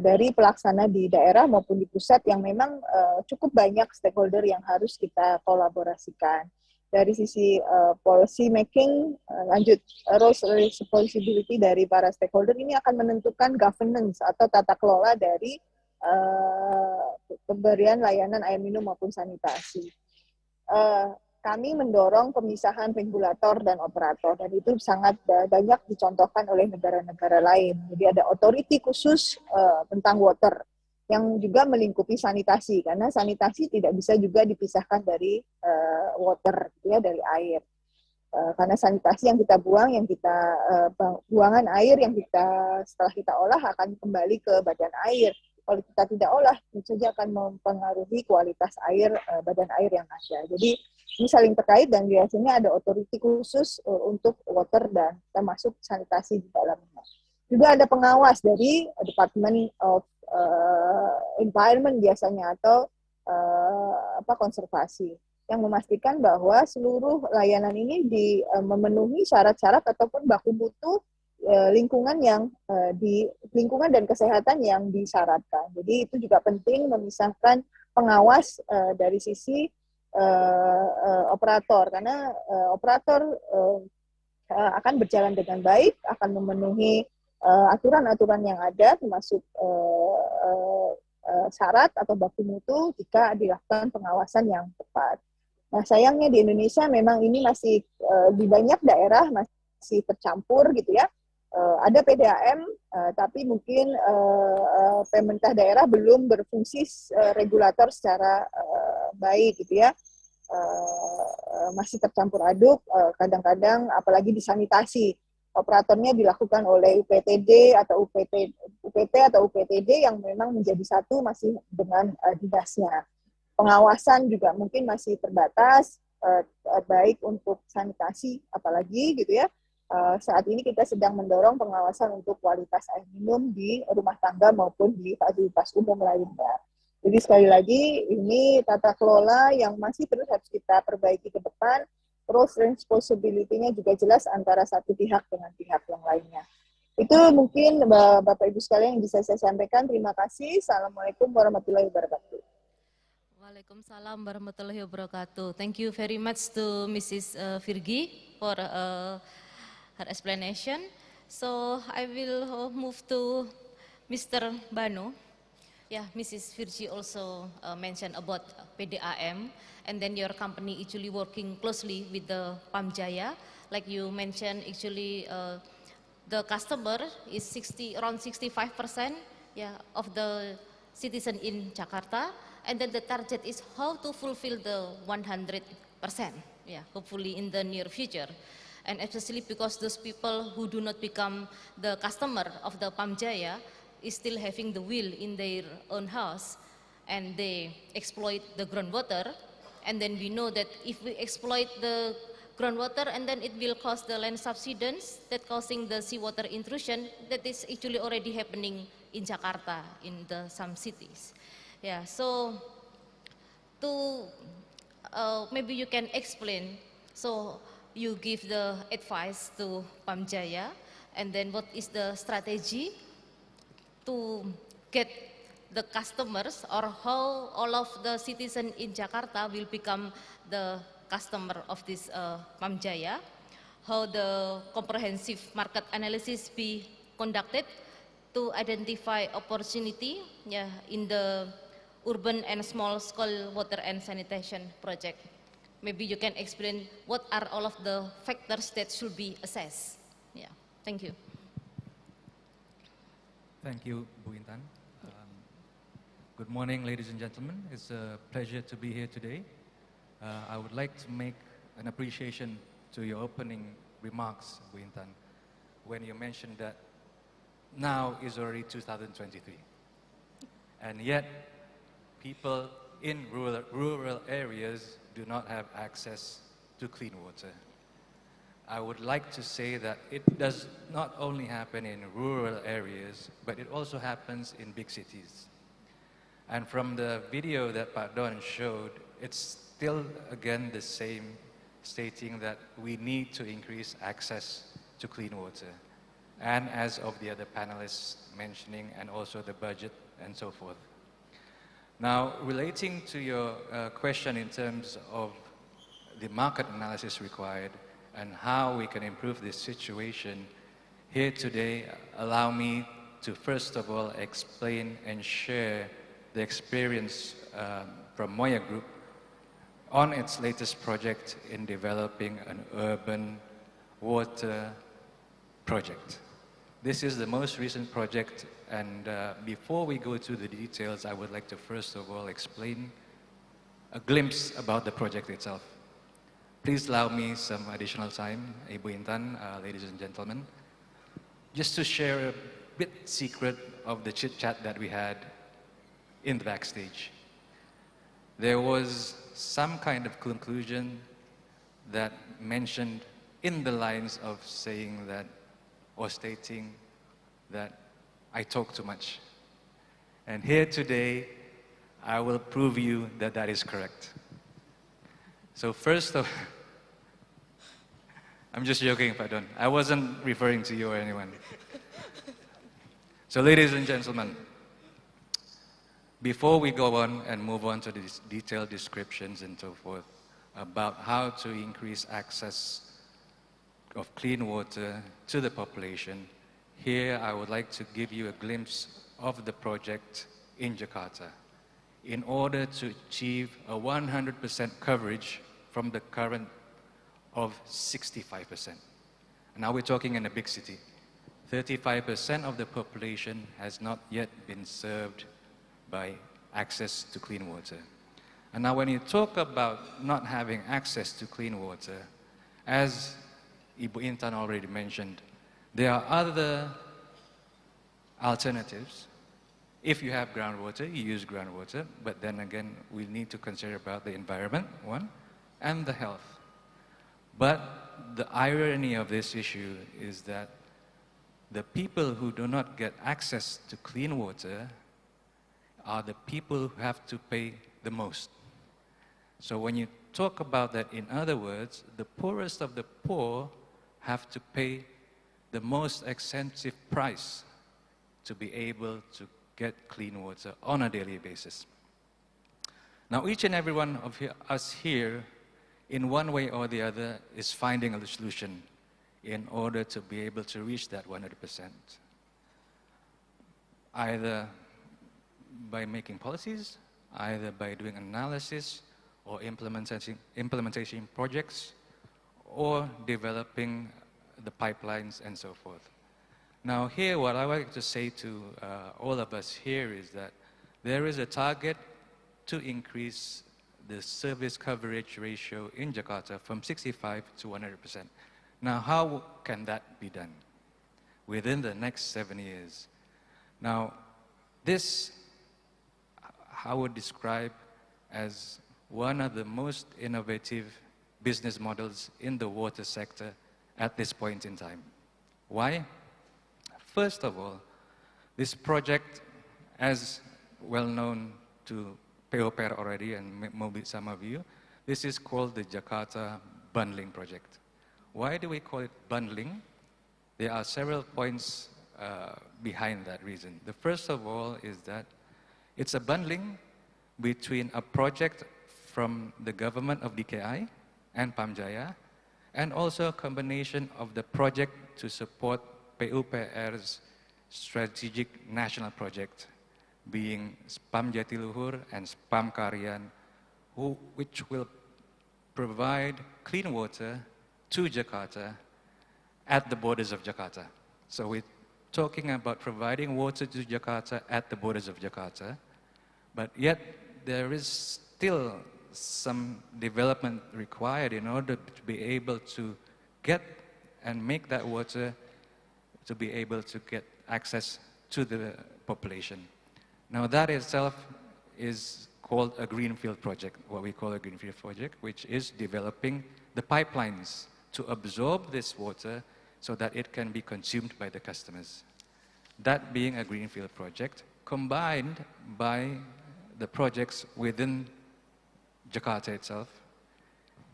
dari pelaksana di daerah maupun di pusat yang memang cukup banyak stakeholder yang harus kita kolaborasikan. Dari sisi policy making, lanjut, roles responsibility dari para stakeholder ini akan menentukan governance atau tata kelola dari pemberian layanan air minum maupun sanitasi. kami mendorong pemisahan regulator dan operator, dan itu sangat banyak dicontohkan oleh negara-negara lain. Jadi ada otoriti khusus tentang water yang juga melingkupi sanitasi, karena sanitasi tidak bisa juga dipisahkan dari water, ya, dari air. Karena sanitasi yang kita buang, buangan air yang setelah kita olah akan kembali ke badan air. Kalau kita tidak olah, tentu saja akan mempengaruhi kualitas air, badan air yang ada. Jadi ini saling terkait dan biasanya ada otoriti khusus untuk water dan termasuk sanitasi di dalamnya. Juga ada pengawas dari Department of Environment biasanya atau konservasi yang memastikan bahwa seluruh layanan ini memenuhi syarat-syarat ataupun baku mutu lingkungan lingkungan dan kesehatan yang disyaratkan. Jadi itu juga penting memisahkan pengawas dari sisi operator, karena operator akan berjalan dengan baik, akan memenuhi aturan-aturan yang ada, termasuk syarat atau baku mutu jika dilakukan pengawasan yang tepat. Nah, sayangnya di Indonesia memang ini masih di banyak daerah masih tercampur gitu ya. Ada PDAM, tapi mungkin pemerintah daerah belum berfungsi regulator secara baik gitu ya. Masih tercampur aduk, kadang-kadang apalagi di sanitasi. Operatornya dilakukan oleh UPTD atau UPT atau UPTD yang memang menjadi satu masih dengan dinasnya. Pengawasan juga mungkin masih terbatas, baik untuk sanitasi apalagi gitu ya. Saat ini kita sedang mendorong pengawasan untuk kualitas air minum di rumah tangga maupun di fasilitas umum lainnya. Jadi sekali lagi ini tata kelola yang masih terus harus kita perbaiki ke depan. Terus responsibility-nya juga jelas antara satu pihak dengan pihak yang lainnya. Itu mungkin Bapak Ibu sekalian yang bisa saya sampaikan. Terima kasih. Assalamualaikum warahmatullahi wabarakatuh. Waalaikumsalam warahmatullahi wabarakatuh. Thank you very much to Mrs. Virgi for her explanation. So I will move to Mr. Banu. Yeah, Mrs. Virgi also mentioned about PDAM, and then your company actually working closely with the Pamjaya. Like you mentioned, actually the customer is around 65% of the citizen in Jakarta, and then the target is how to fulfill the 100%, hopefully in the near future. And especially because those people who do not become the customer of the Pamjaya is still having the will in their own house, and they exploit the groundwater, and then we know that if we exploit the groundwater and then it will cause the land subsidence that causing the seawater intrusion that is actually already happening in Jakarta in some cities. Yeah, so to maybe you can explain, so you give the advice to Pamjaya, and then what is the strategy to get the customers, or how all of the citizens in Jakarta will become the customer of this Pamjaya, how the comprehensive market analysis be conducted to identify opportunity in the urban and small scale water and sanitation project. Maybe you can explain what are all of the factors that should be assessed. Yeah, thank you. Thank you, Bu Intan. Good morning, ladies and gentlemen. It's a pleasure to be here today. I would like to make an appreciation to your opening remarks, Bu Intan, when you mentioned that now is already 2023. And yet, people in rural areas do not have access to clean water. I would like to say that it does not only happen in rural areas, but it also happens in big cities. And from the video that Pak Don showed, it's still again the same, stating that we need to increase access to clean water. And as of the other panelists mentioning, and also the budget and so forth. Now, relating to your question in terms of the market analysis required, and how we can improve this situation, here today, allow me to first of all explain and share the experience from Moya Group on its latest project in developing an urban water project. This is the most recent project, and before we go to the details, I would like to first of all explain a glimpse about the project itself. Please allow me some additional time, Ibu Intan, ladies and gentlemen, just to share a bit secret of the chit-chat that we had in the backstage. There was some kind of conclusion that mentioned in the lines of saying that, or stating that I talk too much. And here today, I will prove you that that is correct. So first of, I'm just joking, pardon. I wasn't referring to you or anyone. So ladies and gentlemen, before we go on and move on to the detailed descriptions and so forth about how to increase access of clean water to the population, here I would like to give you a glimpse of the project in Jakarta in order to achieve a 100% coverage from the current of 65%. Now we're talking in a big city. 35% of the population has not yet been served by access to clean water. And now when you talk about not having access to clean water, as Ibu Intan already mentioned, there are other alternatives. If you have groundwater, you use groundwater, but then again, we need to consider about the environment, one, and the health. But the irony of this issue is that the people who do not get access to clean water are the people who have to pay the most. So when you talk about that, in other words, the poorest of the poor have to pay the most expensive price to be able to get clean water on a daily basis. Now, each and every one of us here, in one way or the other, is finding a solution in order to be able to reach that 100%. Either by making policies, either by doing analysis or implementation projects, or developing the pipelines and so forth. Now here, what I like to say to all of us here is that there is a target to increase the service coverage ratio in Jakarta from 65 to 100%. Now, how can that be done? Within the next 7 years. Now, this I would describe as one of the most innovative business models in the water sector at this point in time. Why? First of all, this project, as well known to PUPR already and maybe some of you, this is called the Jakarta Bundling Project. Why do we call it bundling? There are several points behind that reason. The first of all is that it's a bundling between a project from the government of DKI and Pamjaya, and also a combination of the project to support PUPR's strategic national project, being Spam Jatiluhur and Spam Karyan, which will provide clean water to Jakarta at the borders of Jakarta. So we're talking about providing water to Jakarta at the borders of Jakarta, but yet there is still some development required in order to be able to get and make that water to be able to get access to the population. Now that itself is called a greenfield project, what we call a greenfield project, which is developing the pipelines to absorb this water so that it can be consumed by the customers. That being a greenfield project, combined by the projects within Jakarta itself,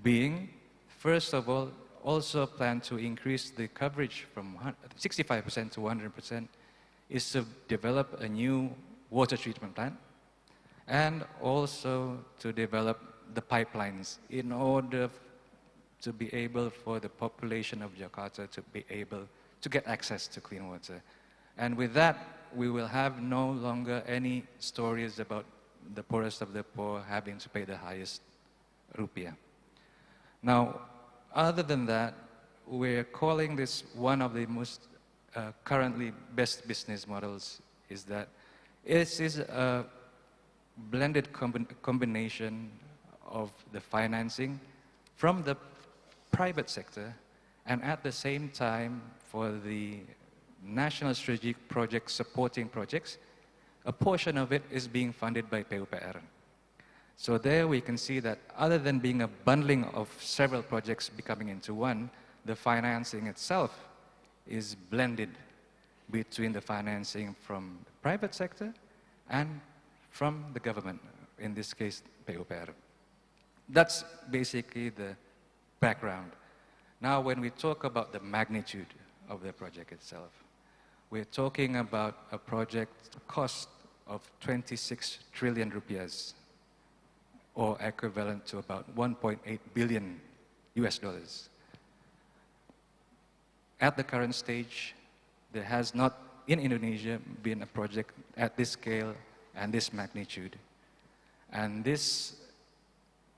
being, first of all, also plan to increase the coverage from 65% to 100%, is to develop a new water treatment plant, and also to develop the pipelines in order to be able for the population of Jakarta to be able to get access to clean water. And with that, we will have no longer any stories about the poorest of the poor having to pay the highest rupiah. Now, other than that, we're calling this one of the most currently best business models is that it is a blended combination of the financing from the private sector and at the same time for the national strategic project supporting projects, a portion of it is being funded by PUPR. So there we can see that other than being a bundling of several projects becoming into one, the financing itself is blended between the financing from the private sector and from the government, in this case, PUPR. That's basically the background. Now, when we talk about the magnitude of the project itself, we're talking about a project cost of 26 trillion rupiahs, or equivalent to about 1.8 billion US dollars. At the current stage, there has not, in Indonesia, been a project at this scale and this magnitude. And this,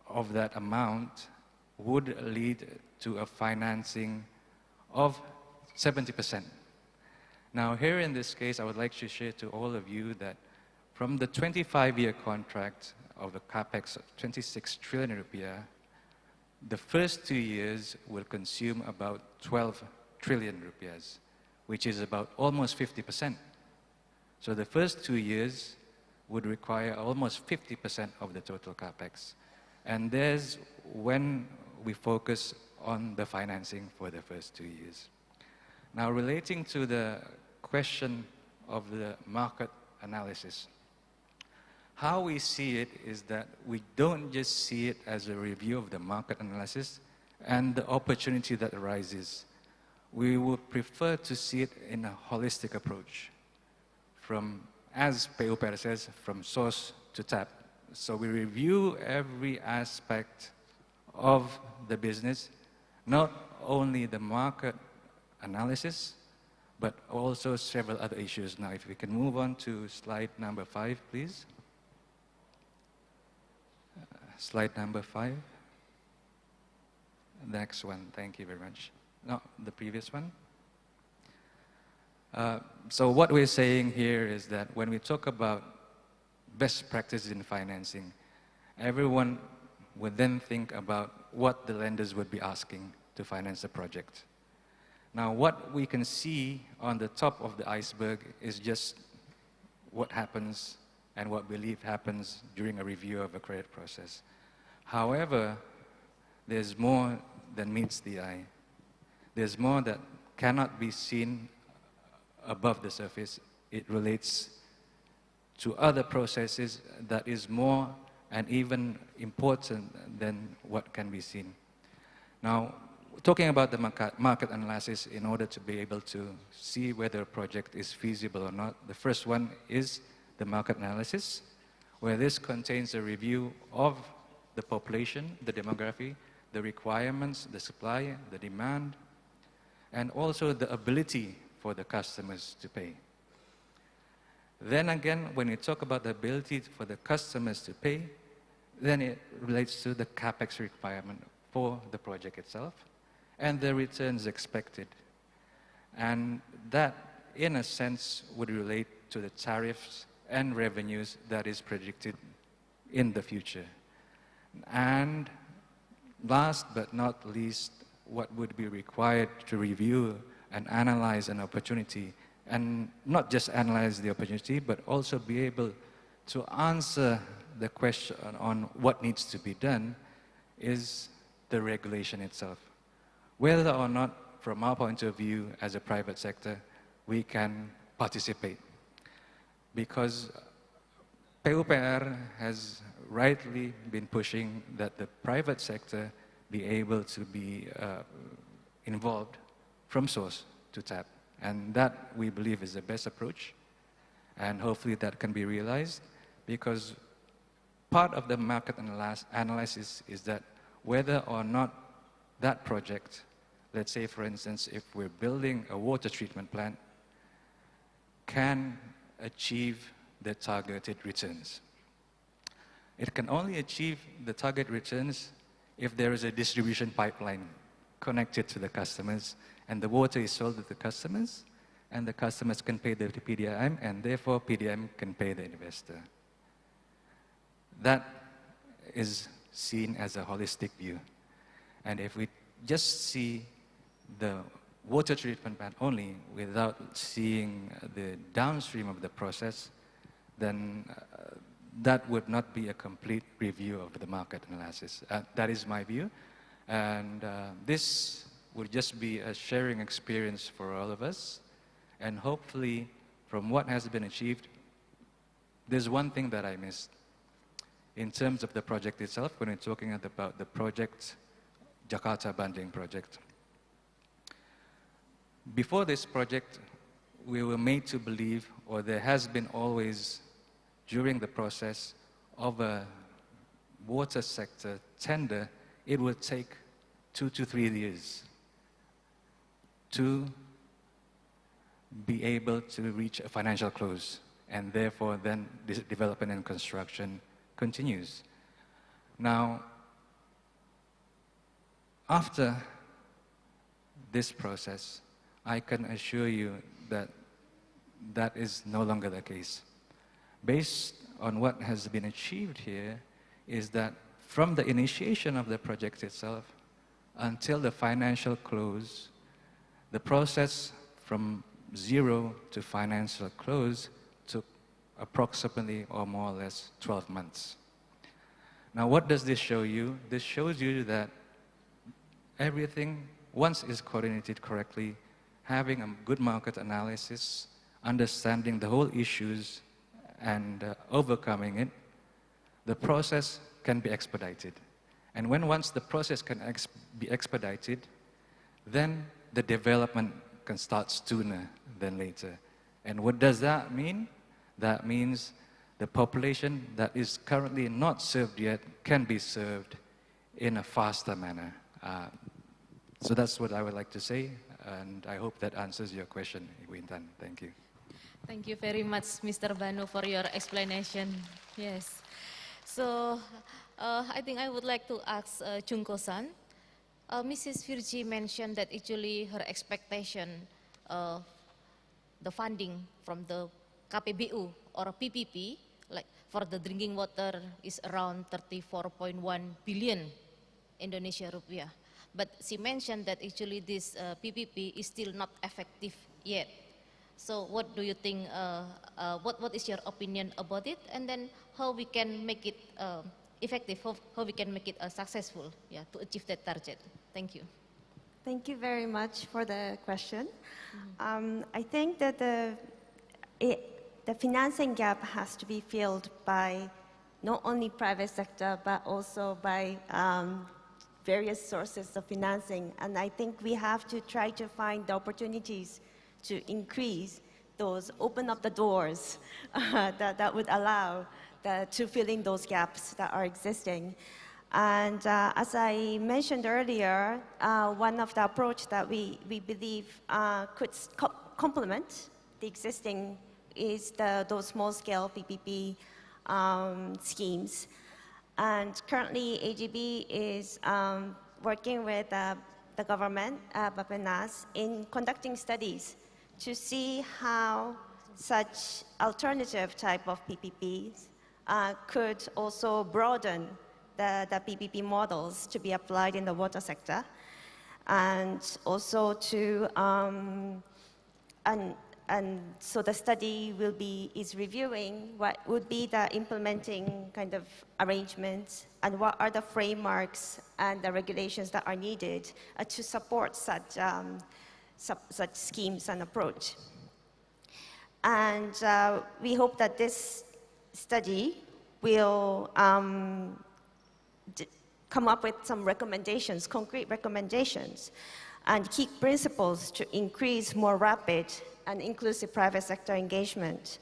of that amount, would lead to a financing of 70%. Now, here in this case, I would like to share to all of you that from the 25-year contract of the capex of 26 trillion rupiah, the first 2 years will consume about 12 trillion rupiahs, which is about almost 50%. So the first 2 years would require almost 50% of the total capex. And there's when we focus on the financing for the first 2 years. Now, relating to the question of the market analysis, how we see it is that we don't just see it as a review of the market analysis and the opportunity that arises. We would prefer to see it in a holistic approach from, as PUPR says, from source to tap. So we review every aspect of the business, not only the market analysis, but also several other issues. Now, if we can move on to slide number 5, please. Slide number 5. Next one, thank you very much. No, the previous one. So what we're saying here is that when we talk about best practices in financing, everyone would then think about what the lenders would be asking to finance the project. Now, what we can see on the top of the iceberg is just what happens and what we believe happens during a review of a credit process. However, there's more than meets the eye. There's more that cannot be seen above the surface. It relates to other processes that is more and even important than what can be seen. Now, talking about the market analysis in order to be able to see whether a project is feasible or not, the first one is the market analysis, where this contains a review of the population, the demography, the requirements, the supply, the demand, and also the ability for the customers to pay. Then again, when you talk about the ability for the customers to pay, then it relates to the capex requirement for the project itself and the returns expected. And that, in a sense, would relate to the tariffs and revenues that is predicted in the future. And last but not least, what would be required to review and analyze an opportunity, and not just analyze the opportunity, but also be able to answer the question on what needs to be done, is the regulation itself. Whether or not, from our point of view as a private sector, we can participate. Because PUPR has rightly been pushing that the private sector be able to be involved from source to tap. And that, we believe, is the best approach. And hopefully that can be realized, because part of the market analysis is that whether or not that project, let's say, for instance, if we're building a water treatment plant, can achieve the targeted returns. It can only achieve the target returns if there is a distribution pipeline connected to the customers, and the water is sold to the customers, and the customers can pay the PDM, and therefore PDM can pay the investor. That is seen as a holistic view. And if we just see the water treatment plant only without seeing the downstream of the process, then that would not be a complete review of the market analysis. That is my view. And this would just be a sharing experience for all of us. And hopefully, from what has been achieved, there's one thing that I missed. In terms of the project itself, when we're talking about the project, Jakarta Banding project. Before this project, we were made to believe, or there has been always, during the process of a water sector tender, it would take 2 to 3 years to be able to reach a financial close, and therefore then this development and construction continues. Now, after this process, I can assure you that that is no longer the case. Based on what has been achieved here is that from the initiation of the project itself until the financial close, the process from zero to financial close took approximately or more or less 12 months. Now, what does this show you? This shows you that everything, once is coordinated correctly, having a good market analysis, understanding the whole issues, and overcoming it, the process can be expedited. And once the process can be expedited, then the development can start sooner than later. And what does that mean? That means the population that is currently not served yet can be served in a faster manner. So that's what I would like to say, and I hope that answers your question, Ibu Intan. Thank you. Thank you very much, Mr. Banu, for your explanation. Yes. So, I think I would like to ask Junko-san. Mrs. Virji mentioned that actually her expectation, the funding from the KPBU or PPP, like for the drinking water, is around 34.1 billion Indonesia rupiah. But she mentioned that actually this PPP is still not effective yet. So what do you think, what is your opinion about it? And then how we can make it effective, how we can make it successful, yeah, to achieve that target? Thank you. Thank you very much for the question. I think that the financing gap has to be filled by not only private sector, but also by various sources of financing. And I think we have to try to find the opportunities to increase those, open up the doors that would allow to fill in those gaps that are existing. And as I mentioned earlier, one of the approach that we believe could complement the existing is those small-scale PPP schemes. And currently, AGB is working with the government, Bappenas, in conducting studies to see how such alternative type of PPPs could also broaden the PPP models to be applied in the water sector, and also to and so the study is reviewing what would be the implementing kind of arrangements and what are the frameworks and the regulations that are needed to support such schemes and approach. And we hope that this study will come up with some recommendations, concrete recommendations, and key principles to increase more rapid and inclusive private sector engagement.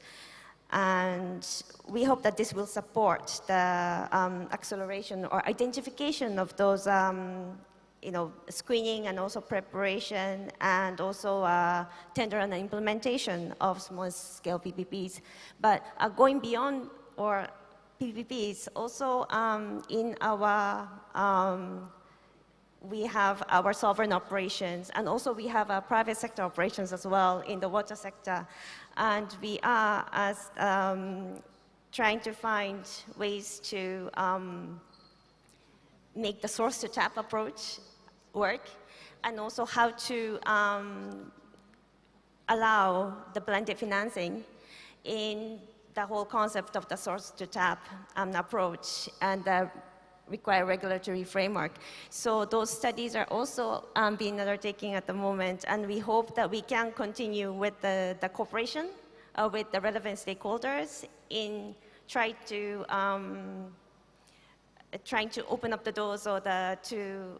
And we hope that this will support the acceleration or identification of those screening and also preparation and also tender and implementation of small-scale PPPs. But going beyond or PPPs. Also, in our we have our sovereign operations, and also we have private sector operations as well in the water sector. And we are trying to find ways to make the source to tap approach work, and also how to allow the blended financing in the whole concept of the source to tap approach and the required regulatory framework. So those studies are also being undertaken at the moment, and we hope that we can continue with the cooperation with the relevant stakeholders in trying to open up the doors or to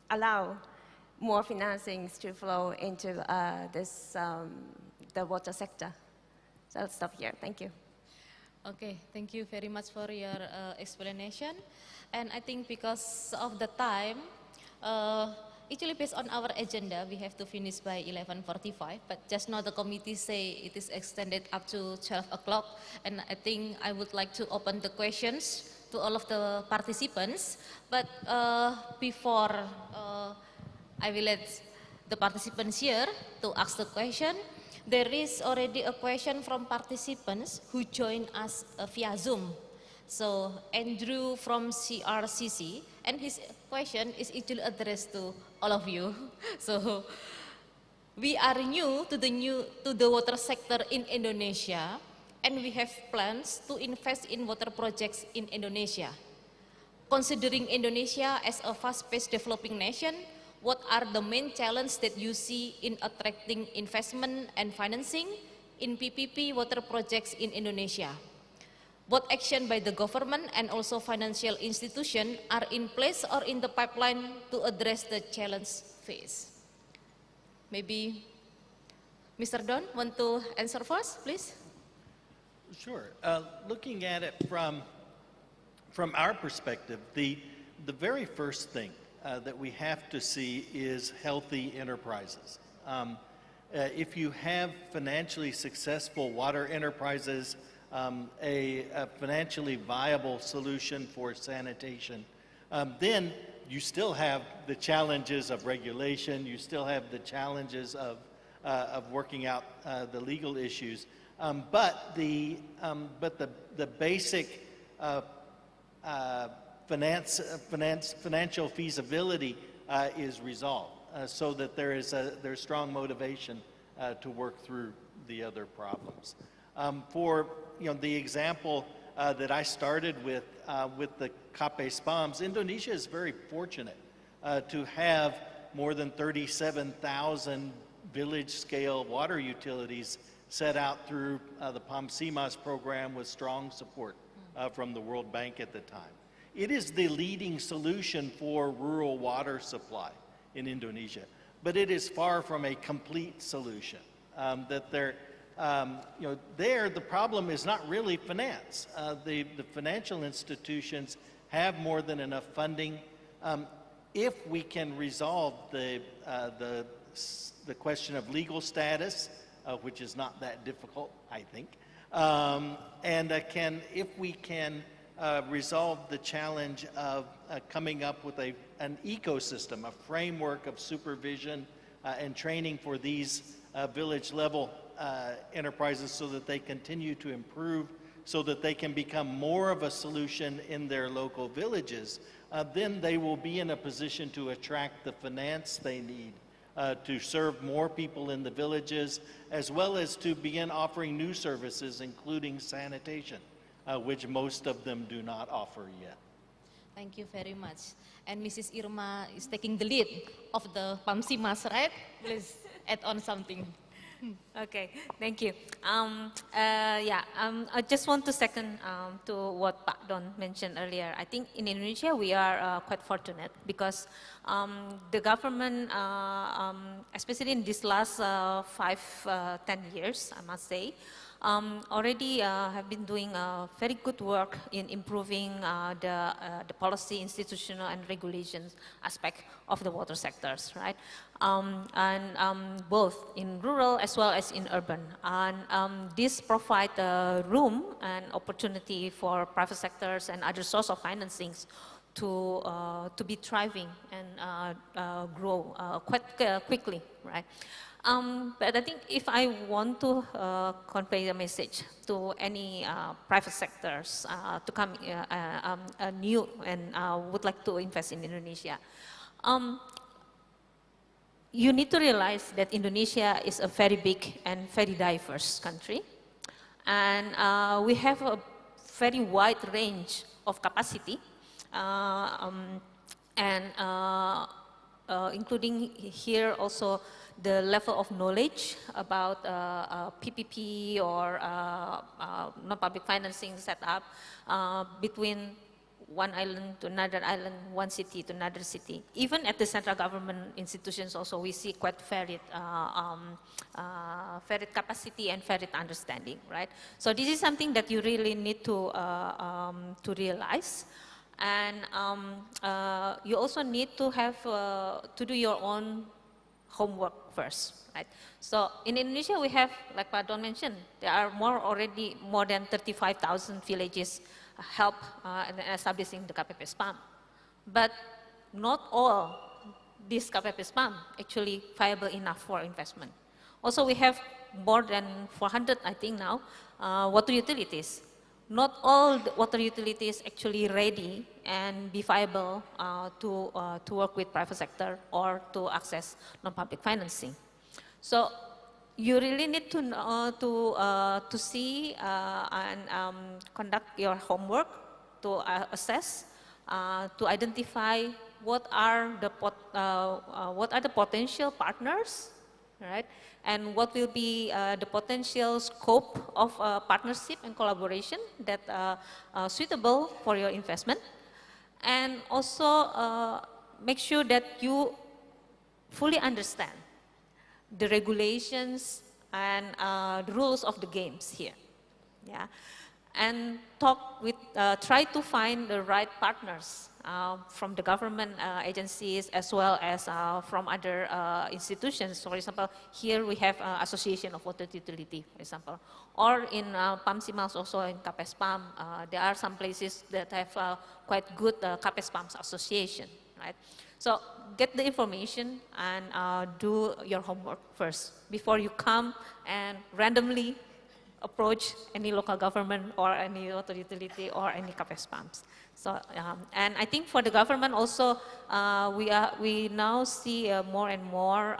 allow more financings to flow into the water sector. So I'll stop here. Thank you. Okay, thank you very much for your explanation. And I think because of the time, actually based on our agenda, we have to finish by 11:45, but just now the committee say it is extended up to 12 o'clock, and I think I would like to open the questions to all of the participants, but before I will let the participants here to ask the question. There is already a question from participants who joined us via Zoom. So Andrew from CRCC, and his question is actually addressed to all of you. So we are new to the water sector in Indonesia, and we have plans to invest in water projects in Indonesia. Considering Indonesia as a fast-paced developing nation, what are the main challenges that you see in attracting investment and financing in PPP water projects in Indonesia? What action by the government and also financial institutions are in place or in the pipeline to address the challenge faced? Maybe Mr. Don want to answer first, please? Sure. Looking at it from our perspective, the very first thing that we have to see is healthy enterprises. If you have financially successful water enterprises, a financially viable solution for sanitation, then you still have the challenges of regulation, you still have the challenges of working out the legal issues, but the basic financial feasibility is resolved, so that there's strong motivation to work through the other problems. For the example that I started with the KP-SPAMS, Indonesia is very fortunate to have more than 37,000 village-scale water utilities set out through the PAMSIMAS program with strong support from the World Bank at the time. It is the leading solution for rural water supply in Indonesia, but it is far from a complete solution. The problem is not really finance. The financial institutions have more than enough funding. If we can resolve the question of legal status, which is not that difficult, I think, if we can resolve the challenge of coming up with an ecosystem, a framework of supervision and training for these village-level enterprises so that they continue to improve, so that they can become more of a solution in their local villages, then they will be in a position to attract the finance they need to serve more people in the villages, as well as to begin offering new services, including sanitation, which most of them do not offer yet. Thank you very much. And Mrs. Irma is taking the lead of the PAMSIMAS, right? Please add on something. Okay, thank you. I just want to second to what Pak Don mentioned earlier. I think in Indonesia we are quite fortunate because the government, especially in these last 5-10 years, I must say, already have been doing very good work in improving the policy, institutional, and regulations aspect of the water sectors, right? Both in rural as well as in urban. And this provide room and opportunity for private sectors and other source of financings to be thriving and grow quite quickly, right? But I think if I want to convey a message to any private sectors to come new and would like to invest in Indonesia, you need to realize that Indonesia is a very big and very diverse country. And we have a very wide range of capacity, including here also the level of knowledge about PPP or non-public financing setup between one island to another island, one city to another city. Even at the central government institutions also, we see quite varied capacity and varied understanding, right? So this is something that you really need to realize. And you also need to have to do your own homework first, right? So in Indonesia, we have, like Pak Don mentioned, there are already more than 35,000 villages help in establishing the KPP spam. But not all these KPP spam actually viable enough for investment. Also, we have more than 400, I think now, water utilities. Not all the water utilities actually ready and be viable to work with private sector or to access non-public financing. So you really need to see and conduct your homework to assess, to identify what are the potential partners, right? And what will be the potential scope of partnership and collaboration that suitable for your investment. And also make sure that you fully understand the regulations and the rules of the games here. Yeah. And try to find the right partners from the government agencies as well as from other institutions. For example, here we have Association of Water Utility, for example. Or in PAMSIMAS, also in KPSPAM, there are some places that have quite good KPSPAMS association, right? So get the information and do your homework first before you come and randomly approach any local government or any water utility or any KPSPAMs. So, and I think for the government also, we now see more and more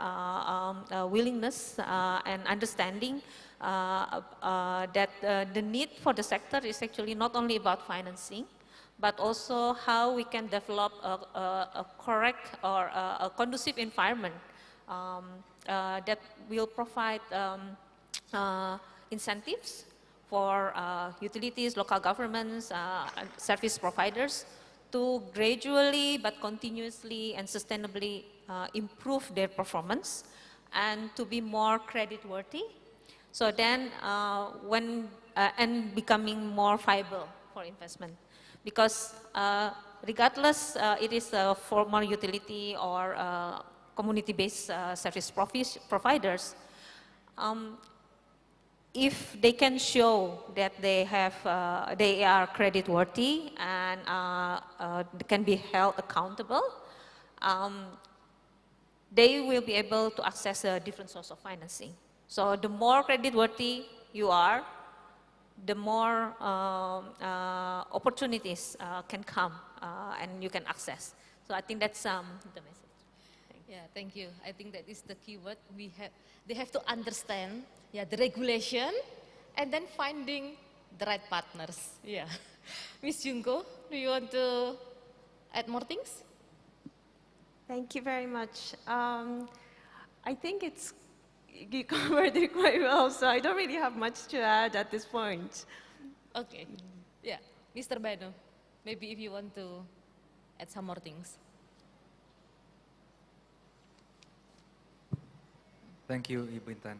willingness and understanding that the need for the sector is actually not only about financing, but also how we can develop a correct or a conducive environment that will provide incentives for utilities, local governments, service providers to gradually but continuously and sustainably improve their performance and to be more credit-worthy. So then and becoming more viable for investment. Because regardless it is a formal utility or community-based service providers, if they can show that they are credit-worthy and can be held accountable, they will be able to access a different source of financing. So the more credit-worthy you are, the more opportunities can come and you can access. So I think that's the message. Yeah, thank you. I think that is the key word. They have to understand, yeah, the regulation, and then finding the right partners. Yeah, Miss Junko, do you want to add more things? Thank you very much. I think you covered it quite well, so I don't really have much to add at this point. Okay. Yeah, Mr. Bano, maybe if you want to add some more things. Thank you, Ibu Intan.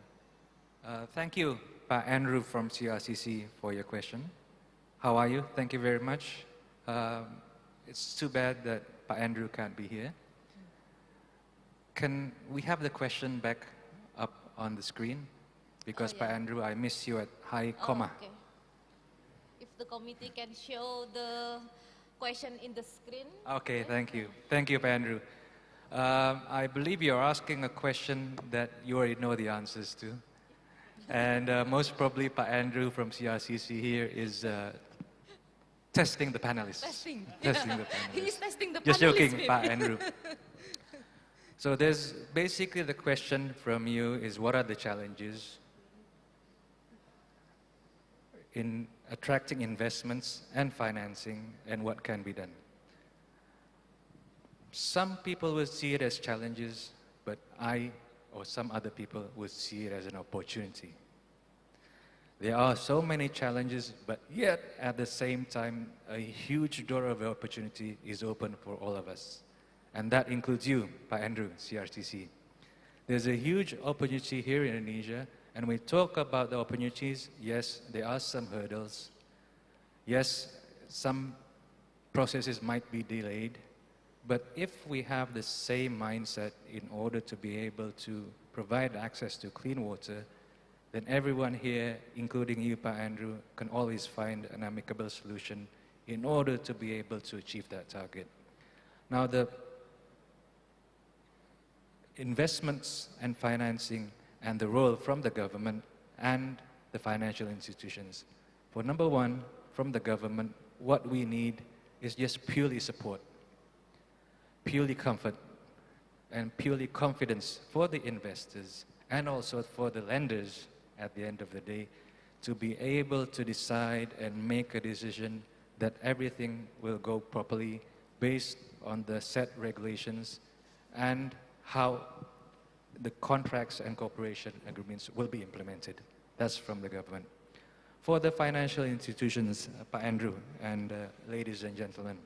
Thank you Pa Andrew from CRCC for your question. How are you? Thank you very much. It's too bad that Pa Andrew can't be here. Can we have the question back up on the screen? Because Pa Andrew, I miss you at high comma. Okay. If the committee can show the question in the screen. Okay, thank you. Thank you, Pa Andrew. I believe you're asking a question that you already know the answers to. And most probably Pa Andrew from CRCC here is testing the panelists. Testing. Testing Yeah. the panelists. He is testing the Just panelists, joking, maybe. Pa Andrew. So there's basically the question from you is what are the challenges in attracting investments and financing and what can be done? Some people will see it as challenges, but I or some other people will see it as an opportunity. There are so many challenges, but yet at the same time, a huge door of opportunity is open for all of us. And that includes you, Pa Andrew, CRTC. There's a huge opportunity here in Indonesia, and we talk about the opportunities. Yes, there are some hurdles. Yes, some processes might be delayed. But if we have the same mindset in order to be able to provide access to clean water, then everyone here, including you, Pa Andrew, can always find an amicable solution in order to be able to achieve that target. Now, the investments and financing and the role from the government and the financial institutions. For number one, from the government, what we need is just purely support, purely comfort, and purely confidence for the investors and also for the lenders at the end of the day to be able to decide and make a decision that everything will go properly based on the set regulations and how the contracts and cooperation agreements will be implemented. That's from the government. For the financial institutions, Pa Andrew and ladies and gentlemen,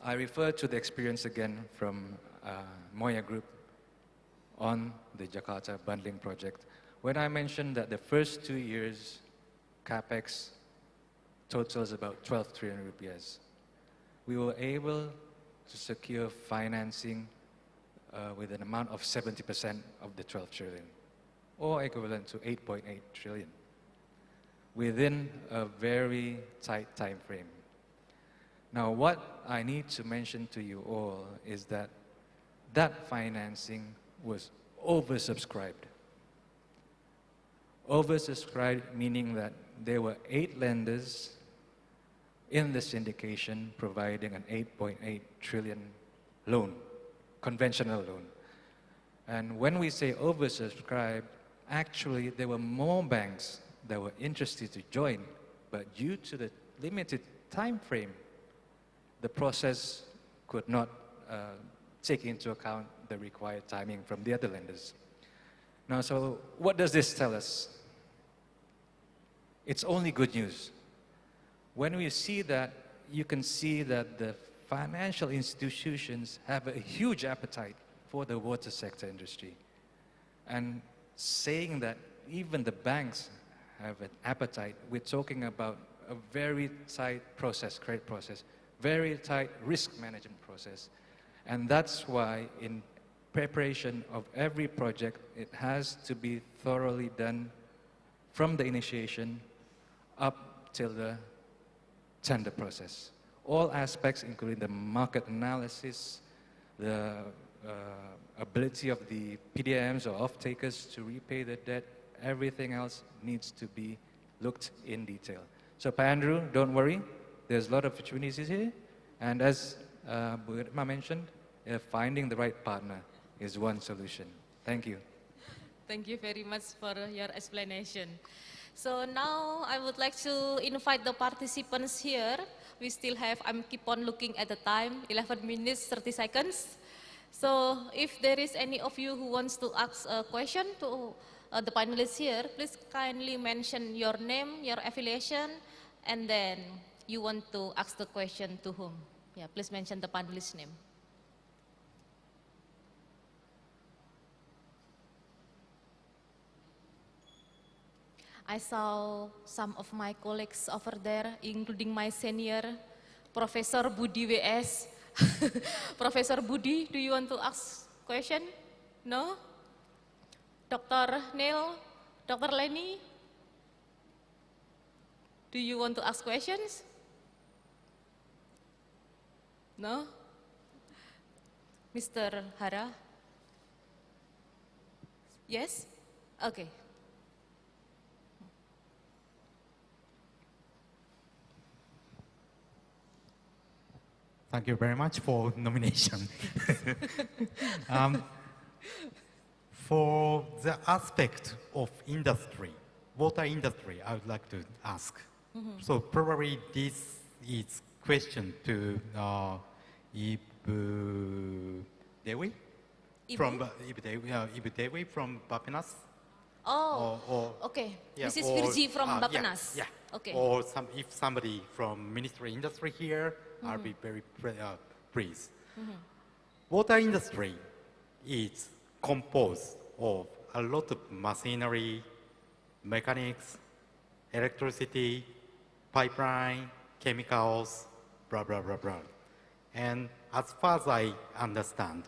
I refer to the experience again from Moya Group on the Jakarta bundling project. When I mentioned that the first 2 years, CapEx totals about 12 trillion rupiahs, we were able to secure financing with an amount of 70% of the 12 trillion, or equivalent to 8.8 trillion, within a very tight time frame. Now, what I need to mention to you all is that that financing was oversubscribed. Oversubscribed meaning that there were 8 lenders in the syndication providing an 8.8 trillion loan, conventional loan. And when we say oversubscribed, actually there were more banks that were interested to join, but due to the limited time frame, the process could not take into account the required timing from the other lenders. Now, so what does this tell us? It's only good news. When we see that, you can see that the financial institutions have a huge appetite for the water sector industry. And saying that even the banks have an appetite, we're talking about a very tight process, credit process, very tight risk management process. And that's why in preparation of every project, it has to be thoroughly done from the initiation up till the tender process. All aspects, including the market analysis, the ability of the PDMs or off-takers to repay the debt, everything else needs to be looked in detail. So, Pa Andrew, don't worry. There's a lot of opportunities here. And as Bu Irma mentioned, finding the right partner is one solution. Thank you. Thank you very much for your explanation. So now I would like to invite the participants here. We still have, I'm keep on looking at the time, 11 minutes, 30 seconds. So if there is any of you who wants to ask a question to the panelists here, please kindly mention your name, your affiliation, and then you want to ask the question to whom. Yeah, please mention the panelist name. I saw some of my colleagues over there, including my senior, Professor Budi WS. Professor Budi, do you want to ask question? No? Dr. Neil, Dr. Lenny, do you want to ask questions? No? Mr. Hara? Yes? Okay. Thank you very much for nomination. For the aspect of industry, water industry, I would like to ask. Mhm. So probably this is question to Ibu Dewi from Ibu Dewi from Bapenas. Oh, okay. Yeah, Mrs. or, Virgi from yeah, Bapenas. yeah. Okay. Or if somebody from Ministry of Industry here, I'll be very pleased. Mhm. Water industry is composed of a lot of machinery, mechanics, electricity, pipeline, chemicals, blah, blah, blah, blah. And as far as I understand,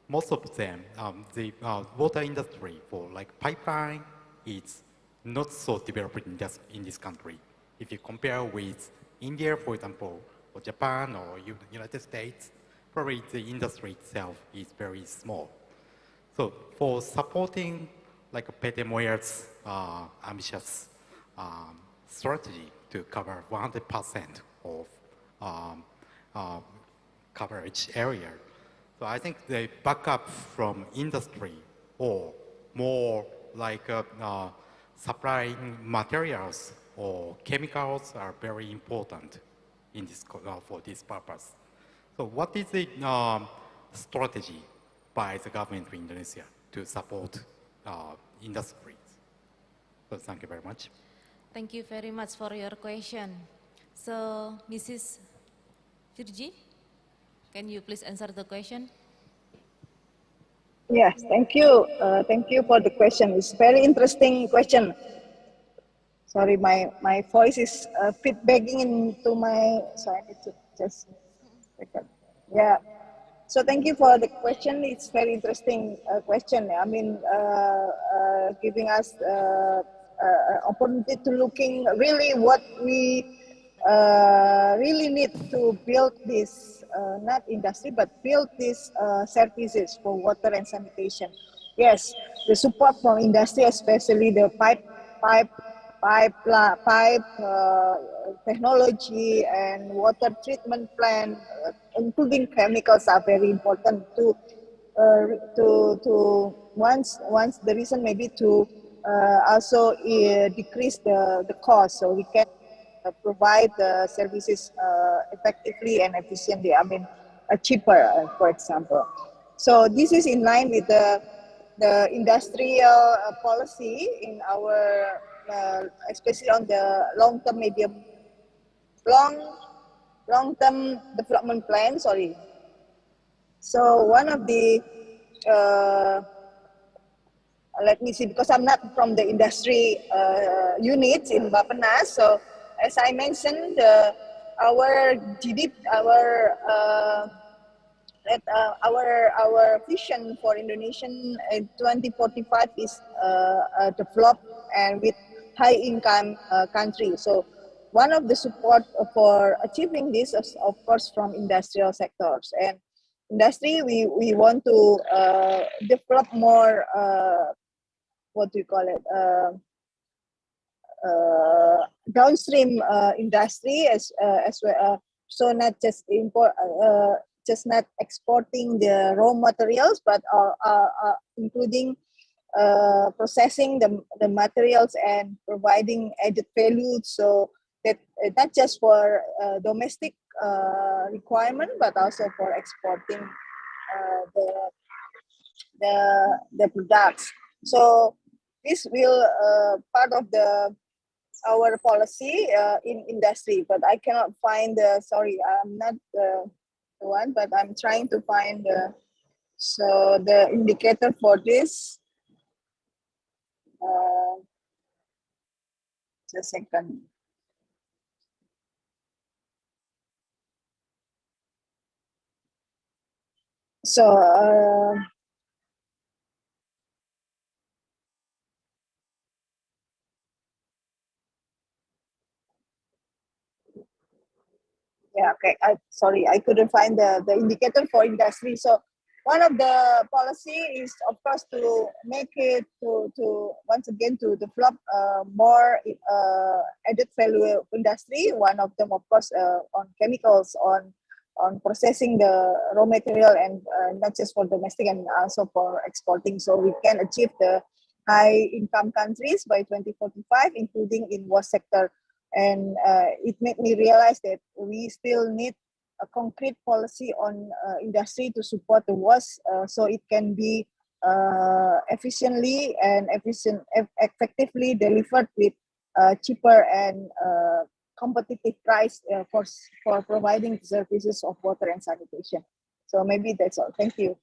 most of them, the water industry for like pipeline is not so developed in this country. If you compare with India, for example, or Japan or United States, probably the industry itself is very small. So for supporting like PT Moyer's ambitious strategy to cover 100% of coverage area, so I think the backup from industry or more like supplying materials or chemicals are very important in this, for this purpose. So what is the strategy by the government of Indonesia to support industries? So thank you very much. Thank you very much for your question. So, Mrs. Virgi, can you please answer the question? Yes, thank you. Thank you for the question. It's very interesting question. Sorry, my voice is feedbacking into my, so I need to just record. Yeah. So thank you for the question. It's very interesting question. I mean, giving us opportunity to looking really what we really need to build this, not industry, but build these services for water and sanitation. Yes, the support from industry, especially the pipe technology and water treatment plant, including chemicals, are very important to once the reason maybe to also decrease the cost, so we can provide the services effectively and efficiently. I mean, cheaper, for example. So this is in line with the industrial policy in our, especially on the long-term, long-term development plan. Sorry. So one of the let me see, because I'm not from the industry units in Bapenas. So as I mentioned, our GDP, our vision for Indonesian 2045 is developed and with high income country. So one of the support for achieving this is of course from industrial sectors, and industry we want to develop more what do you call it, downstream industry as well, so not just import, just not exporting the raw materials, but including processing the materials and providing added value, so that not just for domestic requirement, but also for exporting the products. So this will part of our policy in industry, but I cannot find the, sorry, I'm not the one, but I'm trying to find so the indicator for this. Just a second. So, yeah, okay. Sorry, I couldn't find the indicator for industry. So one of the policy is, of course, to make it to once again to develop more added value industry. One of them, of course, on chemicals, on processing the raw material, and not just for domestic and also for exporting. So we can achieve the high income countries by 2045, including in waste sector. And it made me realize that we still need a concrete policy on industry to support the waste, so it can be efficiently and effectively delivered with cheaper and competitive price for providing services of water and sanitation. So maybe that's all. Thank you.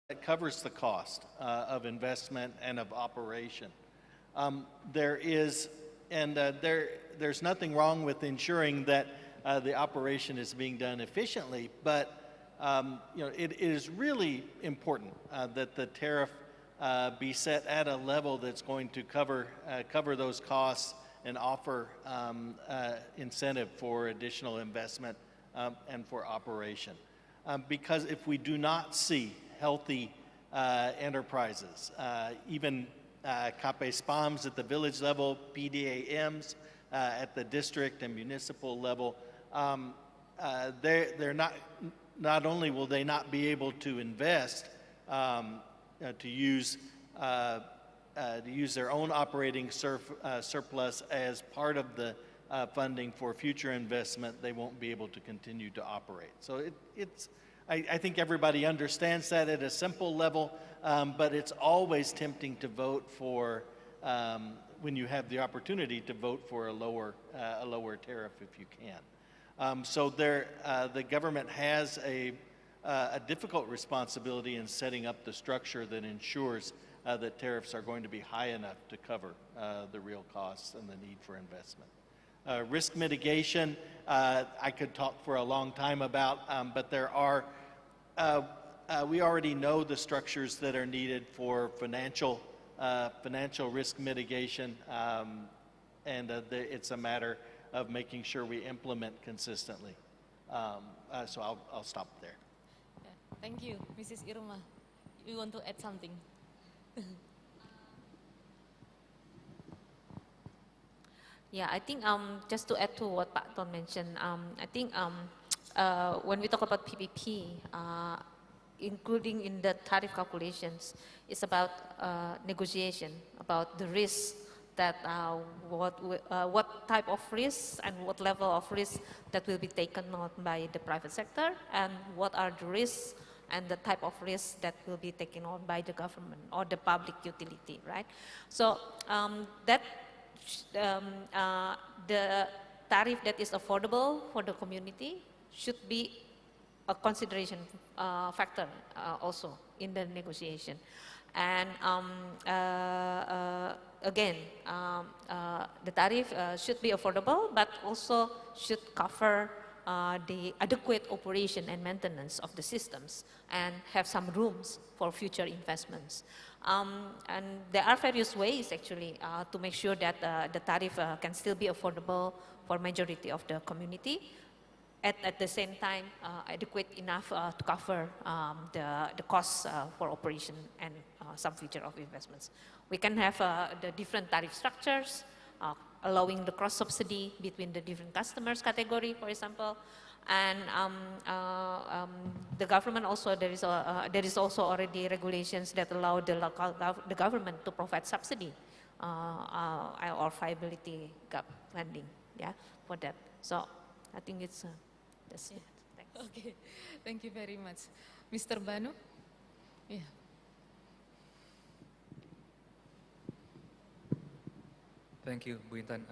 It covers the cost of investment and of operation. There's nothing wrong with ensuring that the operation is being done efficiently, but it is really important that the tariff be set at a level that's going to cover those costs and offer incentive for additional investment and for operation. Because if we do not see healthy enterprises, even KP-SPAMs at the village level, PDAMs at the district and municipal level, they're not only will they not be able to invest to use their own operating surplus as part of the funding for future investment, they won't be able to continue to operate. So I think everybody understands that at a simple level, but it's always tempting to vote for, when you have the opportunity to vote for a lower tariff if you can. So the government has a difficult responsibility in setting up the structure that ensures that tariffs are going to be high enough to cover the real costs and the need for investment. Risk mitigation, I could talk for a long time about, but there are, we already know the structures that are needed for financial risk mitigation, and it's a matter of making sure we implement consistently. So I'll stop there. Yeah. Thank you, Mrs. Irma. You want to add something? Yeah, I think just to add to what Pak Ton mentioned, I think when we talk about PPP, including in the tariff calculations, it's about negotiation, about the risks that what type of risks and what level of risk that will be taken on by the private sector, and what are the risks and the type of risks that will be taken on by the government or the public utility, right? So the tariff that is affordable for the community should be a consideration factor also in the negotiation. And again, the tariff should be affordable, but also should cover the adequate operation and maintenance of the systems and have some rooms for future investments. And there are various ways actually to make sure that the tariff can still be affordable for majority of the community. At the same time, adequate enough to cover the costs for operation and some future of investments. We can have the different tariff structures, allowing the cross subsidy between the different customers category, for example. And the government also, there is also already regulations that allow the government to provide subsidy or viability gap funding, yeah, for that. So I think it's that's it. Thanks. Okay, thank you very much. Mr. Banu? Yeah. Thank you, Bu Intan.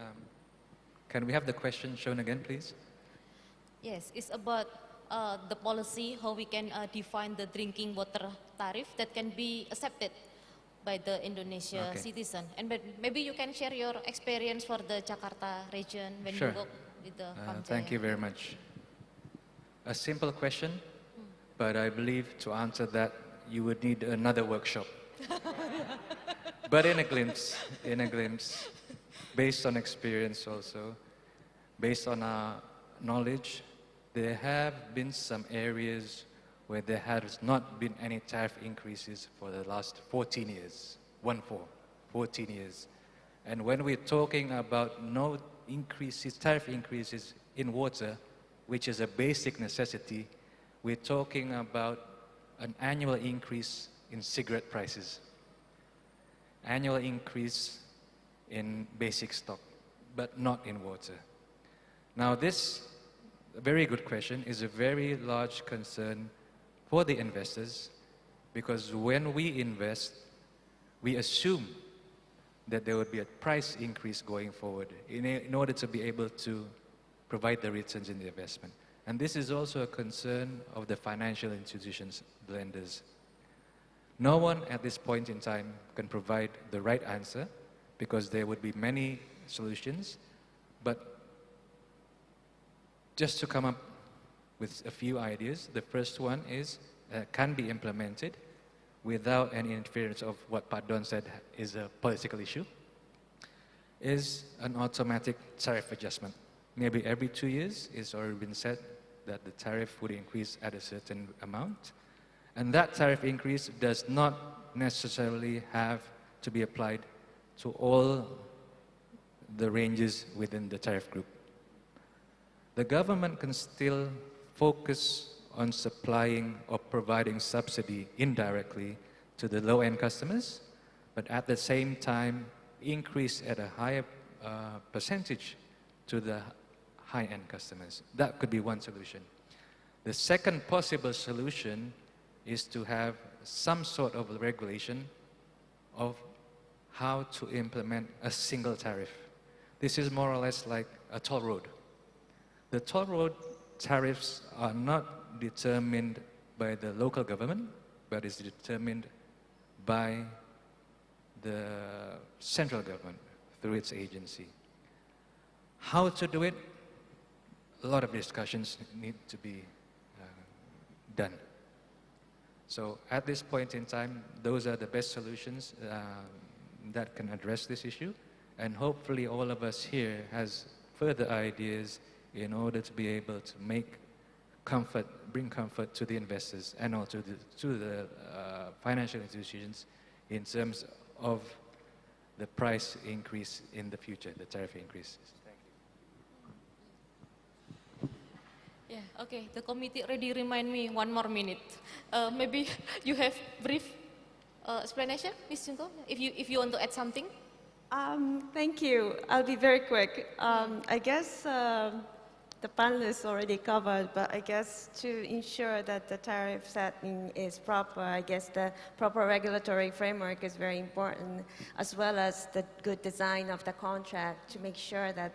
Can we have the question shown again, please? Yes, it's about the policy, how we can define the drinking water tariff that can be accepted by the Indonesia citizen. And maybe you can share your experience for the Jakarta region when you work with the Thank you very much. A simple question, but I believe to answer that you would need another workshop. But in a glimpse, based on experience also, based on our knowledge, there have been some areas where there has not been any tariff increases for the last 14 years, 14 years. And when we're talking about no increases, tariff increases in water, which is a basic necessity, we're talking about an annual increase in cigarette prices, annual increase in basic stock, but not in water. Now this, a very good question, is a very large concern for the investors, because when we invest, we assume that there would be a price increase going forward in order to be able to provide the returns in the investment. And this is also a concern of the financial institutions, the lenders. No one at this point in time can provide the right answer, because there would be many solutions, but just to come up with a few ideas, the first one is, can be implemented without any interference of what Pak Don said is a political issue, is an automatic tariff adjustment. Maybe every 2 years, it's already been said that the tariff would increase at a certain amount. And that tariff increase does not necessarily have to be applied to all the ranges within the tariff group. The government can still focus on supplying or providing subsidy indirectly to the low-end customers, but at the same time increase at a higher percentage to the high-end customers. That could be one solution. The second possible solution is to have some sort of regulation of how to implement a single tariff. This is more or less like a toll road. The toll road tariffs are not determined by the local government, but is determined by the central government through its agency. How to do it? A lot of discussions need to be done. So at this point in time, those are the best solutions that can address this issue. And hopefully all of us here has further ideas in order to be able to make comfort, bring comfort to the investors and also to the financial institutions in terms of the price increase in the future, the tariff increases. Yeah, okay, the committee already remind me 1 more minute. Maybe you have brief explanation, Ms. Junko, if you want to add something? Thank you. I'll be very quick. I guess the panelists already covered, but I guess to ensure that the tariff setting is proper, I guess the proper regulatory framework is very important, as well as the good design of the contract to make sure that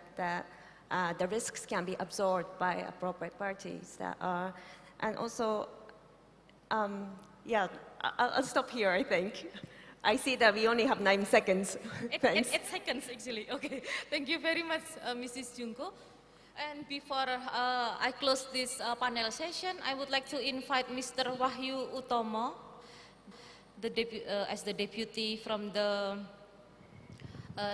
the risks can be absorbed by appropriate parties that are, and also, yeah, I'll stop here, I think. I see that we only have 9 seconds. Thanks. 8 seconds actually. Okay, thank you very much, Mrs. Junko. And before I close this panel session, I would like to invite Mr. Wahyu Utomo, as the deputy from the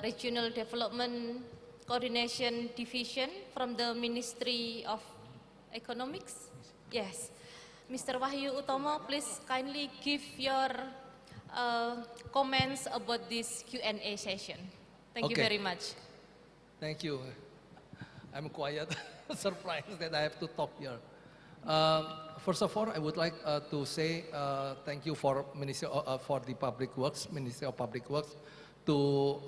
Regional Development Coordination Division from the Ministry of Economics. Yes, Mr. Wahyu Utomo, please kindly give your comments about this Q&A session. Thank you very much. Thank you. I'm quiet, surprised that I have to talk here. First of all, I would like to say thank you for the Public Works, Ministry of Public Works, to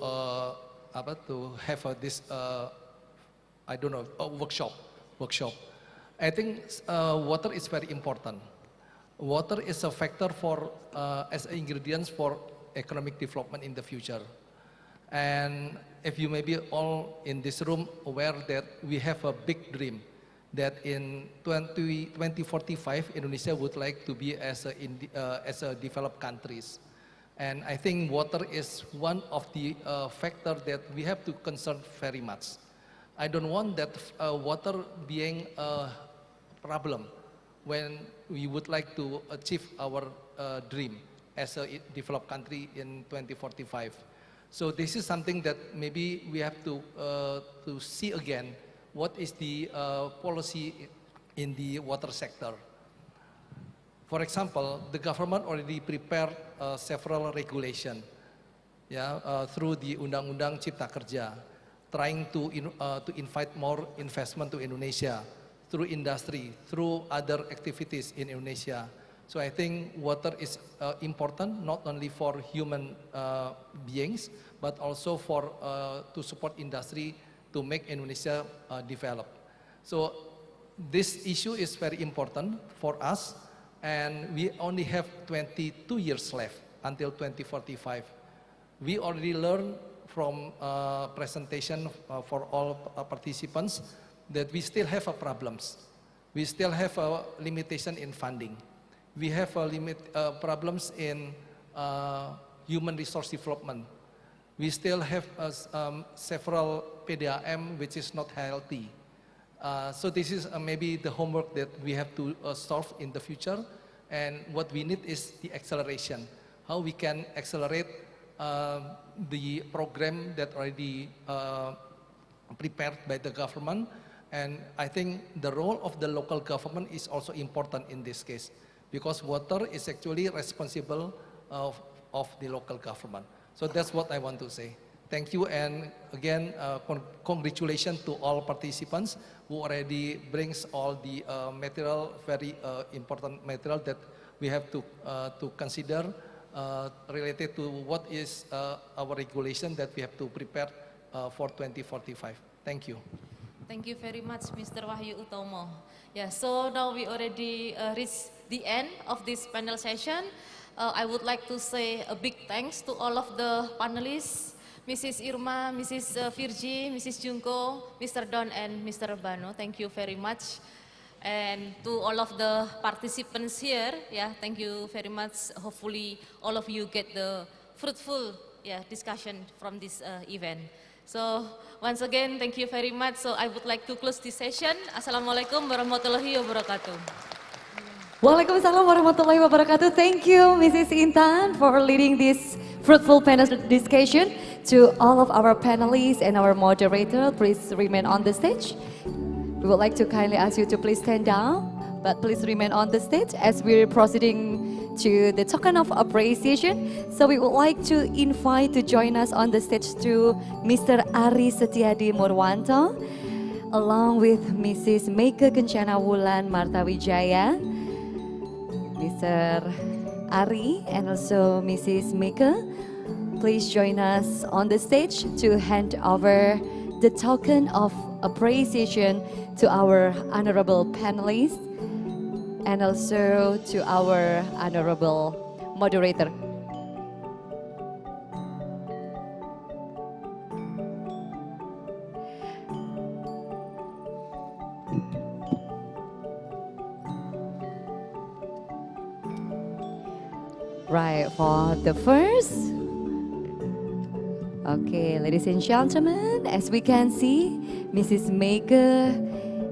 have this I don't know workshop. I think water is very important. Water is a factor for as ingredients for economic development in the future. And if you may be all in this room aware that we have a big dream that in 2045 Indonesia would like to be as a developed countries. And I think water is one of the factors that we have to concern very much. I don't want that water being a problem when we would like to achieve our dream as a developed country in 2045. So this is something that maybe we have to see again what is the policy in the water sector. For example, the government already prepared several regulations through the Undang-Undang Cipta Kerja, trying to invite more investment to Indonesia through industry, through other activities in Indonesia. So I think water is important not only for human beings, but also for to support industry to make Indonesia develop. So this issue is very important for us, and we only have 22 years left until 2045. We already learned from presentation for all participants that we still have problems. We still have a limitation in funding. We have problems in human resource development. We still have several PDAM which is not healthy. So this is maybe the homework that we have to solve in the future. And what we need is the acceleration. How we can accelerate the program that already prepared by the government. And I think the role of the local government is also important in this case, because water is actually responsible of the local government. So that's what I want to say. Thank you, and again, congratulations to all participants who already brings all the material, very important material that we have to consider related to what is our regulation that we have to prepare for 2045. Thank you. Thank you very much, Mr. Wahyu Utomo. Yeah, so now we already reached the end of this panel session. I would like to say a big thanks to all of the panelists, Mrs. Irma, Mrs. Virgi, Mrs. Junko, Mr. Don, and Mr. Bano. Thank you very much. And to all of the participants here, thank you very much. Hopefully all of you get the fruitful discussion from this event. So once again, thank you very much. So I would like to close this session. Assalamualaikum warahmatullahi wabarakatuh. Waalaikumsalam warahmatullahi wabarakatuh. Thank you, Mrs. Intan, for leading this fruitful panel discussion. To all of our panelists and our moderator, please remain on the stage. We would like to kindly ask you to please stand down, but please remain on the stage as we're proceeding to the token of appreciation. So we would like to invite to join us on the stage to Mr. Ari Setiadi Murwanto, along with Mrs. Meika Kencana Wulan Martawijaya, Mr. Ari, and also Mrs. Meika. Please join us on the stage to hand over the token of appreciation to our honorable panelists and also to our honorable moderator. Right, for the first. Okay, ladies and gentlemen, as we can see, Mrs. Meike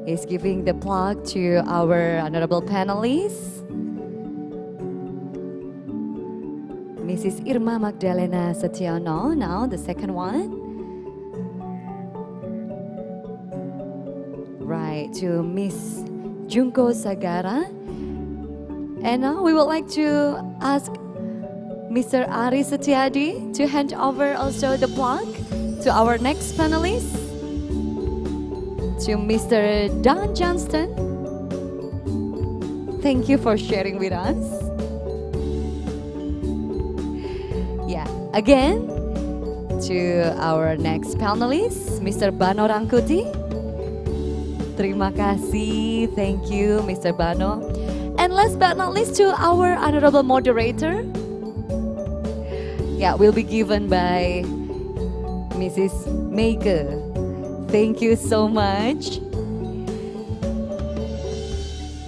is giving the plaque to our honorable panelists. Mrs. Irma Magdalena Setiono, now the second one. Right, to Miss Junko Sagara. And now we would like to ask Mr. Ari Setiadi to hand over also the plaque to our next panelist, to Mr. Don Johnston. Thank you for sharing with us. Yeah, again, to our next panelist, Mr. Bano Rangkuti. Terima kasih, thank you Mr. Bano. And last but not least to our honorable moderator. Yeah, will be given by Mrs. Meike. Thank you so much.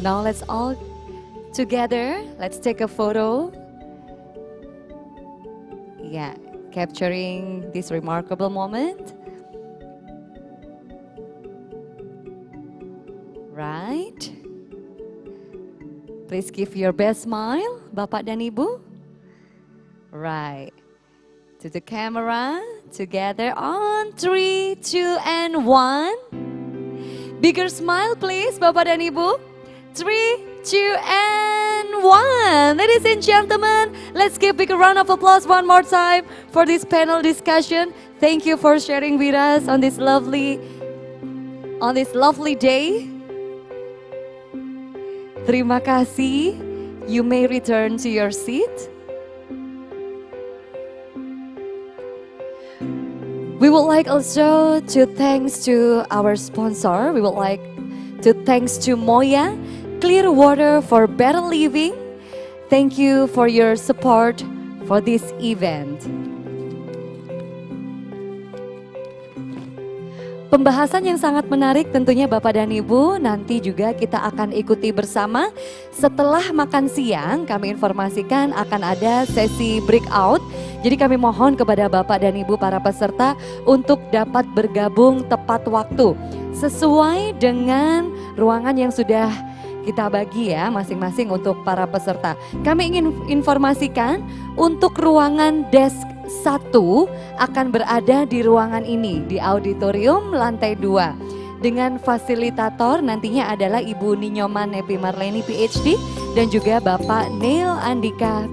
Now let's all together, let's take a photo. Yeah, capturing this remarkable moment. Right. Please give your best smile, Bapak dan Ibu. Right. To the camera, together on 3, 2, and 1. Bigger smile please, Bapak dan Ibu. 3, 2, and 1. Ladies and gentlemen, let's give big round of applause one more time for this panel discussion. Thank you for sharing with us on this lovely day. Terima kasih. You may return to your seat. We would like also to thanks to our sponsor. We would like to thanks to Moya, Clear Water for Better Living. Thank you for your support for this event. Pembahasan yang sangat menarik tentunya Bapak dan Ibu, nanti juga kita akan ikuti bersama. Setelah makan siang kami informasikan akan ada sesi breakout. Jadi kami mohon kepada Bapak dan Ibu para peserta untuk dapat bergabung tepat waktu. Sesuai dengan ruangan yang sudah kita bagi ya masing-masing untuk para peserta. Kami ingin informasikan untuk ruangan desk 1 akan berada di ruangan ini di auditorium lantai 2 dengan fasilitator nantinya adalah Ibu Ninyoman Nepi Marleni PhD dan juga Bapak Neil Andika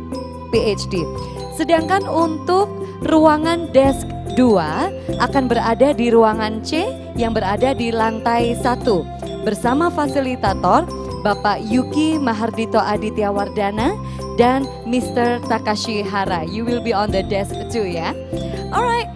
PhD. Sedangkan untuk ruangan desk 2 akan berada di ruangan C yang berada di lantai 1 bersama fasilitator Bapak Yuki Mahardito Aditya Wardana dan Mr. Takashi Hara. You will be on the desk too ya. Alright,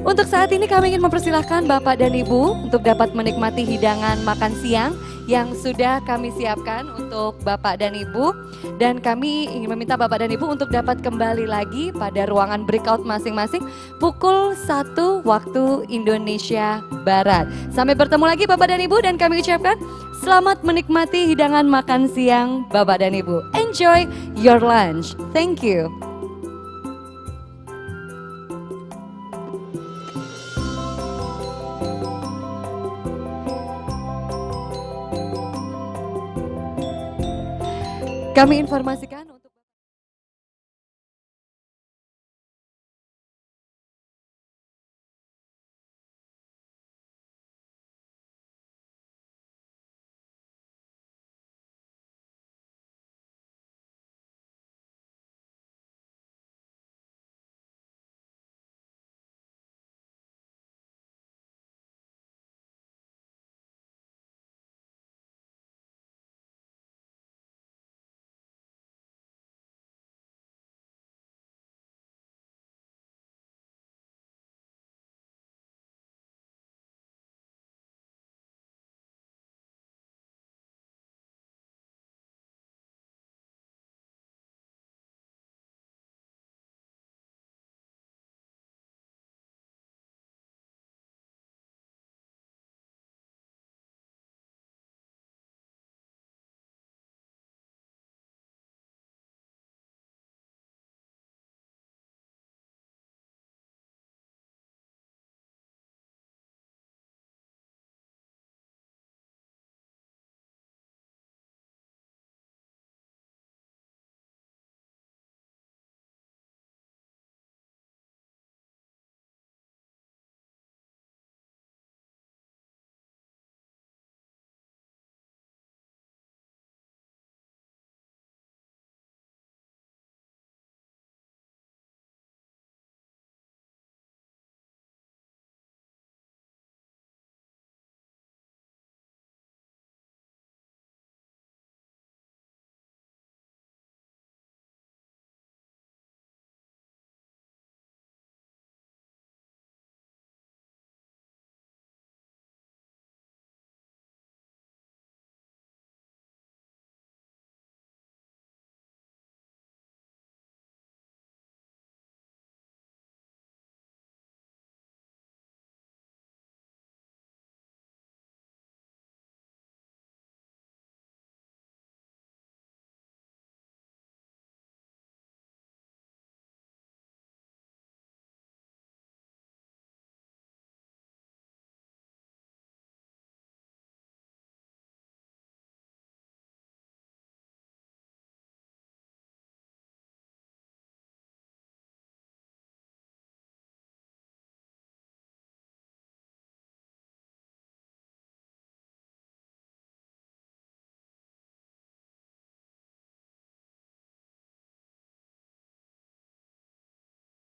untuk saat ini kami ingin mempersilahkan Bapak dan Ibu untuk dapat menikmati hidangan makan siang yang sudah kami siapkan untuk Bapak dan Ibu. Dan kami ingin meminta Bapak dan Ibu untuk dapat kembali lagi pada ruangan breakout masing-masing pukul 1 waktu Indonesia Barat. Sampai bertemu lagi Bapak dan Ibu dan kami ucapkan selamat menikmati hidangan makan siang Bapak dan Ibu. Enjoy your lunch. Thank you. Kami informasikan